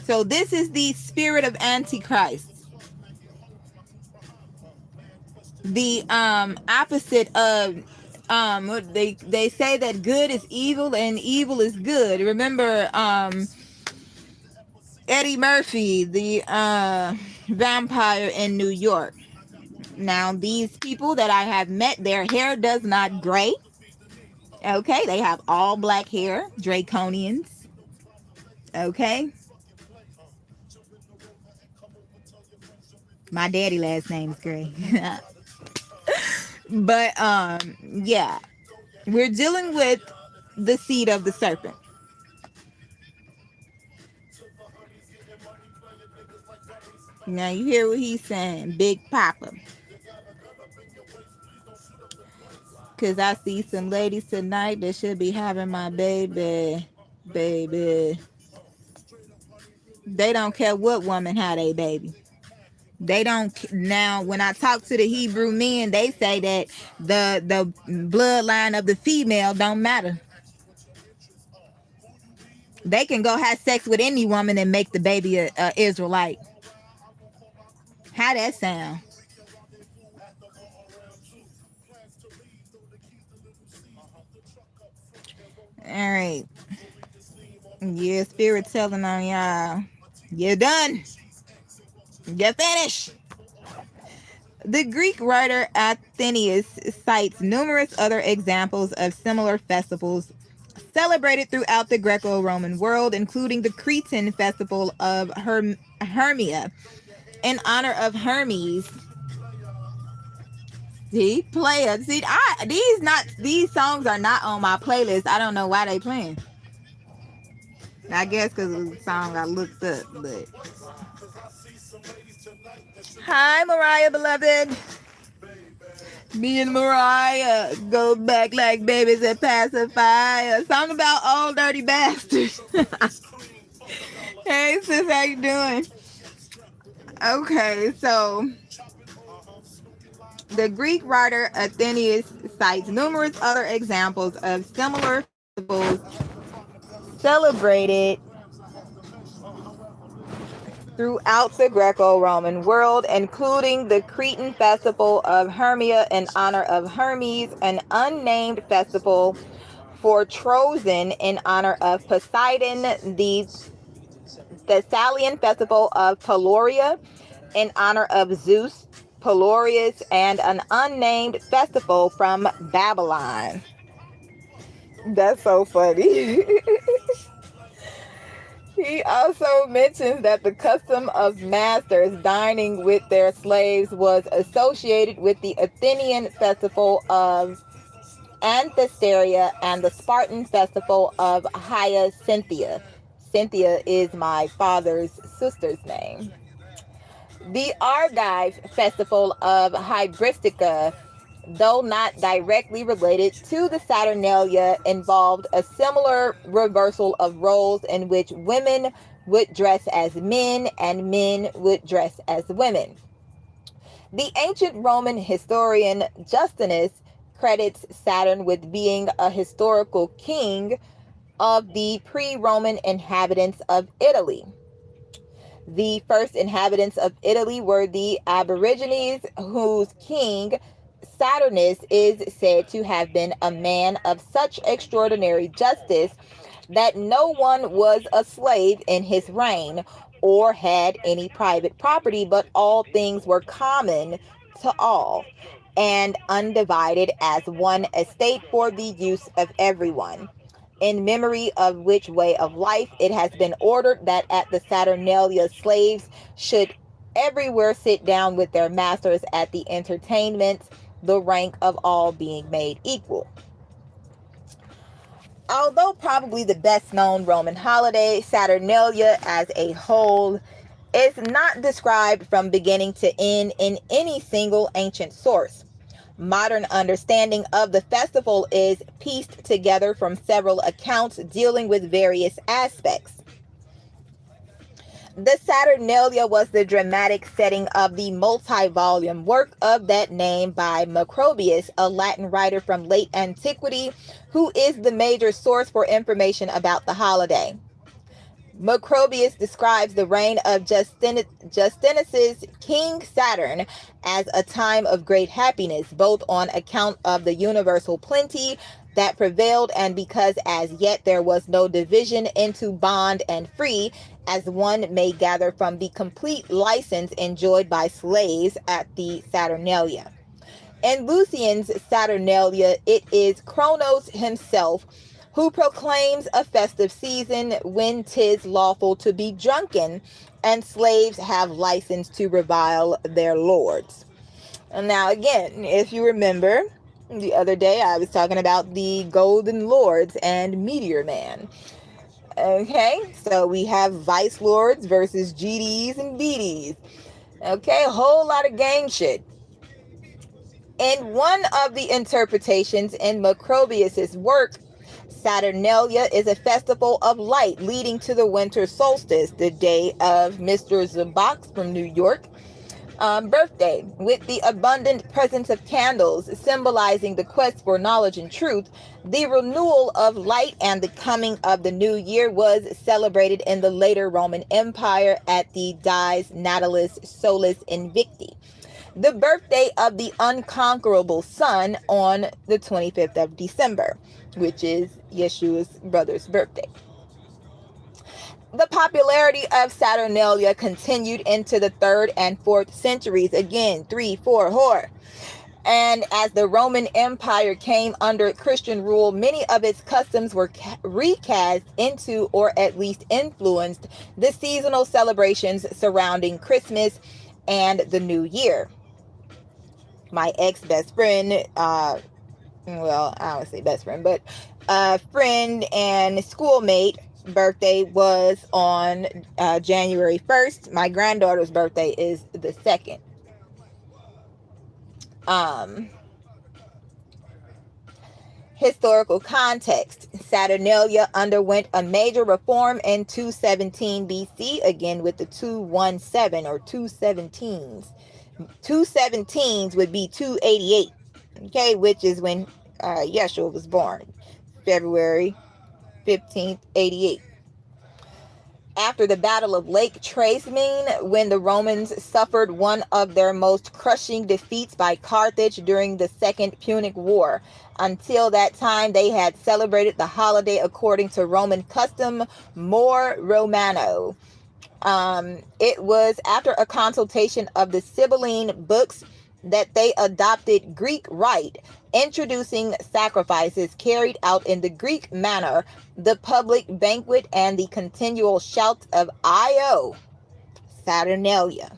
So this is the spirit of Antichrist. The opposite of they say that good is evil and evil is good. Remember Eddie Murphy, the vampire in New York. Now these people that I have met, their hair does not gray. Okay, they have all black hair, draconians. Okay. My daddy last name's Gray. But yeah, we're dealing with the seed of the serpent. Now you hear what he's saying, Big Papa. Cause I see some ladies tonight that should be having my baby. They don't care what woman had a baby. They don't. Now when I talk to the Hebrew men, they say that the bloodline of the female don't matter. They can go have sex with any woman and make the baby a Israelite. How that sound? All right. Yeah, spirit telling on y'all. You're done. You're finished. The Greek writer Athenaeus cites numerous other examples of similar festivals celebrated throughout the Greco-Roman world, including the Cretan festival of Hermia in honor of Hermes. See, player. See, these songs are not on my playlist. I don't know why they playing. I guess because of the song I looked up, but hi, Mariah, beloved. Me and Mariah go back like babies that pacify. A song about old dirty bastards. Hey, sis, how you doing? Okay, so the Greek writer Athenaeus cites numerous other examples of similar festivals celebrated throughout the Greco-Roman world, including the Cretan festival of Hermia in honor of Hermes, an unnamed festival for Trojan in honor of Poseidon, the Thessalian festival of Peloria in honor of Zeus, Pelorius, and an unnamed festival from Babylon. That's so funny. He also mentions that the custom of masters dining with their slaves was associated with the Athenian festival of Anthesteria and the Spartan festival of Hyacinthia. Cynthia is my father's sister's name. The Argive festival of Hybristica, though not directly related to the Saturnalia, involved a similar reversal of roles in which women would dress as men and men would dress as women. The ancient Roman historian Justinus credits Saturn with being a historical king of the pre-Roman inhabitants of Italy. The first inhabitants of Italy were the Aborigines, whose king, Saturnus, is said to have been a man of such extraordinary justice that no one was a slave in his reign or had any private property, but all things were common to all and undivided as one estate for the use of everyone. In memory of which way of life it has been ordered that at the Saturnalia slaves should everywhere sit down with their masters at the entertainments, the rank of all being made equal. Although probably the best known Roman holiday, Saturnalia as a whole is not described from beginning to end in any single ancient source. Modern understanding of the festival is pieced together from several accounts dealing with various aspects. The Saturnalia was the dramatic setting of the multi-volume work of that name by Macrobius, a Latin writer from late antiquity, who is the major source for information about the holiday. Macrobius describes the reign of Justinus's King Saturn as a time of great happiness, both on account of the universal plenty that prevailed and because as yet there was no division into bond and free, as one may gather from the complete license enjoyed by slaves at the Saturnalia. In Lucian's Saturnalia, it is Cronos himself who proclaims a festive season when 'tis lawful to be drunken, and slaves have license to revile their lords. Now, again, if you remember, the other day I was talking about the Golden Lords and Meteor Man. Okay, so we have Vice Lords versus GDs and BDs. Okay, a whole lot of gang shit. In one of the interpretations in Macrobius's work, Saturnalia is a festival of light leading to the winter solstice, the day of Mr. Zabak's from New York birthday, with the abundant presence of candles symbolizing the quest for knowledge and truth. The renewal of light and the coming of the new year was celebrated in the later Roman Empire at the Dies Natalis Solis Invicti, the birthday of the unconquerable sun, on the 25th of December, which is Yeshua's brother's birthday. The popularity of Saturnalia continued into the 3rd and 4th centuries. Again, 3, 4, whore. And as the Roman Empire came under Christian rule, many of its customs were recast into, or at least influenced, the seasonal celebrations surrounding Christmas and the New Year. My ex-best friend, well, I don't say best friend, but friend and schoolmate birthday was on January 1st. My granddaughter's birthday is the 2nd. Historical context. Saturnalia underwent a major reform in 217 BC, again with the 217 or 217s. 217s would be 288, okay, which is when Yeshua was born, February 15th, 88. After the Battle of Lake Trasimene, when the Romans suffered one of their most crushing defeats by Carthage during the Second Punic War. Until that time, they had celebrated the holiday according to Roman custom, Mor Romano. It was after a consultation of the Sibylline books that they adopted Greek rite, introducing sacrifices carried out in the Greek manner, the public banquet, and the continual shout of Io, Saturnalia,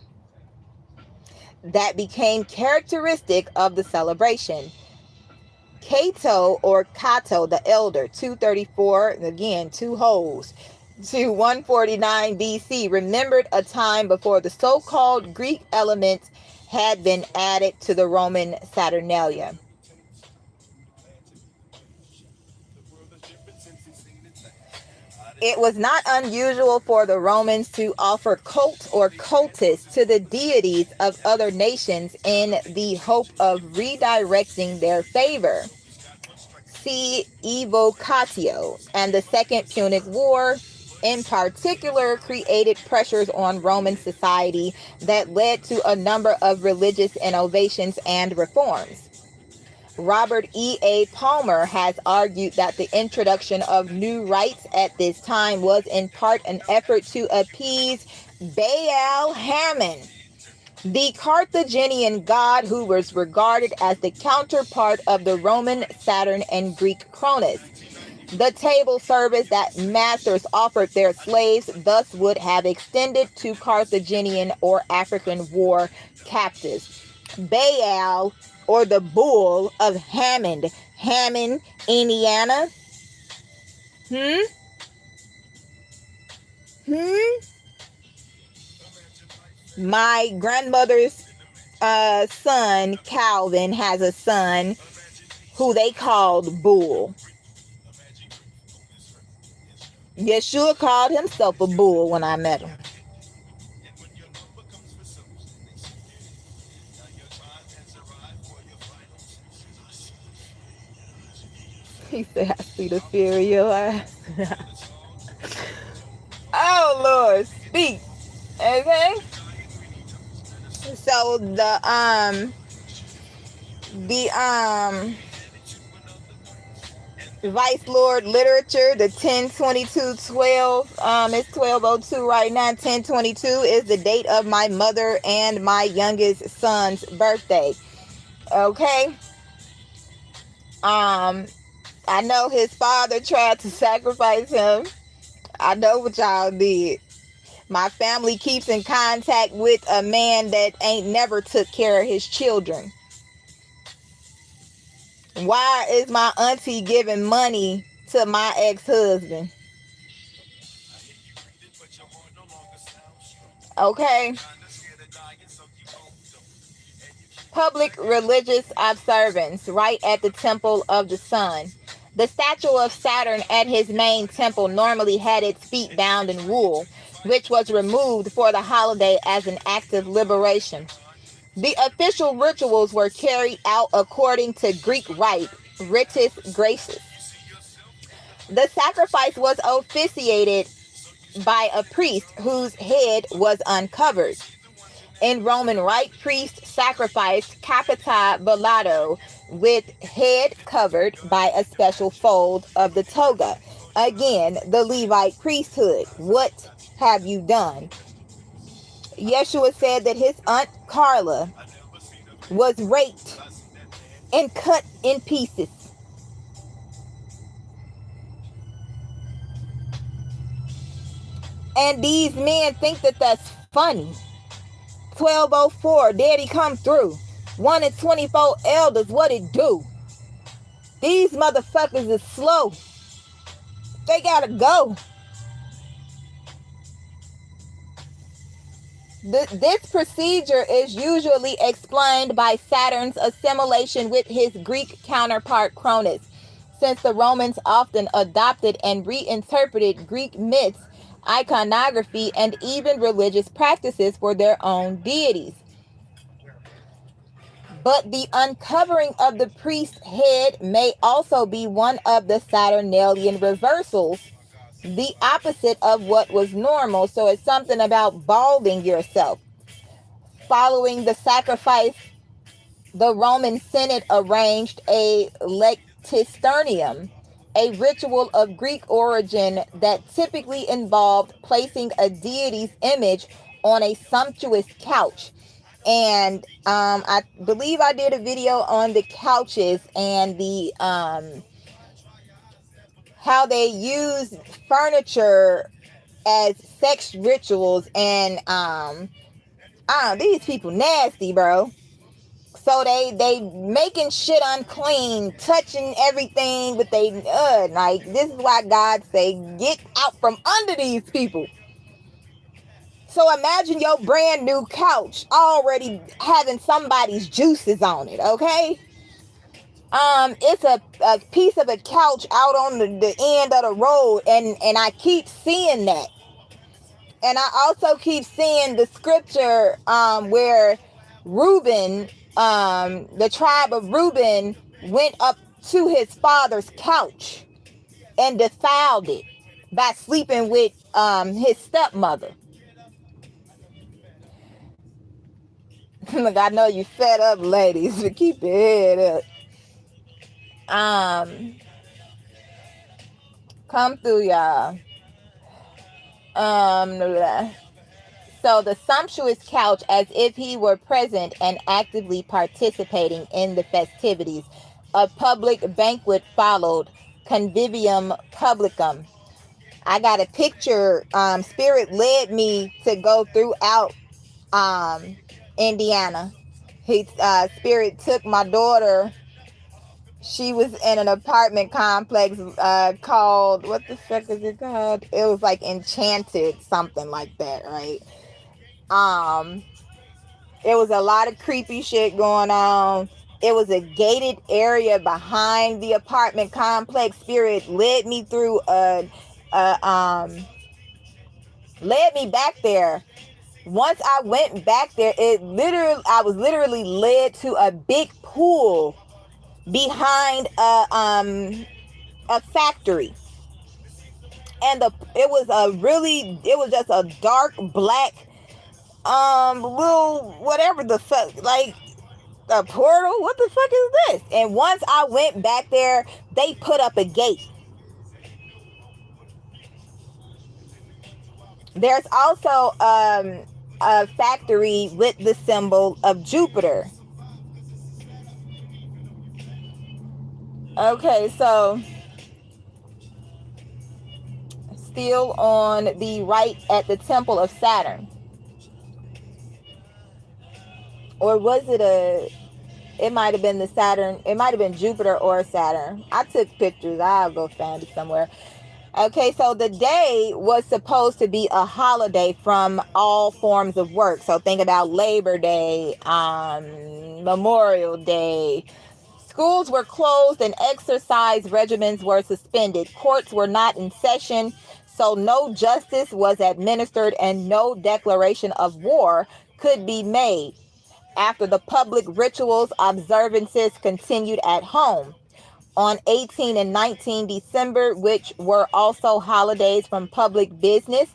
that became characteristic of the celebration. Cato, or Cato the Elder, 234, again, 2 holes, to 149 BC, remembered a time before the so-called Greek elements had been added to the Roman Saturnalia. It was not unusual for the Romans to offer cult or cultists to the deities of other nations in the hope of redirecting their favor. See Evocatio. And the Second Punic War in particular created pressures on Roman society that led to a number of religious innovations and reforms. Robert E.A. Palmer has argued that the introduction of new rites at this time was in part an effort to appease Baal Hammon, the Carthaginian god who was regarded as the counterpart of the Roman Saturn and Greek Cronus. The table service that masters offered their slaves thus would have extended to Carthaginian or African war captives. Baal, or the bull of Hammond, Indiana. My grandmother's son, Calvin, has a son who they called Bull. Yeshua called himself a bull when I met him. He said, I see the fear in your eyes. Oh, Lord, speak. Okay? So the Vice Lord literature, the 10/22/12, it's 12:02 right now. 10/22 is the date of my mother and my youngest son's birthday. Okay. I know his father tried to sacrifice him. I know what y'all did. My family keeps in contact with a man that ain't never took care of his children. Why is my auntie giving money to my ex-husband? Okay. Public religious observance right at the Temple of the Sun. The statue of Saturn at his main temple normally had its feet bound in wool, which was removed for the holiday as an act of liberation. The official rituals were carried out according to Greek rite, ritus gracis. The sacrifice was officiated by a priest whose head was uncovered. In Roman rite, priests sacrificed capita velato with head covered by a special fold of the toga. Again, the Levite priesthood. What have you done? Yeshua said that his aunt Carla was raped and cut in pieces. And these men think that that's funny. 12:04, Daddy come through. 1 and 24 elders, what it do? These motherfuckers is slow. They gotta go. This procedure is usually explained by Saturn's assimilation with his Greek counterpart Cronus, since the Romans often adopted and reinterpreted Greek myths, iconography, and even religious practices for their own deities. But the uncovering of the priest's head may also be one of the Saturnalian reversals, the opposite of what was normal. So it's something about balding yourself. Following the sacrifice, the Roman Senate arranged a lectisternium, a ritual of Greek origin that typically involved placing a deity's image on a sumptuous couch. And I believe I did a video on the couches and the how they use furniture as sex rituals. And these people nasty, bro. So they making shit unclean, touching everything with they like, this is why God say get out from under these people. So imagine your brand new couch already having somebody's juices on it, okay? It's a piece of a couch out on the end of the road, and I keep seeing that. And I also keep seeing the scripture where Reuben, the tribe of Reuben, went up to his father's couch and defiled it by sleeping with his stepmother. Look, I know you fed up, ladies, but keep your head up. Come through, y'all. So the sumptuous couch, as if he were present and actively participating in the festivities. A public banquet followed, convivium publicum. I got a picture. Spirit led me to go throughout Indiana. Spirit took my daughter. She was in an apartment complex called, what the fuck is it called? It was like Enchanted, something like that, right? It was a lot of creepy shit going on. It was a gated area behind the apartment complex. Spirit led me through a led me back there. Once I went back there, I was literally led to a big pool behind a factory. And it was just a dark black little whatever the fuck, like a portal. What the fuck is this? And once I went back there, they put up a gate. There's also a factory with the symbol of Jupiter. Okay, so still on the right at the Temple of Saturn. Or was it might have been the Saturn, it might have been Jupiter or Saturn. I took pictures, I'll go find it somewhere. Okay, so the day was supposed to be a holiday from all forms of work. So think about Labor Day, Memorial Day. Schools were closed and exercise regimens were suspended. Courts were not in session, so no justice was administered and no declaration of war could be made. After the public rituals, observances continued at home. On 18 and 19 December, which were also holidays from public business,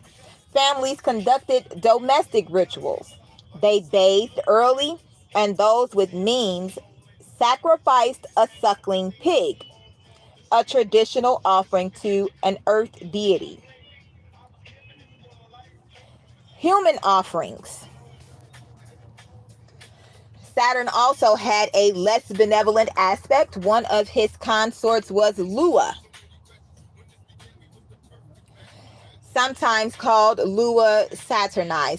families conducted domestic rituals. They bathed early, and those with means sacrificed a suckling pig, a traditional offering to an earth deity. Human offerings. Saturn also had a less benevolent aspect. One of his consorts was Lua, sometimes called Lua Saturni,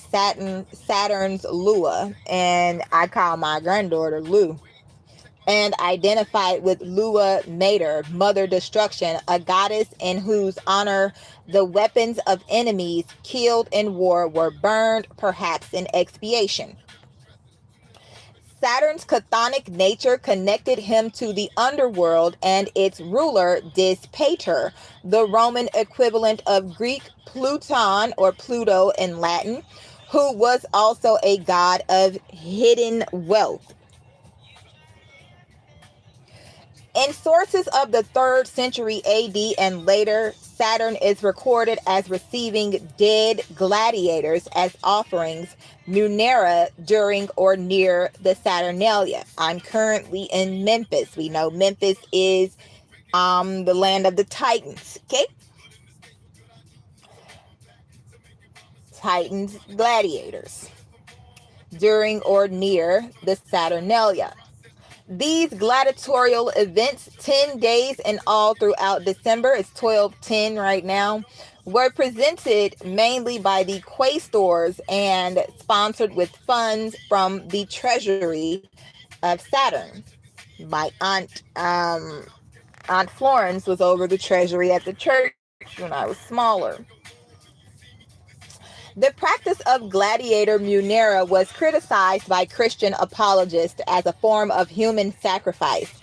Saturn's Lua, and I call my granddaughter Lu, and identified with Lua Mater, Mother Destruction, a goddess in whose honor the weapons of enemies killed in war were burned, perhaps in expiation. Saturn's chthonic nature connected him to the underworld and its ruler, Dispater, the Roman equivalent of Greek Pluton or Pluto in Latin, who was also a god of hidden wealth. In sources of the 3rd century AD and later, Saturn is recorded as receiving dead gladiators as offerings, Munera, during or near the Saturnalia. I'm currently in Memphis. We know Memphis is the land of the Titans. Okay? Titans gladiators during or near the Saturnalia. These gladiatorial events, 10 days in all throughout December, it's 12:10 right now, were presented mainly by the quaestors and sponsored with funds from the treasury of Saturn. My Aunt Florence was over the treasury at the church when I was smaller. The practice of gladiator munera was criticized by Christian apologists as a form of human sacrifice.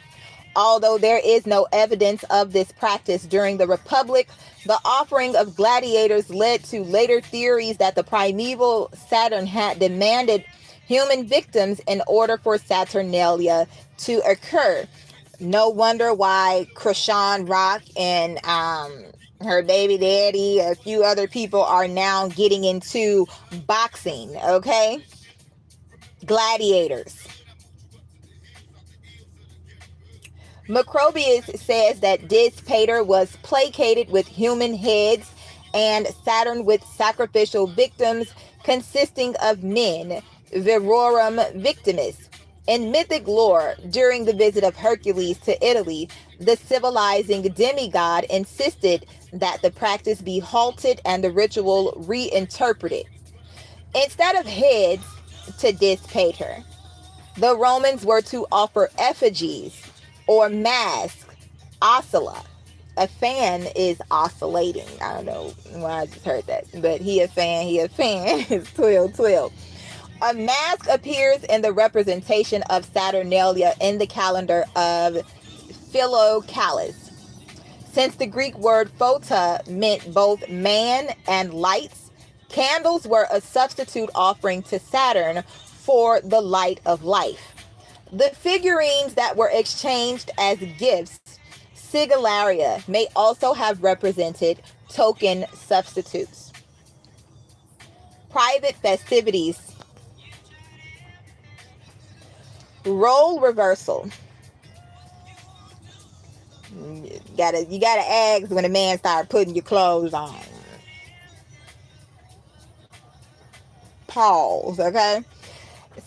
Although there is no evidence of this practice during the Republic, the offering of gladiators led to later theories that the primeval Saturn had demanded human victims in order for Saturnalia to occur. No wonder why Krishan Rock and her baby daddy, a few other people are now getting into boxing, okay? Gladiators. Macrobius says that Dispater was placated with human heads and Saturn with sacrificial victims consisting of men, virorum victimis. In mythic lore, during the visit of Hercules to Italy, the civilizing demigod insisted that the practice be halted and the ritual reinterpreted. Instead of heads to Dispater, the Romans were to offer effigies or masks, oscilla. A fan is oscillating. I don't know why I just heard that, but he a fan. It's 12:12. A mask appears in the representation of Saturnalia in the calendar of Philocalus. Since the Greek word phota meant both man and lights, candles were a substitute offering to Saturn for the light of life. The figurines that were exchanged as gifts, sigillaria, may also have represented token substitutes. Private festivities. Role reversal. You gotta ask when a man start putting your clothes on. Pause, okay?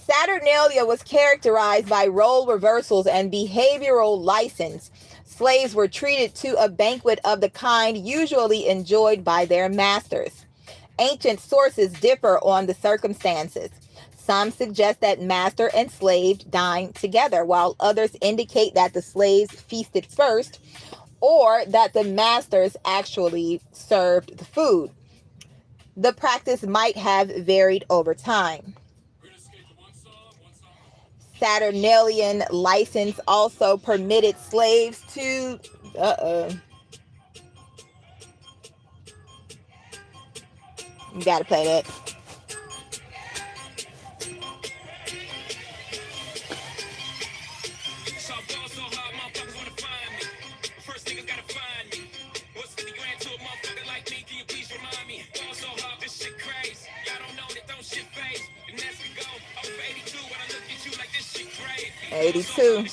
Saturnalia was characterized by role reversals and behavioral license. Slaves were treated to a banquet of the kind usually enjoyed by their masters. Ancient sources differ on the circumstances. Some suggest that master and slave dined together, while others indicate that the slaves feasted first, or that the masters actually served the food. The practice might have varied over time. Saturnalian license also permitted slaves to you gotta play that. '82.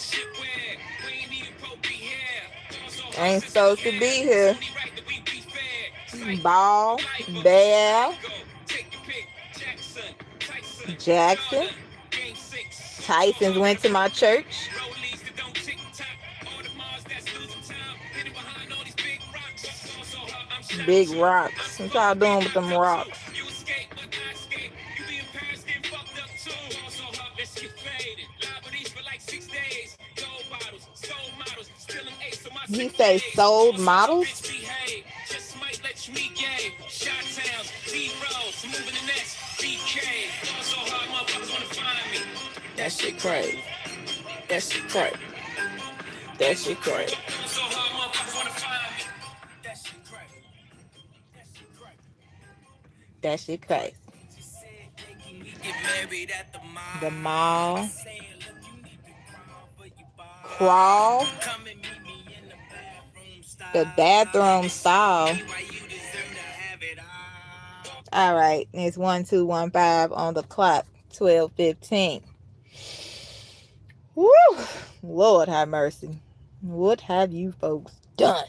I ain't supposed to be here. Ball, Bear, Jackson. Tyson's went to my church. Big rocks. What y'all doing with them rocks? He say sold models? That shit crazy. That shit crazy. That shit crazy. That shit crazy. The mall. Crawl. The bathroom stall. All right, it's 1215 on the clock. 12:15. Woo! Lord have mercy. What have you folks done?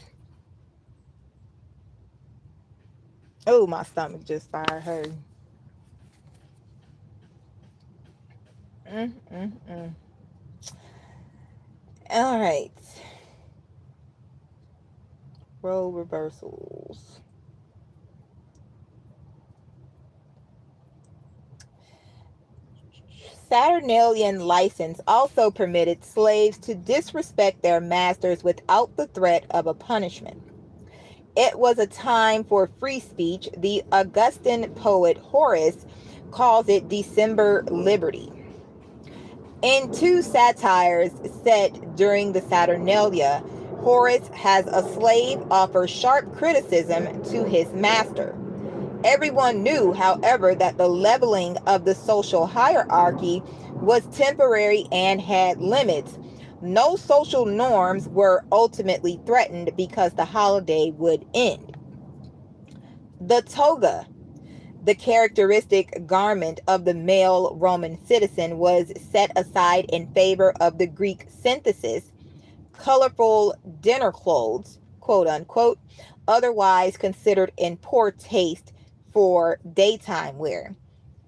Oh, my stomach just started hurting. All right. Role reversals. Saturnalian license also permitted slaves to disrespect their masters without the threat of a punishment. It was a time for free speech. The Augustan poet Horace calls it December liberty. In two satires set during the Saturnalia, Horace has a slave offer sharp criticism to his master. Everyone knew, however, that the leveling of the social hierarchy was temporary and had limits. No social norms were ultimately threatened because the holiday would end. The toga, the characteristic garment of the male Roman citizen, was set aside in favor of the Greek synthesis, colorful dinner clothes, quote unquote, otherwise considered in poor taste for daytime wear.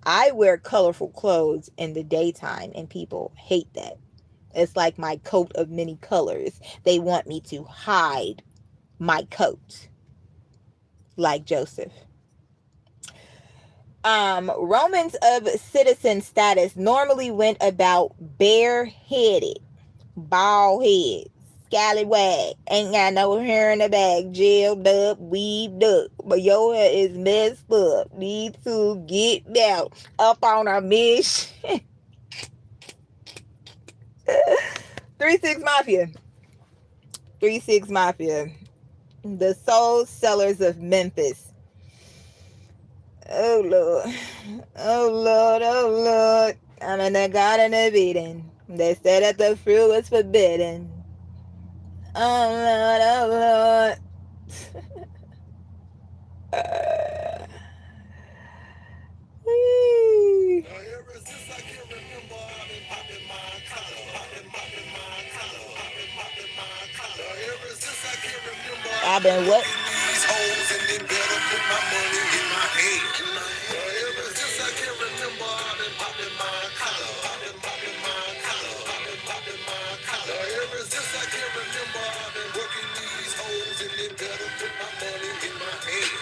I wear colorful clothes in the daytime and people hate that. It's like my coat of many colors. They want me to hide my coat, like Joseph. Romans of citizen status normally went about bareheaded, bald heads, Scallywag. Ain't got no hair in the back. Jailed up, weaved up. But your hair is messed up. Need to get out. Up on a mission. 3-6 Mafia. 3-6 Mafia. The Soul Sellers of Memphis. Oh Lord. Oh Lord. Oh Lord. I'm in the garden of Eden. They said that the fruit was forbidden. Oh Lord. Oh Lord. I've been what? These hoes and they better put my money in my head. Ever since I can remember, I've been popping my collar. Popping my collar. Popping my collar. Ever since I can remember, I've been working these hoes and they better put my money in my head.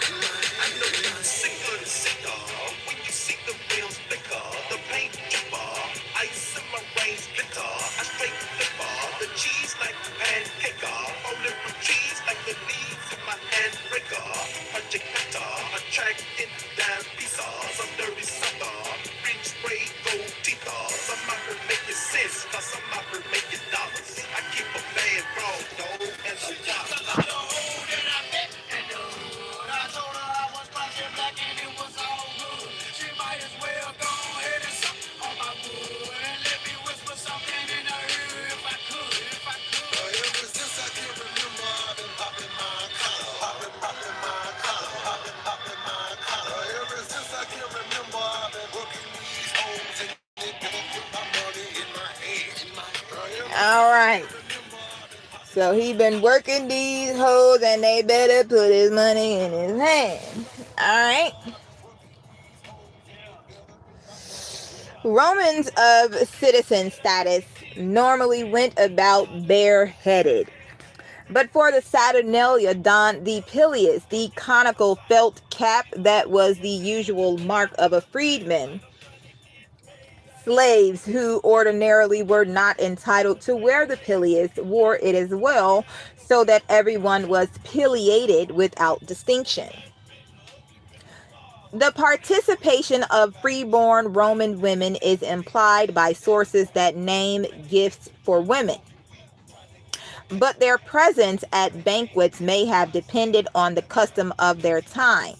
I know you're sick of the cigar. When you see the rims thicker, the paint chipper, ice in my range glitter. I straight flipper, the cheese like pancake. Rolling with cheese like the leaves in my handbreaker. Project cutter, attracting down pieces. I'm dirty sucker, big spray gold teeth. Some out here making sense, cause some out here making dollars. I keep a bad broad, though, and a dollar. The hoe that I met in the hood, I told her I was punching black and it was all good. She might as well go ahead and suck on my wood and let me whisper something in her ear if I could, if I could. Ever since I can remember, I've been popping my collar, popping my collar, popping my collar. Ever since I can remember, I've been working these hoes and they put my money in my head. All right. So he been working these hoes and they better put his money in his hand. All right. Romans of citizen status normally went about bareheaded. But for the Saturnalia donned the pileus, the conical felt cap that was the usual mark of a freedman. Slaves who ordinarily were not entitled to wear the pileus wore it as well, so that everyone was pileated without distinction. The participation of freeborn Roman women is implied by sources that name gifts for women, but their presence at banquets may have depended on the custom of their time.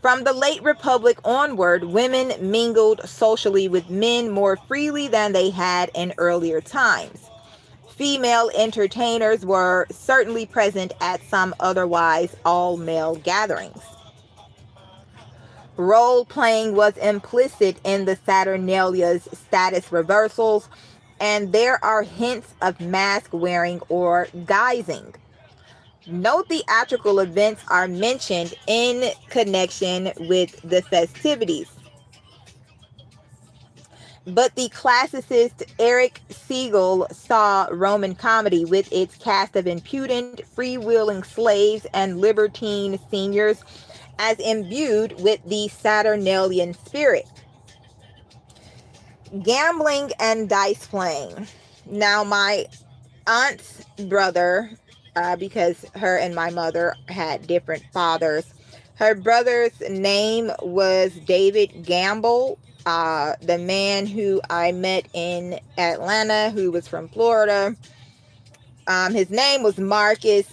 From the late Republic onward, women mingled socially with men more freely than they had in earlier times. Female entertainers were certainly present at some otherwise all-male gatherings. Role-playing was implicit in the Saturnalia's status reversals, and there are hints of mask wearing or guising. No theatrical events are mentioned in connection with the festivities, but the classicist Eric Siegel saw Roman comedy with its cast of impudent, freewheeling slaves and libertine seniors as imbued with the Saturnalian spirit. Gambling and dice playing. Now, my aunt's brother, because her and my mother had different fathers, her brother's name was David Gamble. The man who I met in Atlanta, who was from Florida, his name was Marcus.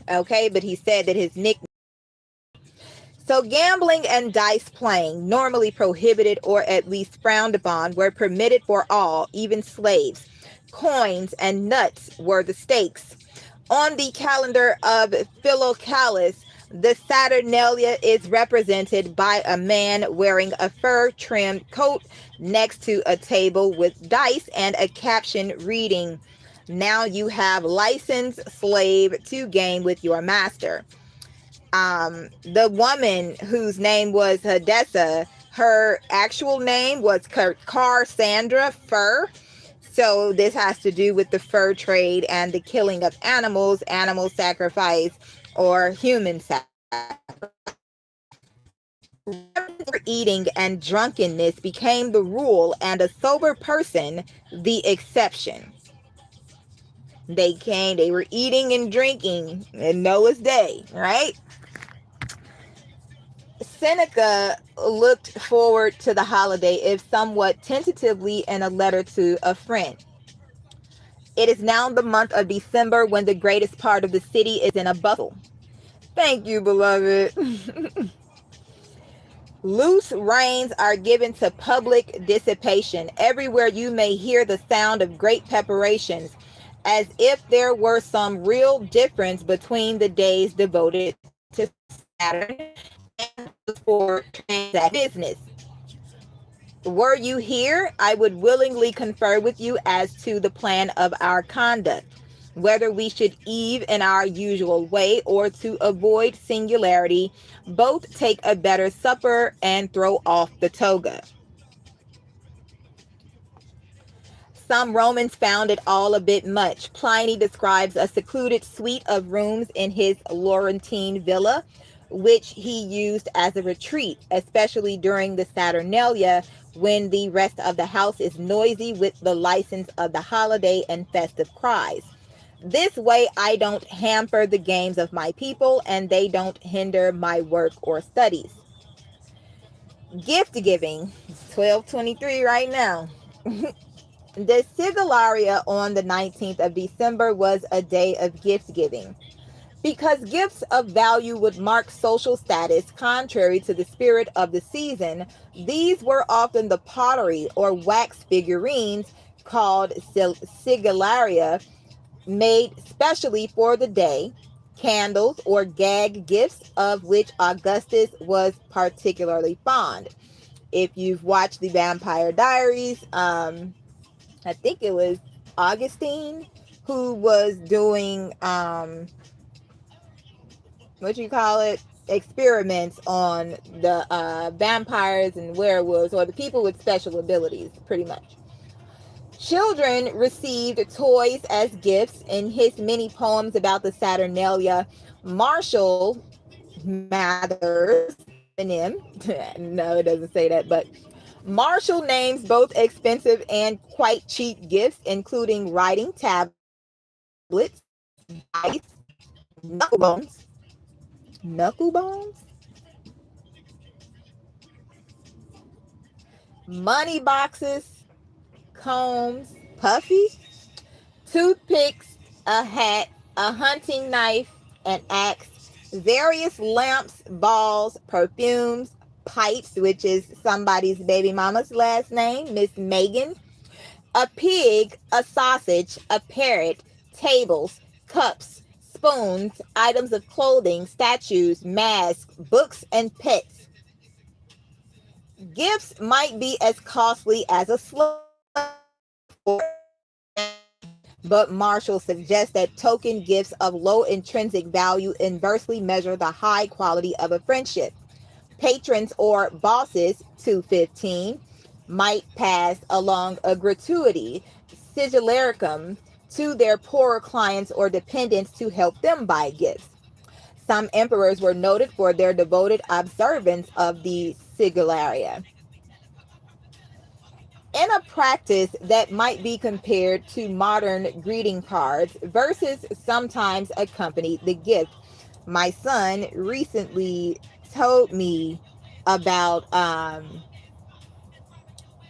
Okay, but he said that his nickname. So gambling and dice playing, normally prohibited or at least frowned upon, were permitted for all, even slaves. Coins and nuts were the stakes. On the calendar of Philocalus, the Saturnalia is represented by a man wearing a fur-trimmed coat next to a table with dice and a caption reading, "Now you have licensed slave to game with your master." The woman whose name was Hadessa, her actual name was Carsandra Fur. So this has to do with the fur trade and the killing of animals, animal sacrifice, or human sacrifice. Eating and drunkenness became the rule and a sober person the exception. They were eating and drinking in Noah's day, right? Seneca looked forward to the holiday, if somewhat tentatively, in a letter to a friend. It is now the month of December when the greatest part of the city is in a bustle. Thank you, beloved. Loose reins are given to public dissipation. Everywhere you may hear the sound of great preparations, as if there were some real difference between the days devoted to Saturn and for transact business. Were you here, I would willingly confer with you as to the plan of our conduct, whether we should eve in our usual way, or to avoid singularity, both take a better supper and throw off the toga. Some Romans found it all a bit much. Pliny describes a secluded suite of rooms in his Laurentine villa, which he used as a retreat, especially during the Saturnalia, when the rest of the house is noisy with the license of the holiday and festive cries. This way I don't hamper the games of my people, and they don't hinder my work or studies. Gift giving, 1223 right now. The Sigillaria on the 19th of December was a day of gift giving. Because gifts of value would mark social status contrary to the spirit of the season, these were often the pottery or wax figurines called sigillaria, made specially for the day, candles or gag gifts, of which Augustus was particularly fond. If you've watched the Vampire Diaries, I think it was Augustine who was doing what you call it, experiments on the vampires and werewolves, or the people with special abilities, pretty much. Children received toys as gifts. In his many poems about the Saturnalia, Marshall Mathers, no, it doesn't say that, but Marshall names both expensive and quite cheap gifts, including writing tablets, dice, knuckle bones, knuckle bones, money boxes, combs, puffy, toothpicks, a hat, a hunting knife, an axe, various lamps, balls, perfumes, pipes, which is somebody's baby mama's last name, Miss Megan, a pig, a sausage, a parrot, tables, cups, spoons, items of clothing, statues, masks, books, and pets. Gifts might be as costly as a slave, but Marshall suggests that token gifts of low intrinsic value inversely measure the high quality of a friendship. Patrons or bosses, 215, might pass along a gratuity, sigillaricum, to their poorer clients or dependents to help them buy gifts. Some emperors were noted for their devoted observance of the sigillaria. In a practice that might be compared to modern greeting cards, verses sometimes accompany the gift. My son recently told me about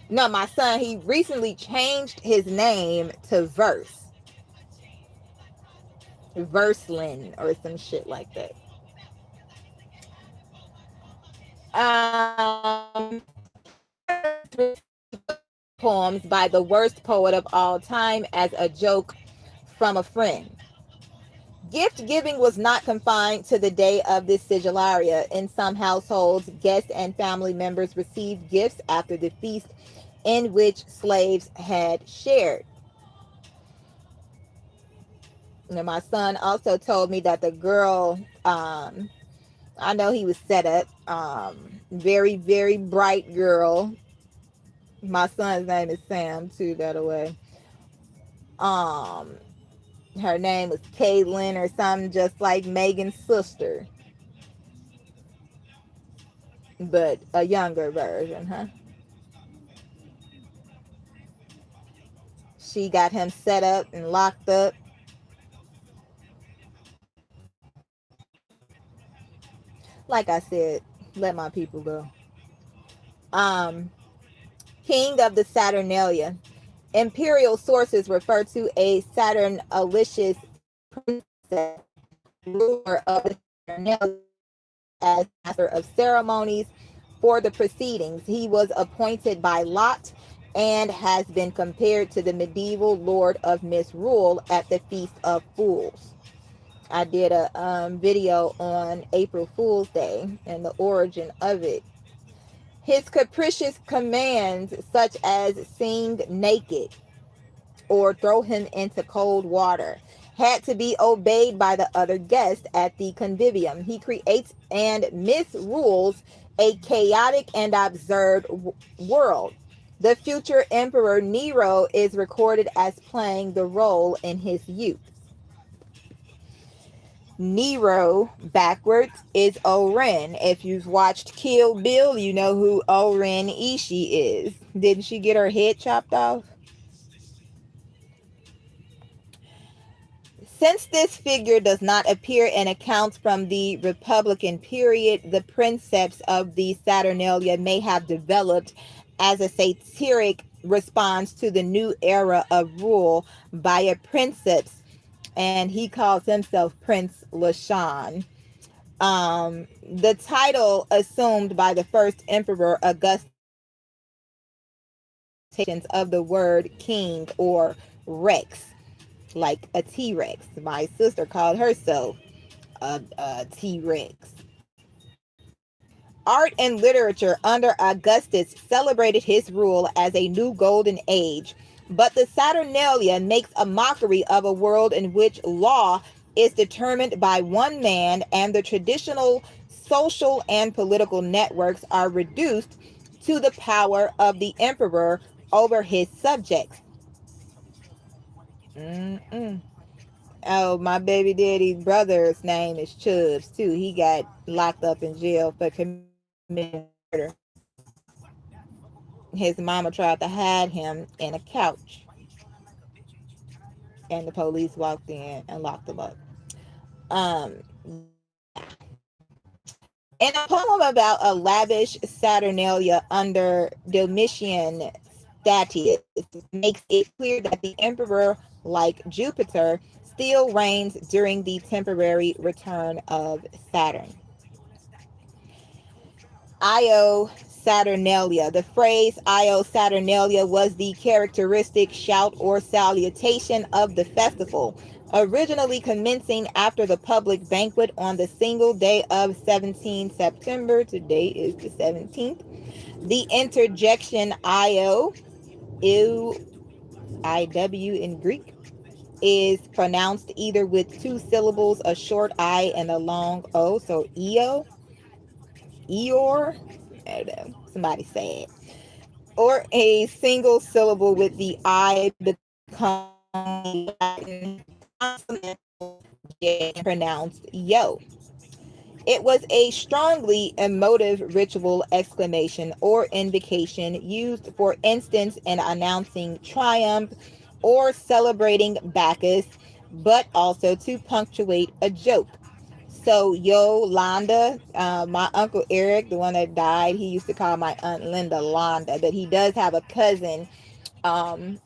no, my son, he recently changed his name to Verslin or some shit like that. Poems by the worst poet of all time as a joke from a friend. Gift giving was not confined to the day of this sigillaria. In some households, guests and family members received gifts after the feast in which slaves had shared. Now, my son also told me that the girl, I know he was set up, very, very bright girl. My son's name is Sam, too, by the way. Her name was Caitlin or something, just like Megan's sister. but a younger version, huh? She got him set up and locked up. Like I said, let my people go. Um, King of the Saturnalia. Imperial sources refer to a Saturnalicious princess, ruler of the Saturnalia, as master of ceremonies for the proceedings. He was appointed by lot and has been compared to the medieval Lord of Misrule at the Feast of Fools. I did a video on April Fool's Day and the origin of it. His capricious commands, such as sing naked or throw him into cold water, had to be obeyed by the other guests at the convivium. He creates and misrules a chaotic and absurd world. The future emperor Nero is recorded as playing the role in his youth. Nero backwards is Oren. If you've watched Kill Bill, you know who Oren Ishii is. Didn't she get her head chopped off? Since this figure does not appear in accounts from the Republican period, the princeps of the Saturnalia may have developed as a satiric response to the new era of rule by a princeps, and he calls himself Prince Lashan. The title assumed by the first emperor Augustus of the word king or rex, like a T-Rex. My sister called herself a T-Rex. Art and literature under Augustus celebrated his rule as a new golden age, but the Saturnalia makes a mockery of a world in which law is determined by one man and the traditional social and political networks are reduced to the power of the emperor over his subjects. Oh, my baby daddy's brother's name is Chubbs too. He got locked up in jail for committing murder. His mama tried to hide him in a couch, and the police walked in and locked him up. Um, in a poem about a lavish Saturnalia under Domitian Statius, makes it clear that the emperor, like Jupiter, still reigns during the temporary return of Saturn. Io Saturnalia. The phrase Io Saturnalia was the characteristic shout or salutation of the festival, originally commencing after the public banquet on the single day of 17 September. Today is the 17th. The interjection Io, I-W in Greek, is pronounced either with two syllables, a short I and a long O, so Eo, Eor, I don't know, somebody say it, or a single syllable with the I becoming Latin consonant pronounced yo. It was a strongly emotive ritual exclamation or invocation used, for instance, in announcing triumph or celebrating Bacchus, but also to punctuate a joke. So Yolanda, my uncle Eric, the one that died, he used to call my aunt Linda Londa, but he does have a cousin. Um,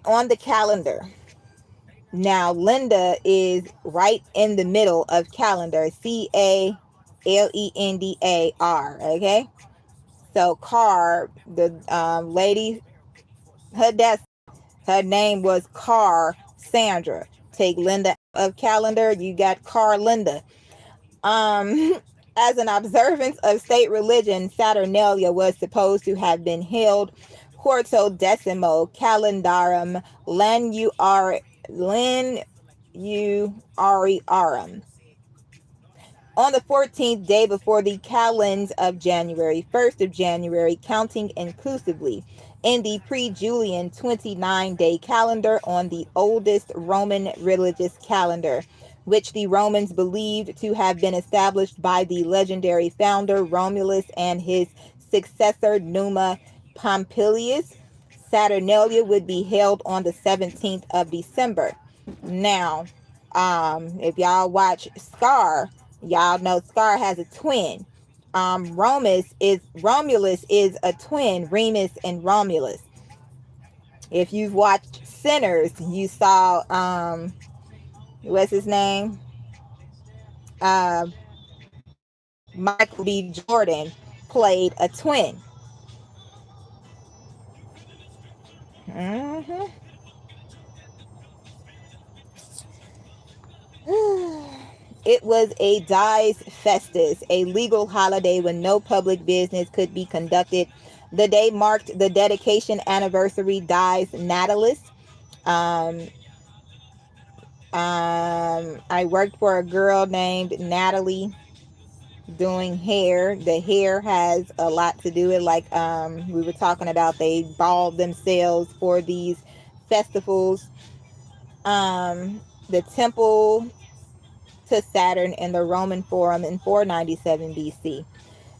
on the calendar. Now Linda is right in the middle of calendar, Calendar. Okay, so Car, the lady, her name was Car Sandra. Take Linda of calendar, you got Car Linda. As an observance of state religion, Saturnalia was supposed to have been held quartodecimo calendarum Lanuariarum on the 14th day before the calends of January, 1st of January, counting inclusively in the pre-Julian 29-day calendar on the oldest Roman religious calendar, which the Romans believed to have been established by the legendary founder Romulus and his successor Numa Pompilius. Saturnalia would be held on the 17th of December. Now, if y'all watch Scar, y'all know Scar has a twin. Romulus is a twin, Remus and Romulus. If you've watched Sinners, you saw what's his name? Uh, Michael B. Jordan played a twin. Mm-hmm. It was a dies festus, a legal holiday when no public business could be conducted. The day marked the dedication anniversary dies natalis. Um, I worked for a girl named Natalie doing hair. The hair has a lot to do with, like we were talking about, they bald themselves for these festivals. The temple to Saturn in the Roman Forum in 497 BC.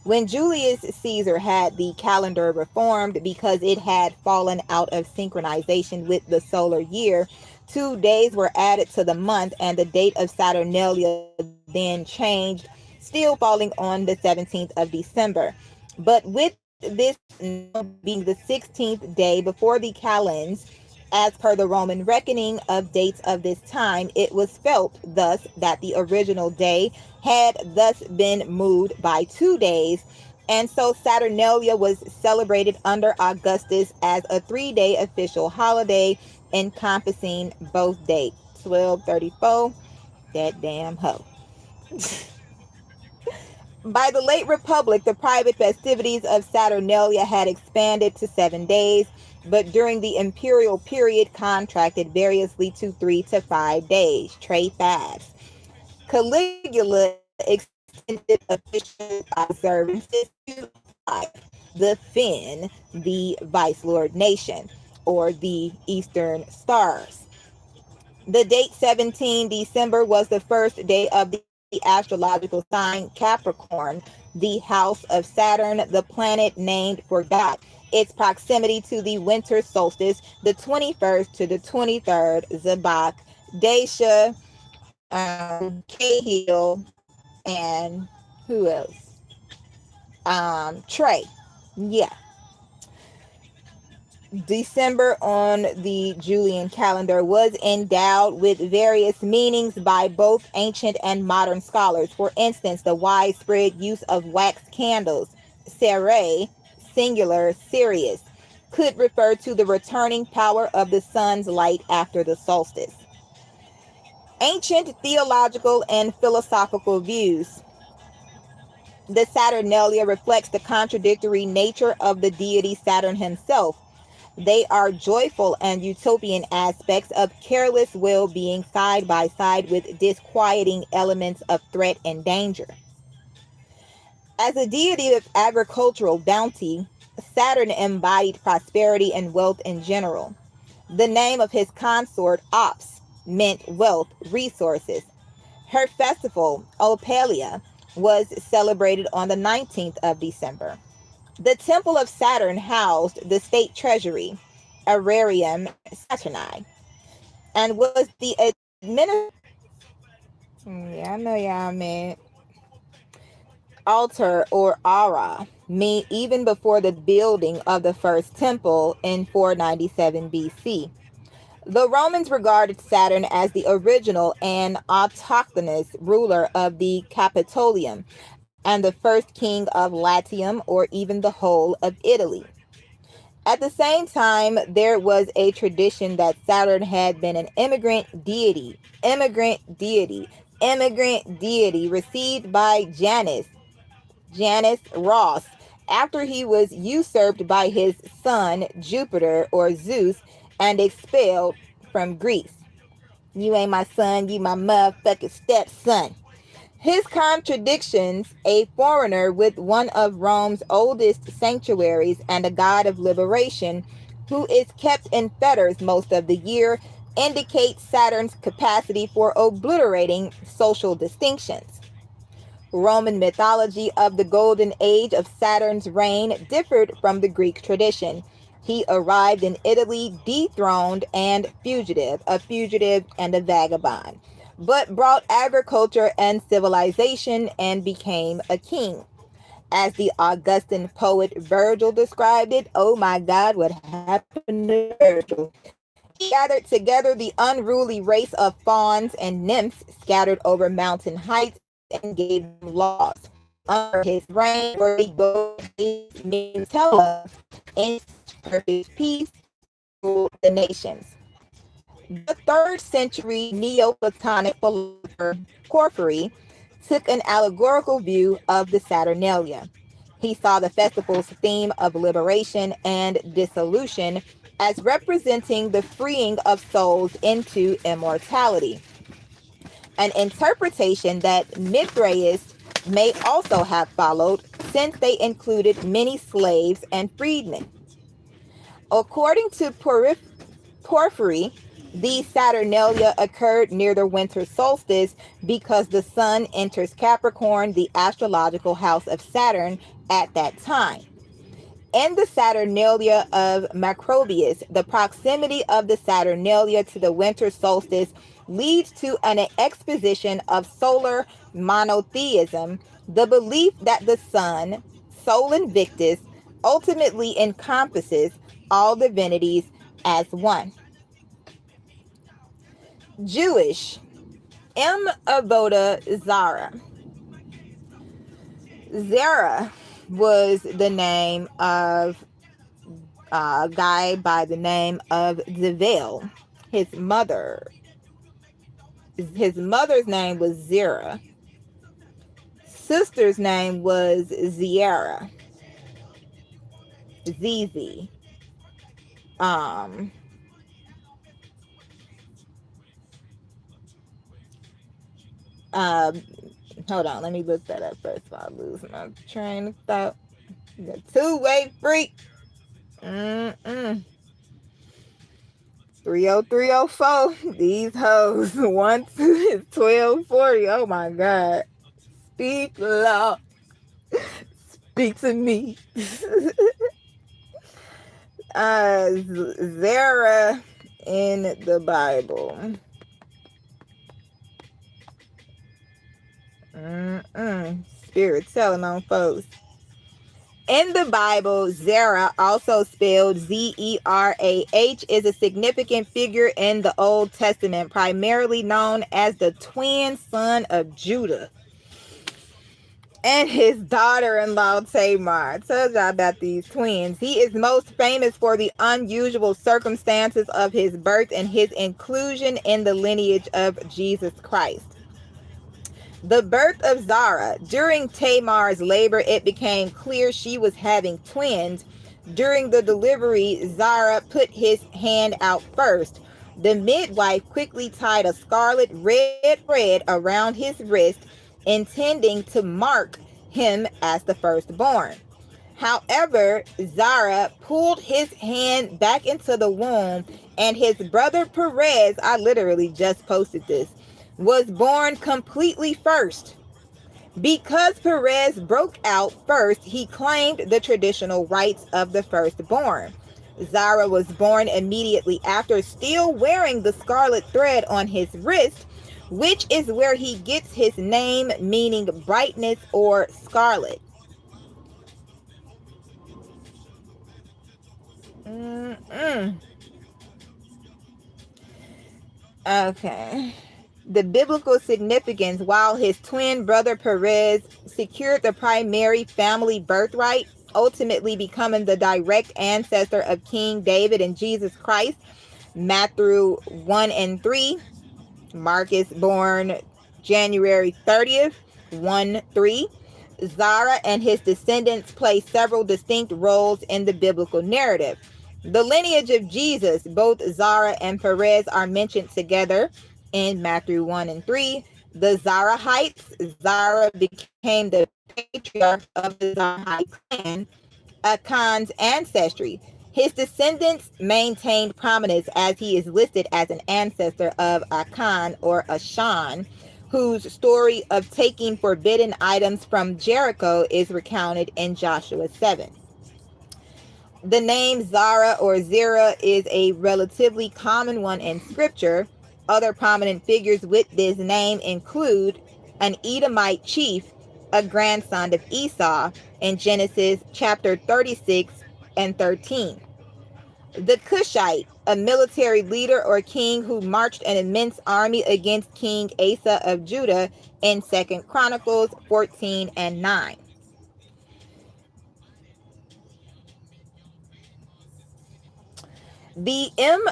When Julius Caesar had the calendar reformed because it had fallen out of synchronization with the solar year, 2 days were added to the month and the date of Saturnalia then changed, still falling on the 17th of December. But with this now being the 16th day before the calends, as per the Roman reckoning of dates of this time, it was felt thus that the original day had thus been moved by 2 days, and so Saturnalia was celebrated under Augustus as a 3-day official holiday encompassing both dates. 1234, that damn hoe. By the late Republic, the private festivities of Saturnalia had expanded to 7 days, but during the imperial period contracted variously to 3 to 5 days. Trey fives. Caligula extended official observances to 5. The Finn, the Vice-Lord Nation, or the Eastern Stars. The date 17 December was the first day of the astrological sign Capricorn, the house of Saturn, the planet named for God. Its proximity to the winter solstice, the 21st to the 23rd, Zabak, Daisha, Cahill, and who else? Trey. Yeah. December on the Julian calendar was endowed with various meanings by both ancient and modern scholars. For instance, the widespread use of wax candles, Ceres, singular, Sirius, could refer to the returning power of the sun's light after the solstice. Ancient theological and philosophical views. The Saturnalia reflects the contradictory nature of the deity Saturn himself. They are joyful and utopian aspects of careless well-being side by side with disquieting elements of threat and danger. As a deity of agricultural bounty, Saturn embodied prosperity and wealth in general. The name of his consort, Ops, meant wealth, resources. Her festival, Opalia, was celebrated on the 19th of December. The temple of Saturn housed the state treasury, Aerarium Saturni, and was the yeah, I know y'all meant altar or aura, me even before the building of the first temple in 497 BC. The Romans regarded Saturn as the original and autochthonous ruler of the Capitolium and the first king of Latium, or even the whole of Italy. At the same time, there was a tradition that Saturn had been an immigrant deity received by Janus Ross, after he was usurped by his son Jupiter or Zeus and expelled from Greece. You ain't my son, you my motherfucking stepson. His contradictions, a foreigner with one of Rome's oldest sanctuaries and a god of liberation who is kept in fetters most of the year, indicates Saturn's capacity for obliterating social distinctions. Roman mythology of the golden age of Saturn's reign differed from the Greek tradition. He arrived in Italy dethroned and a fugitive and a vagabond, but brought agriculture and civilization and became a king. As the Augustan poet Virgil described it, oh my God, what happened to Virgil? He gathered together the unruly race of fauns and nymphs scattered over mountain heights and gave them laws. Under his reign, where they go, men tell us, in perfect peace, ruled the nations. The 3rd century Neoplatonic philosopher Porphyry took an allegorical view of the Saturnalia. He saw the festival's theme of liberation and dissolution as representing the freeing of souls into immortality, an interpretation that Mithraists may also have followed since they included many slaves and freedmen. According to Porphyry, the Saturnalia occurred near the winter solstice because the sun enters Capricorn, the astrological house of Saturn, at that time. In the Saturnalia of Macrobius, the proximity of the Saturnalia to the winter solstice leads to an exposition of solar monotheism, the belief that the sun, Sol Invictus, ultimately encompasses all divinities as one. Jewish, M. Avoda Zara. Zara was the name of a guy by the name of Zevel. His mother's name was Zira. Sister's name was Ziara. Zizi. Hold on, let me look that up first while I lose my train of thought. The two-way freak. 30304. These hoes. 1 2 is 1240. Oh my God. Speak loud. Speak to me. Zara in the Bible. Spirit telling on folks. In the Bible, Zerah, also spelled Zerah, is a significant figure in the Old Testament, primarily known as the twin son of Judah and his daughter-in-law Tamar. I told y'all about these twins. He is most famous for the unusual circumstances of his birth and his inclusion in the lineage of Jesus Christ. The birth of Zara. During Tamar's labor, it became clear she was having twins. During the delivery, Zara put his hand out first. The midwife quickly tied a scarlet red around his wrist, intending to mark him as the firstborn. However, Zara pulled his hand back into the womb, and his brother Perez, I literally just posted this, was born completely first. Because Perez broke out first, he claimed the traditional rights of the firstborn. Zara was born immediately after, still wearing the scarlet thread on his wrist, which is where he gets his name, meaning brightness or scarlet. Okay. The biblical significance. While his twin brother Perez secured the primary family birthright, ultimately becoming the direct ancestor of King David and Jesus Christ, Matthew 1 and 3, Marcus born January 30th, 1-3. Zara and his descendants play several distinct roles in the biblical narrative. The lineage of Jesus, both Zara and Perez are mentioned together in Matthew 1 and 3. The Zarahites. Zara became the patriarch of the Zarahite clan, Achan's ancestry. His descendants maintained prominence as he is listed as an ancestor of Achan or Ashan, whose story of taking forbidden items from Jericho is recounted in Joshua 7. The name Zara or Zerah is a relatively common one in scripture. Other prominent figures with this name include an Edomite chief, a grandson of Esau, in Genesis chapter 36 and 13. The Cushite, a military leader or king who marched an immense army against King Asa of Judah in 2 Chronicles 14 and 9. The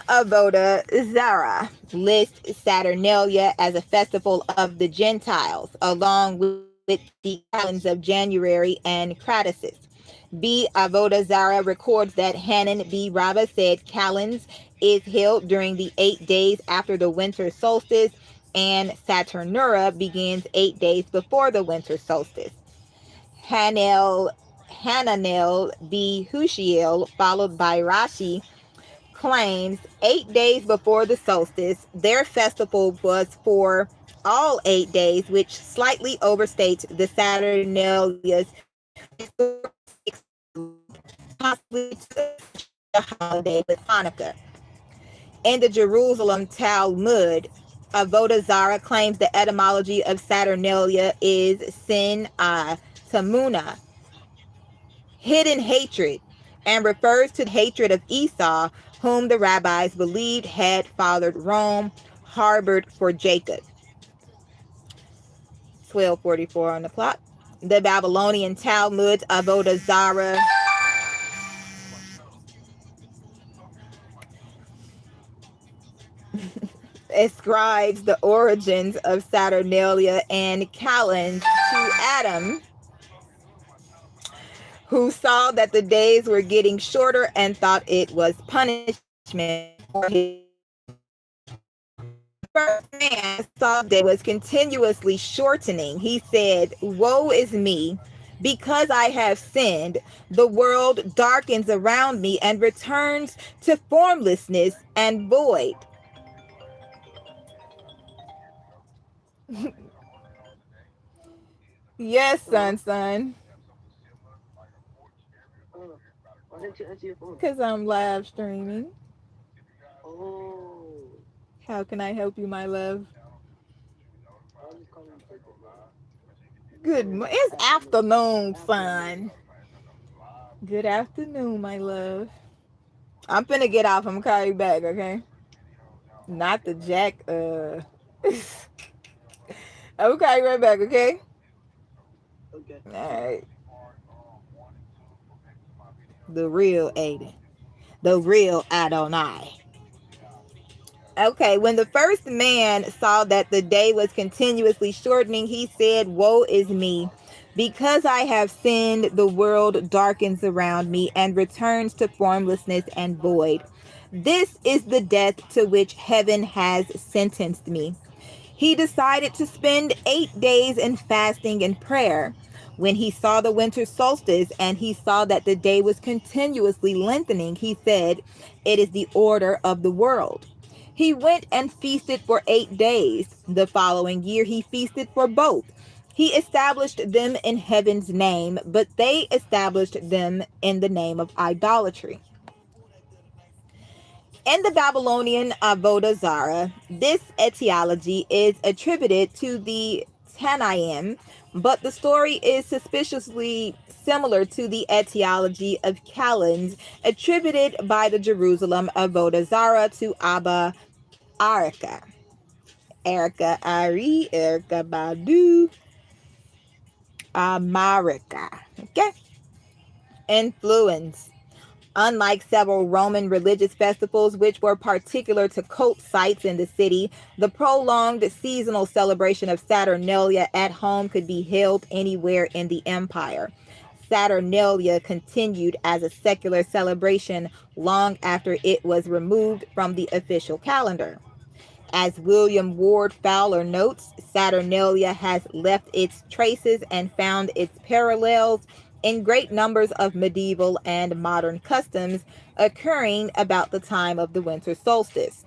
Avoda Zarah lists Saturnalia as a festival of the Gentiles, along with the calends of January and Craticis. B. Avoda Zarah records that Hanan B. Rabbah said calends is held during the 8 days after the winter solstice, and Saturnura begins 8 days before the winter solstice. Hananel B. Hushiel, followed by Rashi, claims 8 days before the solstice, their festival was for all 8 days, which slightly overstates the Saturnalia's possibly a holiday with Hanukkah. In the Jerusalem Talmud, Avodah Zarah claims the etymology of Saturnalia is sin tamuna, hidden hatred, and refers to the hatred of Esau, whom the rabbis believed had fathered Rome, harbored for Jacob. 1244 on the clock. The Babylonian Talmud, Avodah Zarah, ascribes the origins of Saturnalia and calends to Adam, who saw that the days were getting shorter and thought it was punishment for his. First man saw that was continuously shortening. He said, "Woe is me, because I have sinned. The world darkens around me and returns to formlessness and void." Yes, son. Because I'm live streaming. How can I help you, my love? It's afternoon, son. Good afternoon, my love. I'm finna get off. I'm gonna call you back, okay? Not the jack. I will call you right back, okay? Okay. All right. The real Aiden. The real Adonai. Okay, when the first man saw that the day was continuously shortening, he said, "Woe is me. Because I have sinned, the world darkens around me and returns to formlessness and void. This is the death to which heaven has sentenced me." He decided to spend 8 days in fasting and prayer. When he saw the winter solstice and he saw that the day was continuously lengthening, he said, "It is the order of the world." He went and feasted for 8 days. The following year, he feasted for both. He established them in heaven's name, but they established them in the name of idolatry. In the Babylonian Avodah Zarah, this etiology is attributed to the Tanaim, but the story is suspiciously similar to the etiology of calends attributed by the Jerusalem Avodah Zarah to Abba Arika. Erica Ari, Erica Badu, Amarika. Okay. Influence. Unlike several Roman religious festivals, which were particular to cult sites in the city, the prolonged seasonal celebration of Saturnalia at home could be held anywhere in the empire. Saturnalia continued as a secular celebration long after it was removed from the official calendar. As William Ward Fowler notes, Saturnalia has left its traces and found its parallels in great numbers of medieval and modern customs occurring about the time of the winter solstice.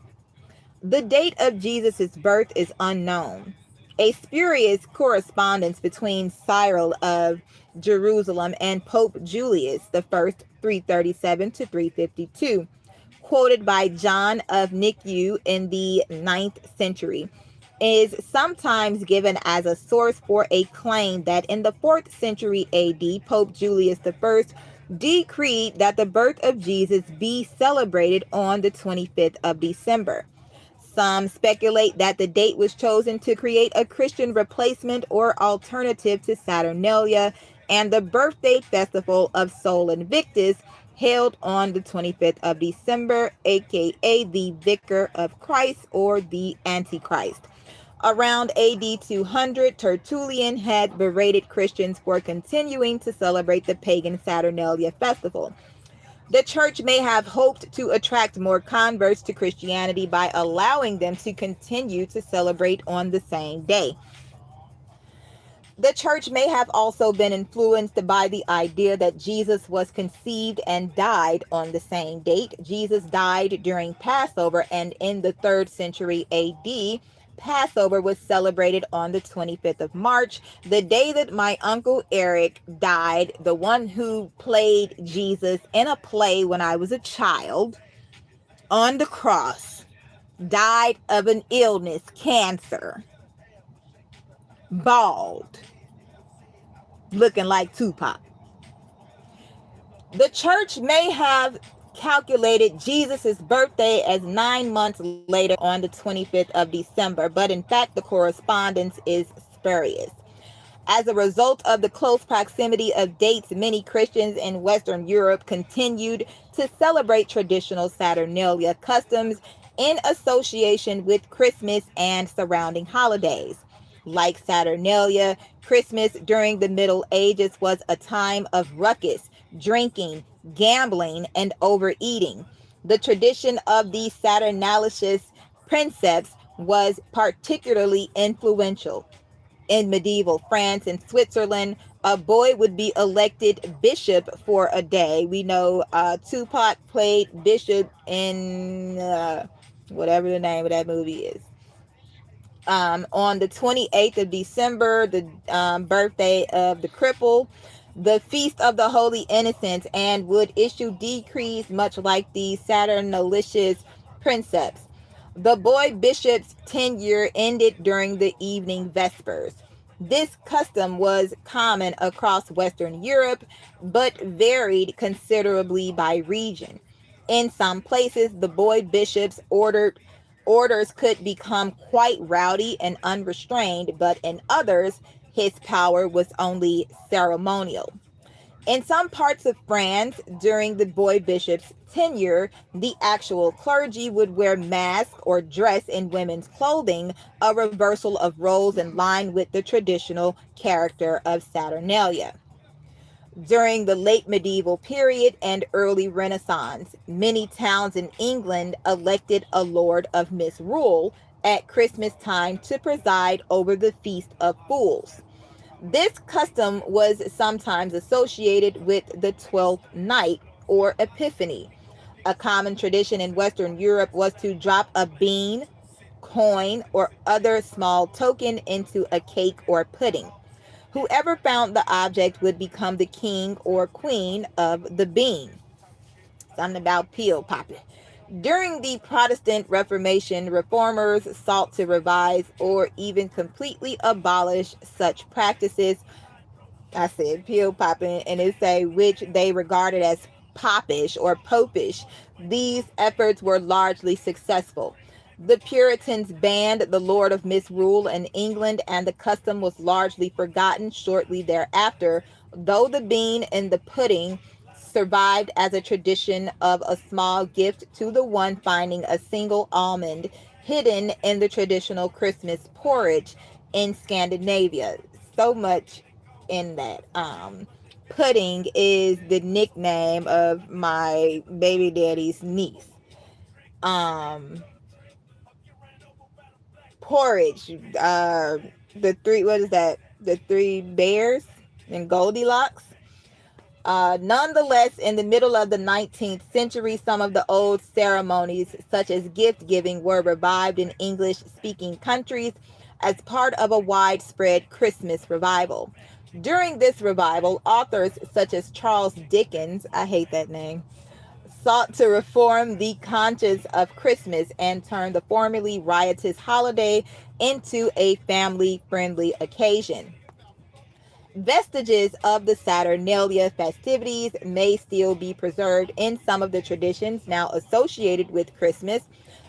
The date of Jesus' birth is unknown. A spurious correspondence between Cyril of Jerusalem and Pope Julius I, 337 to 352, quoted by John of Nicaea in the 9th century, is sometimes given as a source for a claim that in the 4th century AD, Pope Julius I decreed that the birth of Jesus be celebrated on the 25th of December. Some speculate that the date was chosen to create a Christian replacement or alternative to Saturnalia and the birthday festival of Sol Invictus, held on the 25th of December, aka the Vicar of Christ or the Antichrist. Around AD 200, Tertullian had berated Christians for continuing to celebrate the pagan Saturnalia festival. The church may have hoped to attract more converts to Christianity by allowing them to continue to celebrate on the same day. The church may have also been influenced by the idea that Jesus was conceived and died on the same date. Jesus died during Passover, and in the 3rd century AD, Passover was celebrated on the 25th of March, the day that my uncle Eric died, the one who played Jesus in a play when I was a child on the cross, died of an illness, cancer, bald, looking like Tupac. The church may have calculated Jesus' birthday as 9 months later on the 25th of December, but in fact the correspondence is spurious. As a result of the close proximity of dates, many Christians in Western Europe continued to celebrate traditional Saturnalia customs in association with Christmas and surrounding holidays. Like Saturnalia, Christmas during the Middle Ages was a time of ruckus, drinking, gambling, and overeating. The tradition of the Saturnalicious princeps was particularly influential. In medieval France and Switzerland, a boy would be elected bishop for a day. We know Tupac played bishop in whatever the name of that movie is. On the 28th of December, the birthday of the cripple, the feast of the Holy Innocents, and would issue decrees much like the Saturnalicious princeps. The boy bishop's tenure ended during the evening vespers. This custom was common across Western Europe, but varied considerably by region. In some places, the boy bishops orders could become quite rowdy and unrestrained, but in others, his power was only ceremonial. In some parts of France, during the boy bishop's tenure, the actual clergy would wear masks or dress in women's clothing, a reversal of roles in line with the traditional character of Saturnalia. During the late medieval period and early Renaissance, many towns in England elected a Lord of Misrule at Christmas time to preside over the Feast of Fools. This custom was sometimes associated with the 12th night or Epiphany. A common tradition in Western Europe was to drop a bean, coin, or other small token into a cake or pudding. Whoever found the object would become the king or queen of the bean. Something about peel popping. During the Protestant Reformation, reformers sought to revise or even completely abolish such practices. I said peel popping, and it say which they regarded as popish or popish. These efforts were largely successful. The Puritans banned the Lord of Misrule in England, and the custom was largely forgotten shortly thereafter, though the bean in the pudding survived as a tradition of a small gift to the one finding a single almond hidden in the traditional Christmas porridge in Scandinavia. So much in that. Pudding is the nickname of my baby daddy's niece. Um, Porridge. The three, what is that? The three bears and Goldilocks. Nonetheless, in the middle of the 19th century, some of the old ceremonies, such as gift giving, were revived in English speaking countries as part of a widespread Christmas revival. During this revival, authors such as Charles Dickens, I hate that name, sought to reform the conscience of Christmas and turn the formerly riotous holiday into a family friendly occasion. Vestiges of the Saturnalia festivities may still be preserved in some of the traditions now associated with Christmas.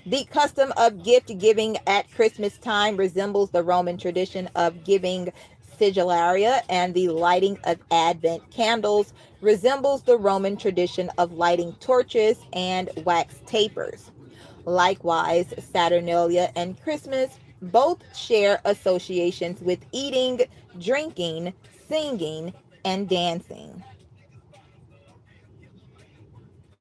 The custom of gift giving at Christmas time resembles the Roman tradition of giving sigillaria, and the lighting of Advent candles resembles the Roman tradition of lighting torches and wax tapers. Likewise, Saturnalia and Christmas both share associations with eating, drinking, singing, and dancing.